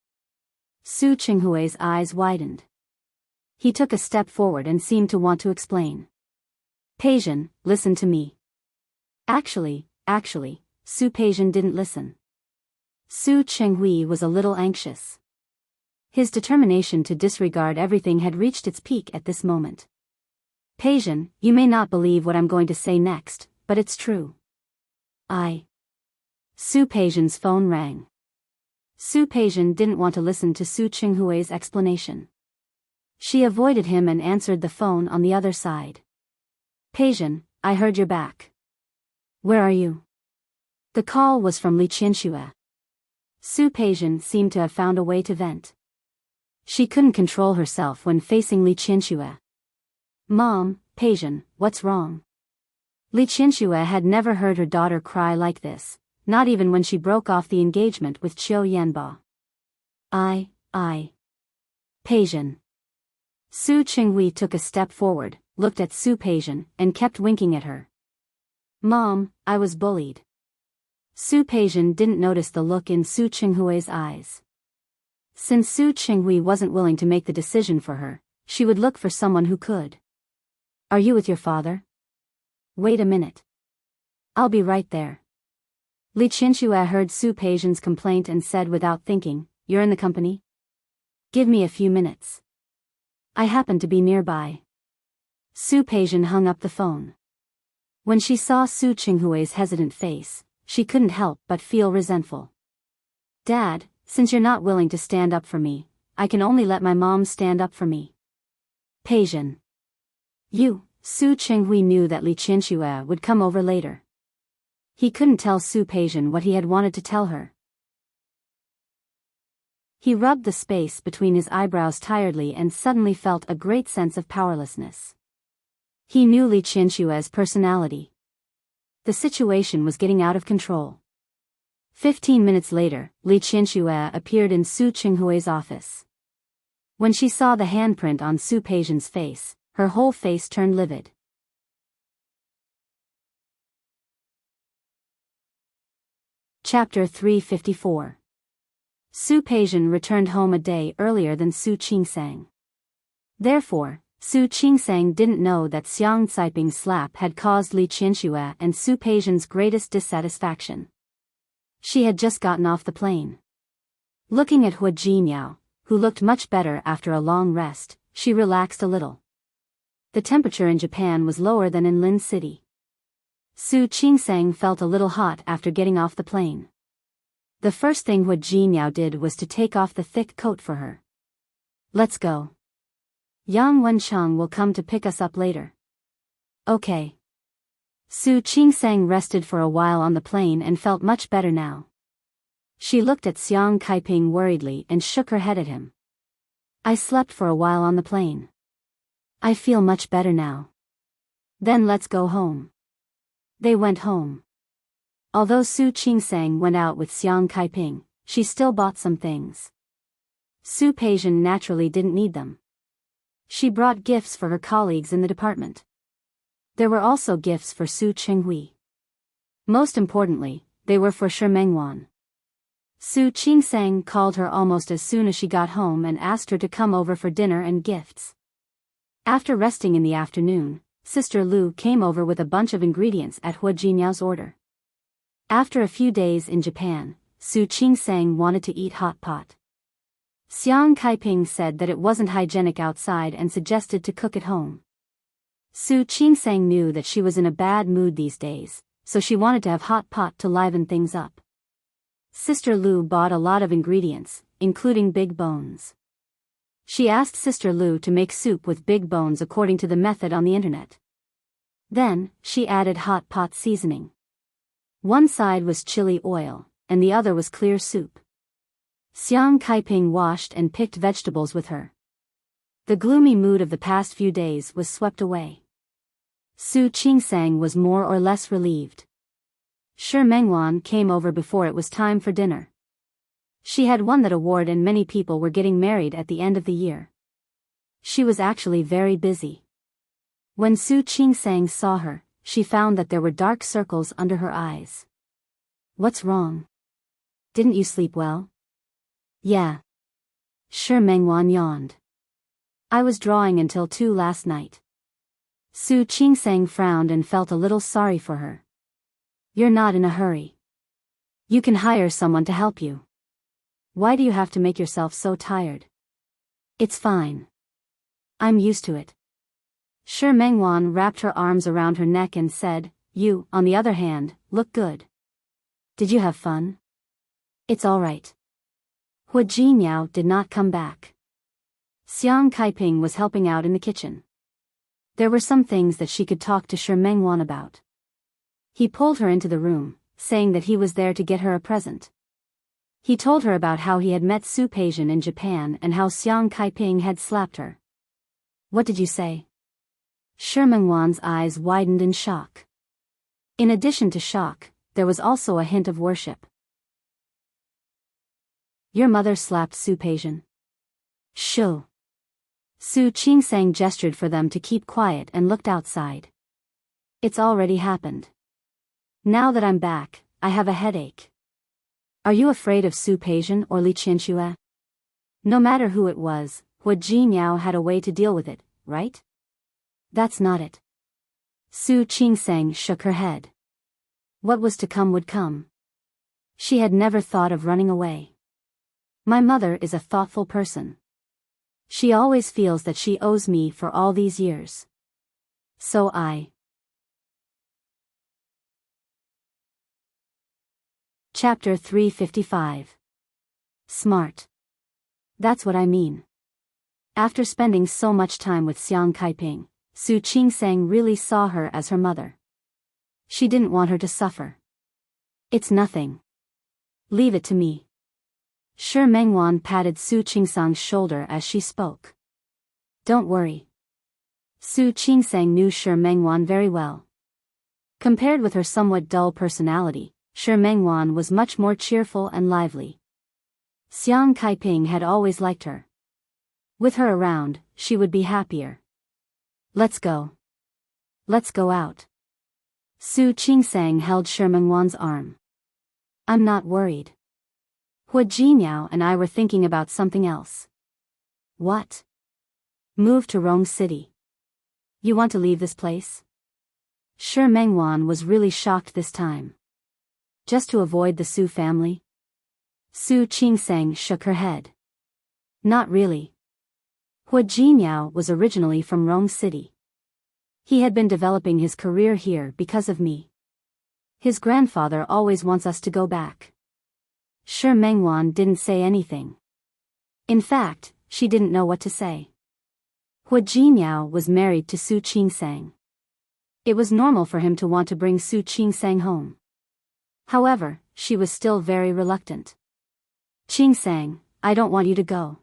Su Qinghui's eyes widened. He took a step forward and seemed to want to explain. Peijian, listen to me. Actually, Su Peijian didn't listen. Su Qinghui was a little anxious. His determination to disregard everything had reached its peak at this moment. Peijian, you may not believe what I'm going to say next, but it's true. Su Peijian's phone rang. Su Peijian didn't want to listen to Su Qinghui's explanation. She avoided him and answered the phone on the other side. Peijian, I heard you're back. Where are you? The call was from Li Qianxue. Su Peijian seemed to have found a way to vent. She couldn't control herself when facing Li Qianxue. Mom, Peijian, what's wrong? Li Qianxue had never heard her daughter cry like this, not even when she broke off the engagement with Qiu Yanba. Peijian. Su Qinghui took a step forward, looked at Su Peijian, and kept winking at her. Mom, I was bullied. Su Peijian didn't notice the look in Su Qinghui's eyes. Since Su Qinghui wasn't willing to make the decision for her, she would look for someone who could. Are you with your father? Wait a minute. I'll be right there. Li Qianxue heard Su Peijian's complaint and said without thinking, You're in the company? Give me a few minutes. I happen to be nearby. Su Peijian hung up the phone. When she saw Su Qinghui's hesitant face, she couldn't help but feel resentful. Dad, since you're not willing to stand up for me, I can only let my mom stand up for me. Peijin. Su Qinghui knew that Li Qianxue would come over later. He couldn't tell Su Peijin what he had wanted to tell her. He rubbed the space between his eyebrows tiredly and suddenly felt a great sense of powerlessness. He knew Li Qianxue's personality. The situation was getting out of control. 15 minutes later, Li Qianxue appeared in Su Qinghui's office. When she saw the handprint on Su Peijin's face, her whole face turned livid. Chapter 354. Su Peijin returned home a day earlier than Su Qingsang. Therefore, Su Qingsang didn't know that Xiang Caiping's slap had caused Li Qianxue and Su Peijin's greatest dissatisfaction. She had just gotten off the plane. Looking at Hua Jinyao, who looked much better after a long rest, she relaxed a little. The temperature in Japan was lower than in Lin City. Su Qingsang felt a little hot after getting off the plane. The first thing Hua Jinyao did was to take off the thick coat for her. Let's go. Yang Wenchang will come to pick us up later. Okay. Su Qingsang rested for a while on the plane and felt much better now. She looked at Xiang Caiping worriedly and shook her head at him. I slept for a while on the plane. I feel much better now. Then let's go home. They went home. Although Su Qingsang went out with Xiang Caiping, she still bought some things. Su Peijin naturally didn't need them. She brought gifts for her colleagues in the department. There were also gifts for Su Qinghui. Most importantly, they were for Shi Mengwan. Su Qingsang called her almost as soon as she got home and asked her to come over for dinner and gifts. After resting in the afternoon, Sister Lu came over with a bunch of ingredients at Hua Jinyao's order. After a few days in Japan, Su Qingsang wanted to eat hot pot. Xiang Caiping said that it wasn't hygienic outside and suggested to cook at home. Su Qingsang knew that she was in a bad mood these days, so she wanted to have hot pot to liven things up. Sister Lu bought a lot of ingredients, including big bones. She asked Sister Lu to make soup with big bones according to the method on the internet. Then, she added hot pot seasoning. One side was chili oil, and the other was clear soup. Xiang Caiping washed and picked vegetables with her. The gloomy mood of the past few days was swept away. Su Qingsang was more or less relieved. Shi Mengwan came over before it was time for dinner. She had won that award and many people were getting married at the end of the year. She was actually very busy. When Su Qingsang saw her, she found that there were dark circles under her eyes. What's wrong? Didn't you sleep well? Yeah. Shi Mengwan yawned. I was drawing until 2 last night. Su Qingsang frowned and felt a little sorry for her. You're not in a hurry. You can hire someone to help you. Why do you have to make yourself so tired? It's fine. I'm used to it. Shi Mengwan wrapped her arms around her neck and said, You, on the other hand, look good. Did you have fun? It's all right. Hua Jinyao did not come back. Xiang Caiping was helping out in the kitchen. There were some things that she could talk to Shi Mengwan about. He pulled her into the room, saying that he was there to get her a present. He told her about how he had met Su Peijin in Japan and how Xiang Caiping had slapped her. What did you say? Shi Mengwan's eyes widened in shock. In addition to shock, there was also a hint of worship. Your mother slapped Su Peijin. Shoo. Su Qingsang gestured for them to keep quiet and looked outside. It's already happened. Now that I'm back, I have a headache. Are you afraid of Su Peijin or Li Qianxue? No matter who it was, Hua Jinyao had a way to deal with it, right? That's not it. Su Qingsang shook her head. What was to come would come. She had never thought of running away. My mother is a thoughtful person. She always feels that she owes me for all these years. So Chapter 355. Smart. That's what I mean. After spending so much time with Xiang Kaiping, Su Qingsang really saw her as her mother. She didn't want her to suffer. It's nothing. Leave it to me. Shi Mengwan patted Su Qingsang's shoulder as she spoke. Don't worry. Su Qingsang knew Shi Mengwan very well. Compared with her somewhat dull personality, Shi Mengwan was much more cheerful and lively. Xiang Kaiping had always liked her. With her around, she would be happier. Let's go. Let's go out. Su Qingsang held Shi Mengwan's arm. I'm not worried. Hua Jinyao and I were thinking about something else. What? Move to Rome City. You want to leave this place? Shi Mengwan was really shocked this time. Just to avoid the Su family? Su Qingsang shook her head. Not really. Hua Jinyao was originally from Rome City. He had been developing his career here because of me. His grandfather always wants us to go back. Shi Mengwan didn't say anything. In fact, she didn't know what to say. Hua Jinyao was married to Su Qingsang. It was normal for him to want to bring Su Qingsang home. However, she was still very reluctant. Qingsang, I don't want you to go.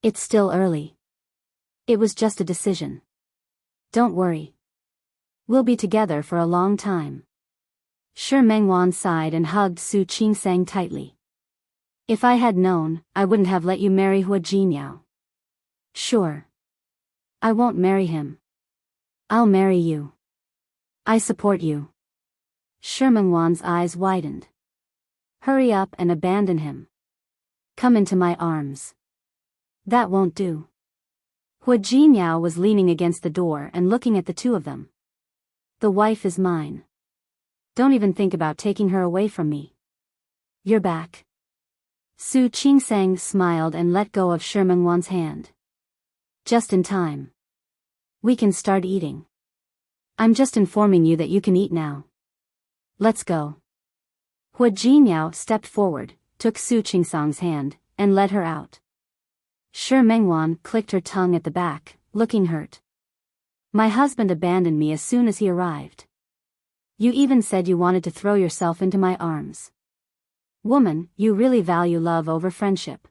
It's still early. It was just a decision. Don't worry. We'll be together for a long time. Shi Mengwan sighed and hugged Su Qingsang tightly. If I had known, I wouldn't have let you marry Hua Jinyao. Sure. I won't marry him. I'll marry you. I support you. Shi Mengwan's eyes widened. Hurry up and abandon him. Come into my arms. That won't do. Hua Jinyao was leaning against the door and looking at the two of them. The wife is mine. Don't even think about taking her away from me. You're back. Su Qingsang smiled and let go of Shi Mengwan's hand. Just in time. We can start eating. I'm just informing you that you can eat now. Let's go. Hua Jinyao stepped forward, took Su Qingsang's hand, and led her out. Shi Mengwan clicked her tongue at the back, looking hurt. My husband abandoned me as soon as he arrived. You even said you wanted to throw yourself into my arms. Woman, you really value love over friendship.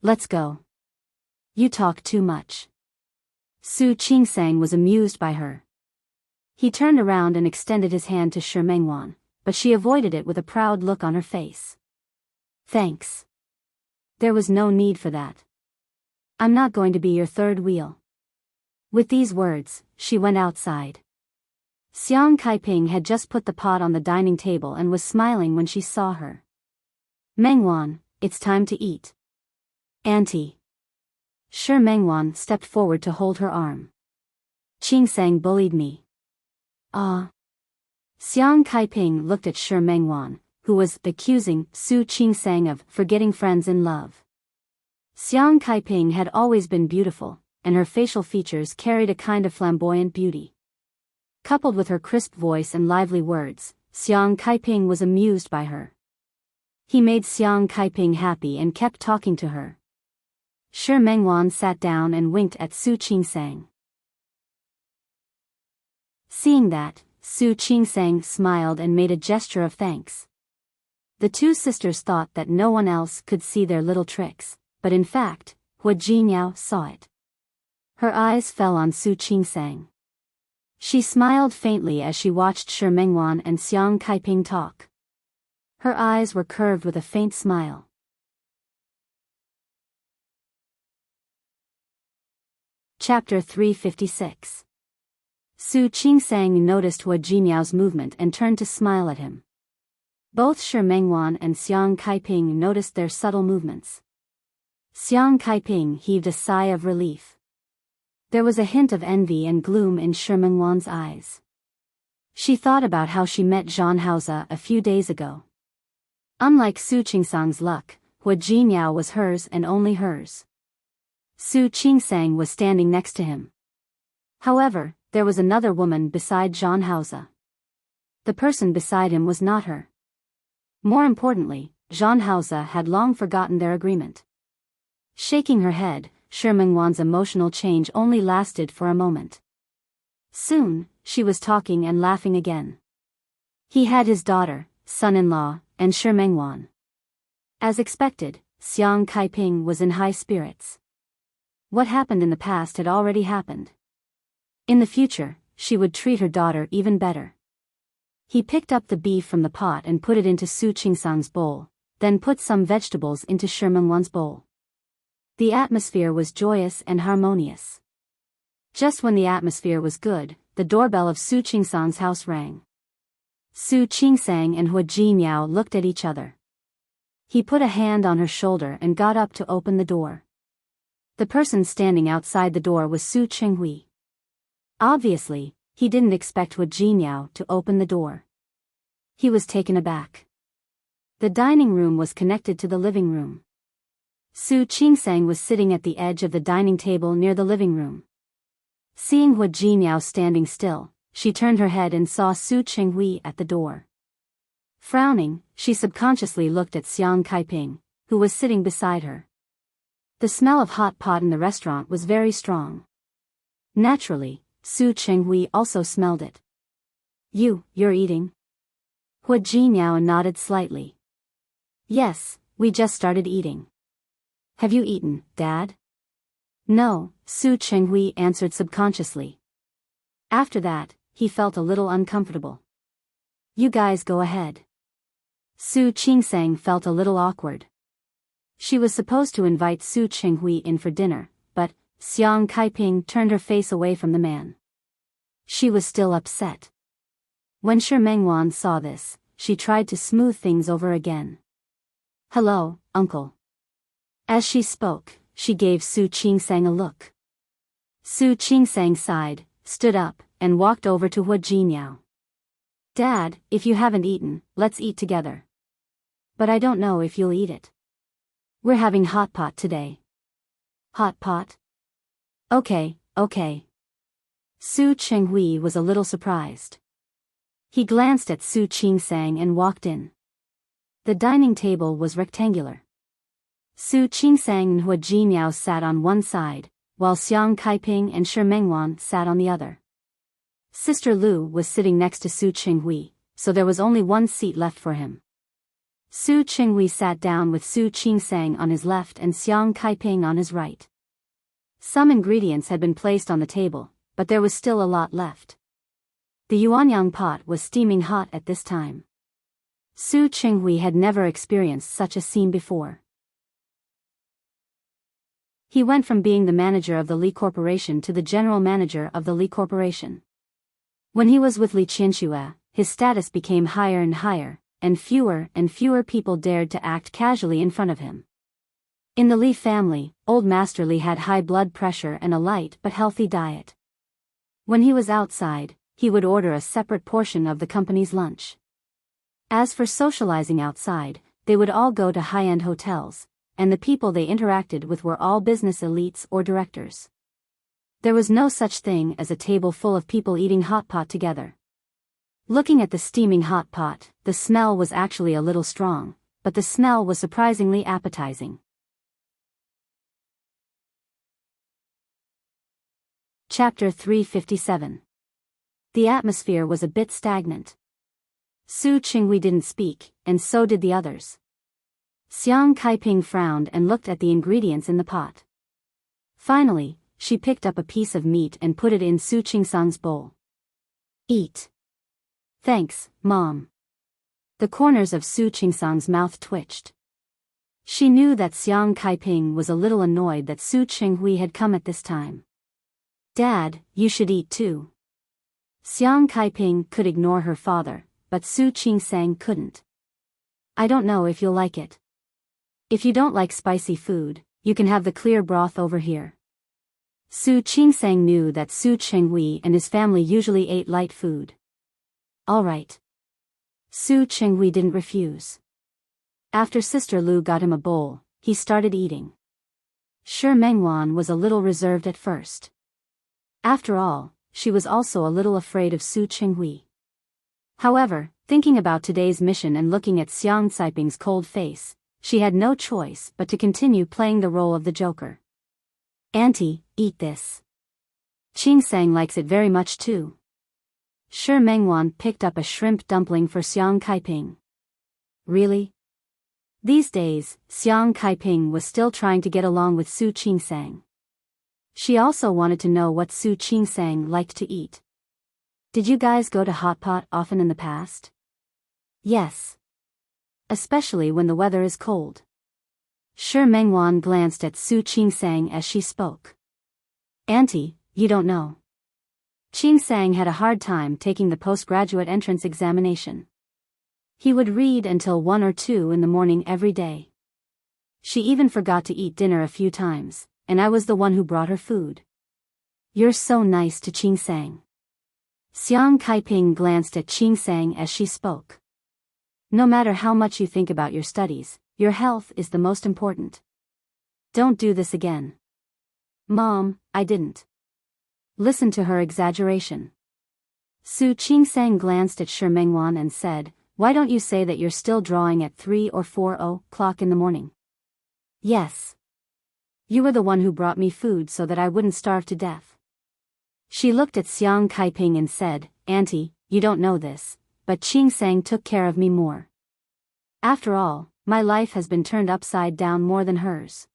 Let's go. You talk too much. Su Qingsang was amused by her. He turned around and extended his hand to Shi Mengwan, but she avoided it with a proud look on her face. Thanks. There was no need for that. I'm not going to be your third wheel. With these words, she went outside. Xiang Kaiping had just put the pot on the dining table and was smiling when she saw her. Mengwan, it's time to eat. Auntie. Shi Mengwan stepped forward to hold her arm. Qingsang bullied me. Ah. Xiang Kaiping looked at Shi Mengwan, who was accusing Su Qingsang of forgetting friends in love. Xiang Kaiping had always been beautiful, and her facial features carried a kind of flamboyant beauty. Coupled with her crisp voice and lively words, Xiang Kaiping was amused by her. He made Xiang Kaiping happy and kept talking to her. Shi Mengwan sat down and winked at Su Qingsang. Seeing that, Su Qingsang smiled and made a gesture of thanks. The two sisters thought that no one else could see their little tricks, but in fact, Hua Jinyao saw it. Her eyes fell on Su Qingsang. She smiled faintly as she watched Shi Mengwan and Xiang Kaiping talk. Her eyes were curved with a faint smile. Chapter 356. Su Qingsang noticed Hua Jinyao's movement and turned to smile at him. Both Shi Mengwan and Xiang Kaiping noticed their subtle movements. Xiang Kaiping heaved a sigh of relief. There was a hint of envy and gloom in Shi Mengwan's eyes. She thought about how she met Zhang Haoze a few days ago. Unlike Su Qingsang's luck, Hua Jinyao was hers and only hers. Su Qingsang was standing next to him. However, there was another woman beside Zhang Haoze. The person beside him was not her. More importantly, Jean Hausa had long forgotten their agreement. Shaking her head, Shi Mengwan's emotional change only lasted for a moment. Soon, she was talking and laughing again. He had his daughter, son-in-law, and Shi Mengwan. As expected, Xiang Kaiping was in high spirits. What happened in the past had already happened. In the future, she would treat her daughter even better. He picked up the beef from the pot and put it into Su Qingsang's bowl, then put some vegetables into Shi Mengwan's bowl. The atmosphere was joyous and harmonious. Just when the atmosphere was good, the doorbell of Su Qingsang's house rang. Su Qingsang and Hua Jinyao looked at each other. He put a hand on her shoulder and got up to open the door. The person standing outside the door was Su Qinghui. Obviously, he didn't expect Hua Jinyao to open the door. He was taken aback. The dining room was connected to the living room. Su Qingsang was sitting at the edge of the dining table near the living room. Seeing Hua Jinyao standing still, she turned her head and saw Su Qinghui at the door. Frowning, she subconsciously looked at Xiang Kaiping, who was sitting beside her. The smell of hot pot in the restaurant was very strong. Naturally, Su Qinghui also smelled it. You're eating? Hua Jinyao nodded slightly. Yes, we just started eating. Have you eaten, Dad? No, Su Qinghui answered subconsciously. After that, he felt a little uncomfortable. You guys go ahead. Su Qingsang felt a little awkward. She was supposed to invite Su Qinghui in for dinner, but Xiang Kaiping turned her face away from the man. She was still upset. When Shi Mengwan saw this, she tried to smooth things over again. Hello, uncle. As she spoke, she gave Su Qingsang a look. Su Qingsang sighed, stood up, and walked over to Hua Jinyao. Dad, if you haven't eaten, let's eat together. But I don't know if you'll eat it. We're having hot pot today. Hot pot? Okay. Su Qinghui was a little surprised. He glanced at Su Qingsang and walked in. The dining table was rectangular. Su Qingsang and Hua Jinyao sat on one side, while Xiang Kaiping and Shi Mengwan sat on the other. Sister Lu was sitting next to Su Qinghui, so there was only one seat left for him. Su Qinghui sat down with Su Qingsang on his left and Xiang Kaiping on his right. Some ingredients had been placed on the table, but there was still a lot left. The yuanyang pot was steaming hot at this time. Su Qinghui had never experienced such a scene before. He went from being the manager of the Li Corporation to the general manager of the Li Corporation. When he was with Li Qianxue, his status became higher and fewer people dared to act casually in front of him. In the Li family, old Master Li had high blood pressure and a light but healthy diet. When he was outside, he would order a separate portion of the company's lunch. As for socializing outside, they would all go to high-end hotels, and the people they interacted with were all business elites or directors. There was no such thing as a table full of people eating hot pot together. Looking at the steaming hot pot, the smell was actually a little strong, but the smell was surprisingly appetizing. Chapter 357. The atmosphere was a bit stagnant. Su Qinghui didn't speak, and so did the others. Xiang Kaiping frowned and looked at the ingredients in the pot. Finally, she picked up a piece of meat and put it in Su Qingsang's bowl. Eat. Thanks, Mom. The corners of Su Qingsang's mouth twitched. She knew that Xiang Kaiping was a little annoyed that Su Qinghui had come at this time. Dad, you should eat too. Xiang Kaiping could ignore her father, but Su Qingsang couldn't. I don't know if you'll like it. If you don't like spicy food, you can have the clear broth over here. Su Qingsang knew that Su Qinghui and his family usually ate light food. All right. Su Qinghui didn't refuse. After Sister Lu got him a bowl, he started eating. Shi Mengwan was a little reserved at first. After all, she was also a little afraid of Su Qinghui. However, thinking about today's mission and looking at Xiang Caiping's cold face, she had no choice but to continue playing the role of the Joker. Auntie, eat this. Qing Sang likes it very much too. Shi Mengwan picked up a shrimp dumpling for Xiang Caiping. Really? These days, Xiang Caiping was still trying to get along with Su Qingsang. She also wanted to know what Su Qingsang liked to eat. Did you guys go to Hot Pot often in the past? Yes. Especially when the weather is cold. Shi Mengwan glanced at Su Qingsang as she spoke. Auntie, you don't know. Qingsang had a hard time taking the postgraduate entrance examination. He would read until 1 or 2 in the morning every day. She even forgot to eat dinner a few times, and I was the one who brought her food. You're so nice to Qingsang. Xiang Caiping glanced at Qingsang as she spoke. No matter how much you think about your studies, your health is the most important. Don't do this again. Mom, I didn't. Listen to her exaggeration. Su Qingsang glanced at Shi Mengwan and said, why don't you say that you're still drawing at 3 or 4 o'clock in the morning? Yes. You were the one who brought me food so that I wouldn't starve to death. She looked at Xiang Caiping and said, Auntie, you don't know this, but Qingsang took care of me more. After all, my life has been turned upside down more than hers.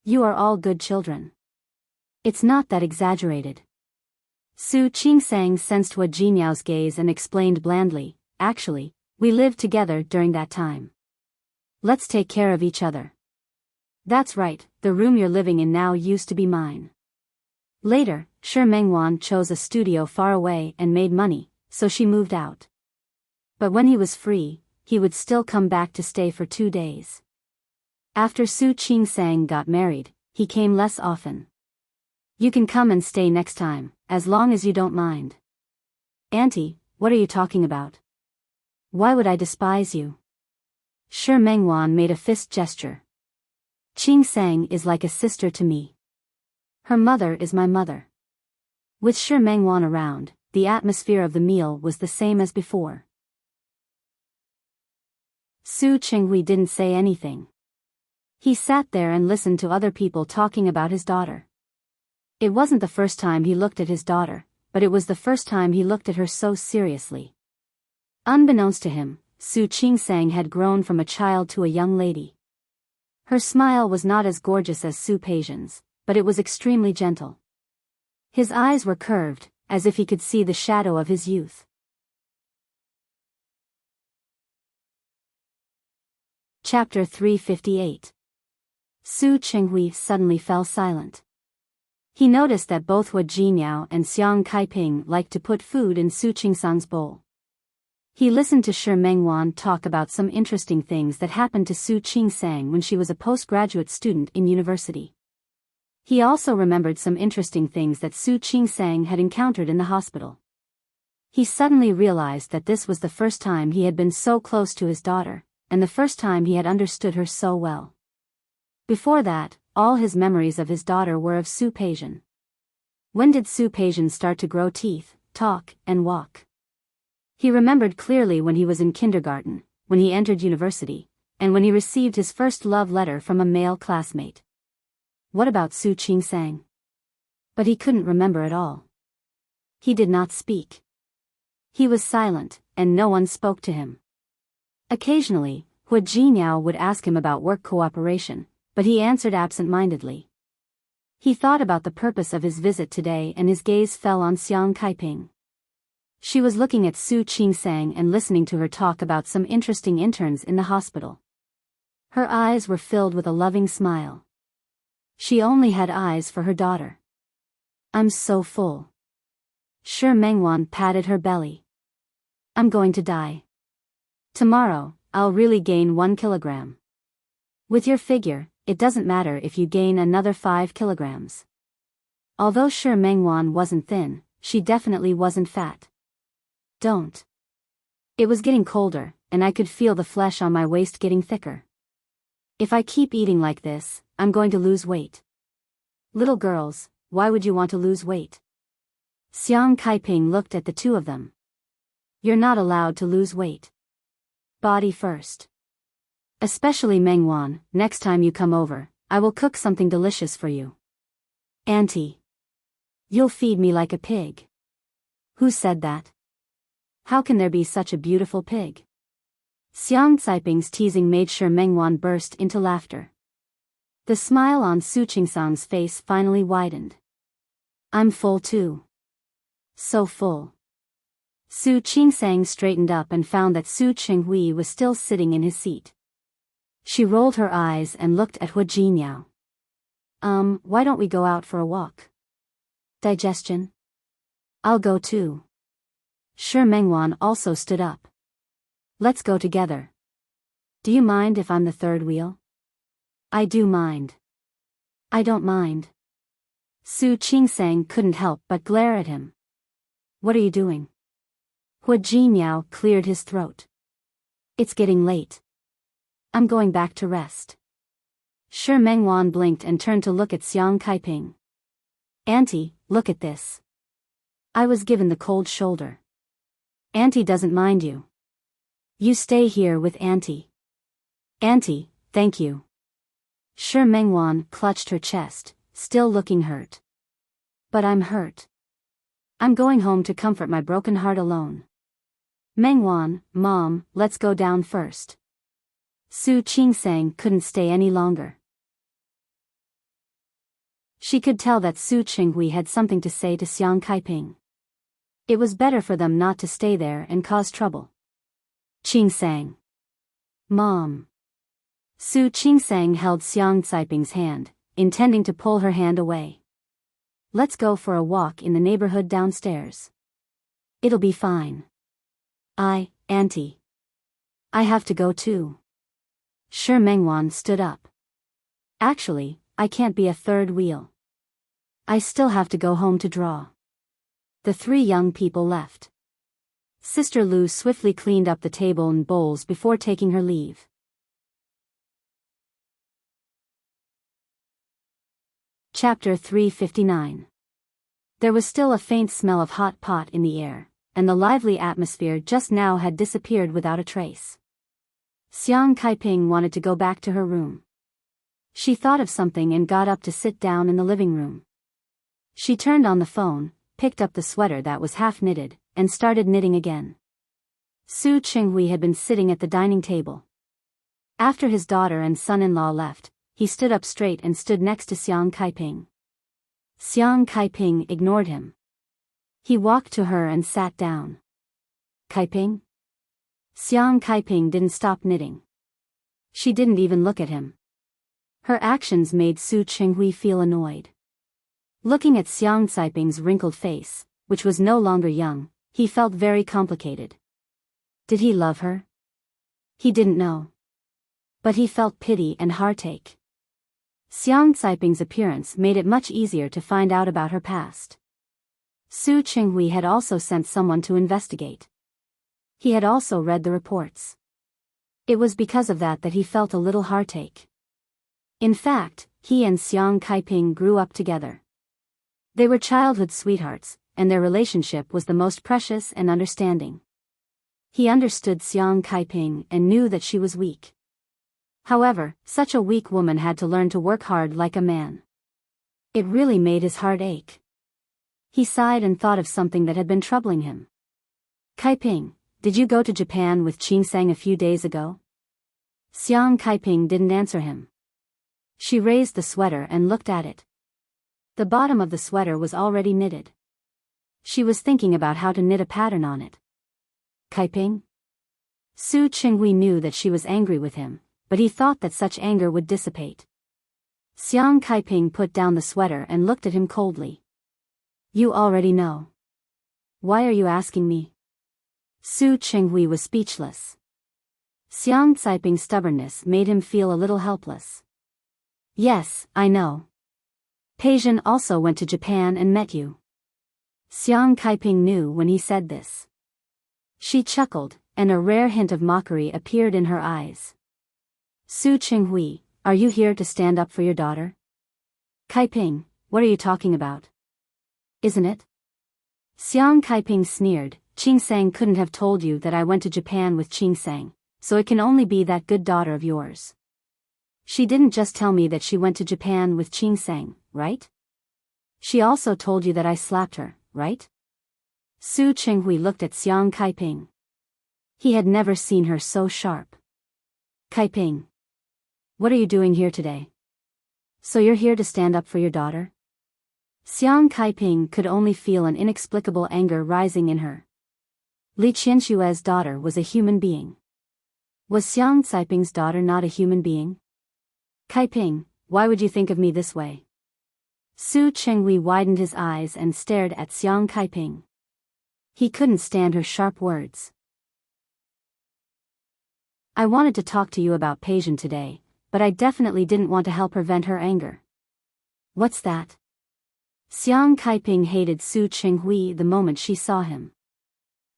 You are all good children. It's not that exaggerated. Su Qingsang sensed Hua Jinyao's gaze and explained blandly, actually, we lived together during that time. Let's take care of each other. That's right, the room you're living in now used to be mine. Later, Shi Mengwan chose a studio far away and made money, so she moved out. But when he was free, he would still come back to stay for 2 days. After Su Qingsang got married, he came less often. You can come and stay next time, as long as you don't mind. Auntie, what are you talking about? Why would I despise you? Shi Mengwan made a fist gesture. Qingsang is like a sister to me. Her mother is my mother. With Shi Mengwan around, the atmosphere of the meal was the same as before. Su Qinghui didn't say anything. He sat there and listened to other people talking about his daughter. It wasn't the first time he looked at his daughter, but it was the first time he looked at her so seriously. Unbeknownst to him, Su Qingsang had grown from a child to a young lady. Her smile was not as gorgeous as Su Peision's, but it was extremely gentle. His eyes were curved, as if he could see the shadow of his youth. Chapter 358. Su Qinghui suddenly fell silent. He noticed that both Hua Jinyao and Xiang Caiping liked to put food in Su Qingsang's bowl. He listened to Shi Mengwan talk about some interesting things that happened to Su Qingsang when she was a postgraduate student in university. He also remembered some interesting things that Su Qingsang had encountered in the hospital. He suddenly realized that this was the first time he had been so close to his daughter, and the first time he had understood her so well. Before that, all his memories of his daughter were of Su Peision. When did Su Peision start to grow teeth, talk, and walk? He remembered clearly when he was in kindergarten, when he entered university, and when he received his first love letter from a male classmate. What about Su Qingsang? But he couldn't remember at all. He did not speak. He was silent, and no one spoke to him. Occasionally, Hua Jinyao would ask him about work cooperation, but he answered absent-mindedly. He thought about the purpose of his visit today and his gaze fell on Xiang Caiping. She was looking at Su Qingsang and listening to her talk about some interesting interns in the hospital. Her eyes were filled with a loving smile. She only had eyes for her daughter. I'm so full. Shi Mengwan patted her belly. I'm going to die. Tomorrow, I'll really gain 1 kilogram. With your figure, it doesn't matter if you gain another 5 kilograms. Although Shi Mengwan wasn't thin, she definitely wasn't fat. Don't. It was getting colder, and I could feel the flesh on my waist getting thicker. If I keep eating like this, I'm going to lose weight. Little girls, why would you want to lose weight? Xiang Caiping looked at the two of them. You're not allowed to lose weight. Body first. Especially Mengwan, next time you come over, I will cook something delicious for you. Auntie. You'll feed me like a pig. Who said that? How can there be such a beautiful pig? Xiang Caiping's teasing made sure Mengwan burst into laughter. The smile on Su Qingsang's face finally widened. I'm full too. So full. Su Qingsang straightened up and found that Su Qinghui was still sitting in his seat. She rolled her eyes and looked at Hu Jinyao. Why don't we go out for a walk? Digestion? I'll go too. Sure. Mengwan also stood up. Let's go together. Do you mind if I'm the third wheel? I do mind. I don't mind. Su Qingsang couldn't help but glare at him. What are you doing? Hu Jinyao cleared his throat. It's getting late. I'm going back to rest. Sure. Mengwan blinked and turned to look at Xiang Caiping. Auntie, look at this. I was given the cold shoulder. Auntie doesn't mind you. You stay here with Auntie. Auntie, thank you. Sure. Mengwan clutched her chest, still looking hurt. But I'm hurt. I'm going home to comfort my broken heart alone. Mengwan, Mom, let's go down first. Su Qingsang couldn't stay any longer. She could tell that Su Qinghui had something to say to Xiang Caiping. It was better for them not to stay there and cause trouble. Qingsang. Mom. Su Qingsang held Xiang Caiping's hand, intending to pull her hand away. Let's go for a walk in the neighborhood downstairs. It'll be fine. Auntie. I have to go too. Sure. Mengwan stood up. Actually, I can't be a third wheel. I still have to go home to draw. The three young people left. Sister Lu swiftly cleaned up the table and bowls before taking her leave. Chapter 359. There was still a faint smell of hot pot in the air, and the lively atmosphere just now had disappeared without a trace. Xiang Caiping wanted to go back to her room. She thought of something and got up to sit down in the living room. She turned on the phone, picked up the sweater that was half knitted, and started knitting again. Su Qinghui had been sitting at the dining table. After his daughter and son-in-law left, he stood up straight and stood next to Xiang Caiping. Xiang Caiping ignored him. He walked to her and sat down. Caiping? Xiang Caiping didn't stop knitting. She didn't even look at him. Her actions made Su Qinghui feel annoyed. Looking at Xiang Caiping's wrinkled face, which was no longer young, he felt very complicated. Did he love her? He didn't know. But he felt pity and heartache. Xiang Caiping's appearance made it much easier to find out about her past. Su Qinghui had also sent someone to investigate. He had also read the reports. It was because of that he felt a little heartache. In fact, he and Xiang Caiping grew up together. They were childhood sweethearts, and their relationship was the most precious and understanding. He understood Xiang Caiping and knew that she was weak. However, such a weak woman had to learn to work hard like a man. It really made his heart ache. He sighed and thought of something that had been troubling him. Caiping, did you go to Japan with Qingsang a few days ago? Xiang Caiping didn't answer him. She raised the sweater and looked at it. The bottom of the sweater was already knitted. She was thinking about how to knit a pattern on it. Caiping? Su Qinghui knew that she was angry with him, but he thought that such anger would dissipate. Xiang Caiping put down the sweater and looked at him coldly. You already know. Why are you asking me? Su Qinghui was speechless. Xiang Caiping's stubbornness made him feel a little helpless. Yes, I know. Peijin also went to Japan and met you. Xiang Caiping knew when he said this. She chuckled, and a rare hint of mockery appeared in her eyes. Su Qinghui, are you here to stand up for your daughter? Caiping, what are you talking about? Isn't it? Xiang Caiping sneered, Sang couldn't have told you that I went to Japan with Sang, so it can only be that good daughter of yours. She didn't just tell me that she went to Japan with Sang, right? She also told you that I slapped her, right? Su Chenghui looked at Xiang Kaiping. He had never seen her so sharp. Kaiping. What are you doing here today? So you're here to stand up for your daughter? Xiang Kaiping could only feel an inexplicable anger rising in her. Li Qianshue's daughter was a human being. Was Xiang Caiping's daughter not a human being? Kaiping, why would you think of me this way? Su Chenghui widened his eyes and stared at Xiang Kaiping. He couldn't stand her sharp words. I wanted to talk to you about Peijian today, but I definitely didn't want to help her vent her anger. What's that? Xiang Kaiping hated Su Chenghui the moment she saw him.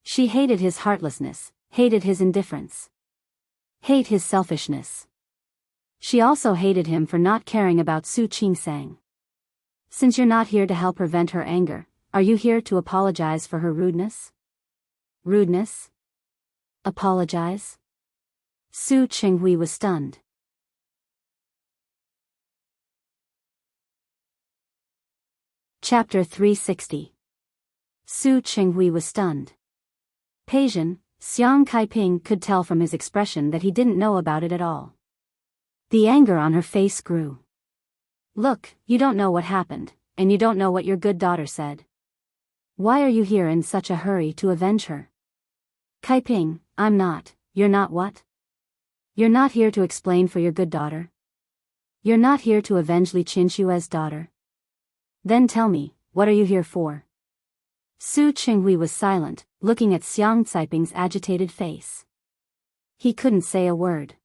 She hated his heartlessness, hated his indifference. Hate his selfishness. She also hated him for not caring about Su Qingsang. Since you're not here to help her vent her anger, are you here to apologize for her rudeness? Rudeness? Apologize? Su Chenghui was stunned. Chapter 360. Su Chenghui was stunned. Peijian, Xiang Kaiping could tell from his expression that he didn't know about it at all. The anger on her face grew. Look, you don't know what happened, and you don't know what your good daughter said. Why are you here in such a hurry to avenge her? Kaiping, I'm not, you're not what? You're not here to explain for your good daughter? You're not here to avenge Li Qinshue's daughter? Then tell me, what are you here for? Su Chenghui was silent, looking at Xiang Caiping's agitated face. He couldn't say a word.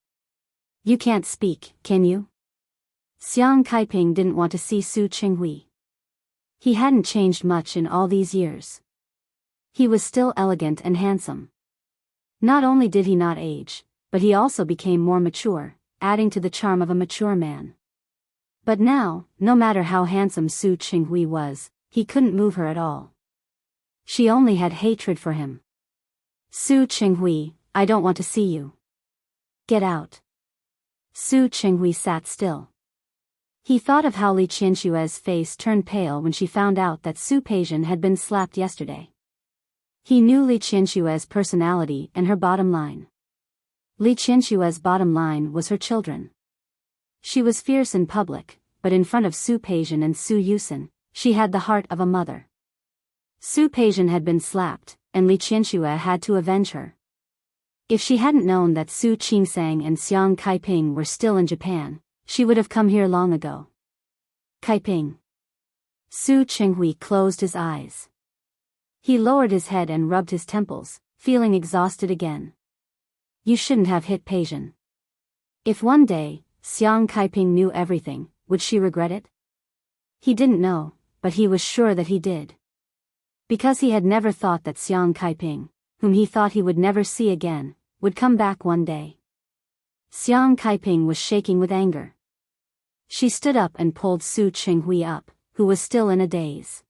You can't speak, can you? Xiang Kaiping didn't want to see Su Chenghui. He hadn't changed much in all these years. He was still elegant and handsome. Not only did he not age, but he also became more mature, adding to the charm of a mature man. But now, no matter how handsome Su Chenghui was, he couldn't move her at all. She only had hatred for him. Su Chenghui, I don't want to see you. Get out. Su Chenghui sat still. He thought of how Li Qianshue's face turned pale when she found out that Su Peijian had been slapped yesterday. He knew Li Qianshue's personality and her bottom line. Li Qianshue's bottom line was her children. She was fierce in public, but in front of Su Peijian and Su Yusen, she had the heart of a mother. Su Peijian had been slapped, and Li Qianshue had to avenge her. If she hadn't known that Su Qingsang and Xiang Kaiping were still in Japan, she would have come here long ago. Kaiping. Su Chenghui closed his eyes. He lowered his head and rubbed his temples, feeling exhausted again. You shouldn't have hit Peijian. If one day, Xiang Kaiping knew everything, would she regret it? He didn't know, but he was sure that he did. Because he had never thought that Xiang Kaiping, whom he thought he would never see again, would come back one day. Xiang Kaiping was shaking with anger. She stood up and pulled Su Chenghui up, who was still in a daze.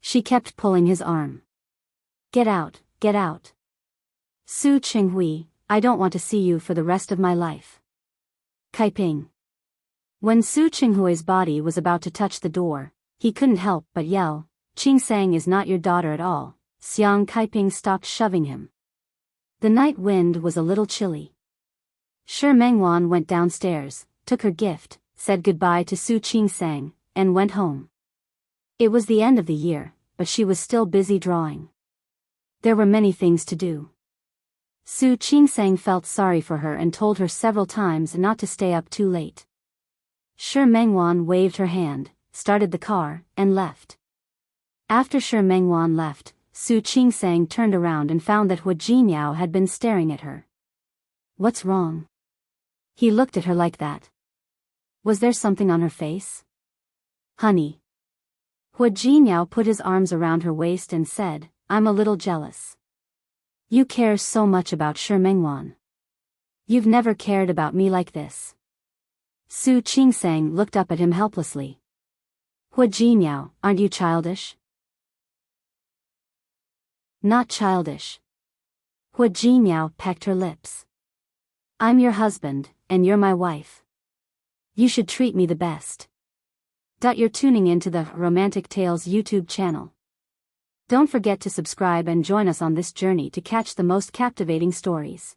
She kept pulling his arm. Get out, get out. Su Chenghui, I don't want to see you for the rest of my life. Kaiping. When Su Chenghui's body was about to touch the door, he couldn't help but yell, Qingsang is not your daughter at all. Xiang Kaiping stopped shoving him. The night wind was a little chilly. Shi Mengwan went downstairs, took her gift, said goodbye to Su Qingsang, and went home. It was the end of the year, but she was still busy drawing. There were many things to do. Su Qingsang felt sorry for her and told her several times not to stay up too late. Shi Mengwan waved her hand, started the car, and left. After Shi Mengwan left, Su Qingsang turned around and found that Hua Jinyao had been staring at her. What's wrong? He looked at her like that. Was there something on her face? Honey. Hua Jinyao put his arms around her waist and said, I'm a little jealous. You care so much about Shi Mengwan. You've never cared about me like this. Su Qingsang looked up at him helplessly. Hua Jinyao, aren't you childish? Not childish. Hua Jinyao pecked her lips. I'm your husband, and you're my wife. You should treat me the best. You're tuning into the Romantic Tales YouTube channel. Don't forget to subscribe and join us on this journey to catch the most captivating stories.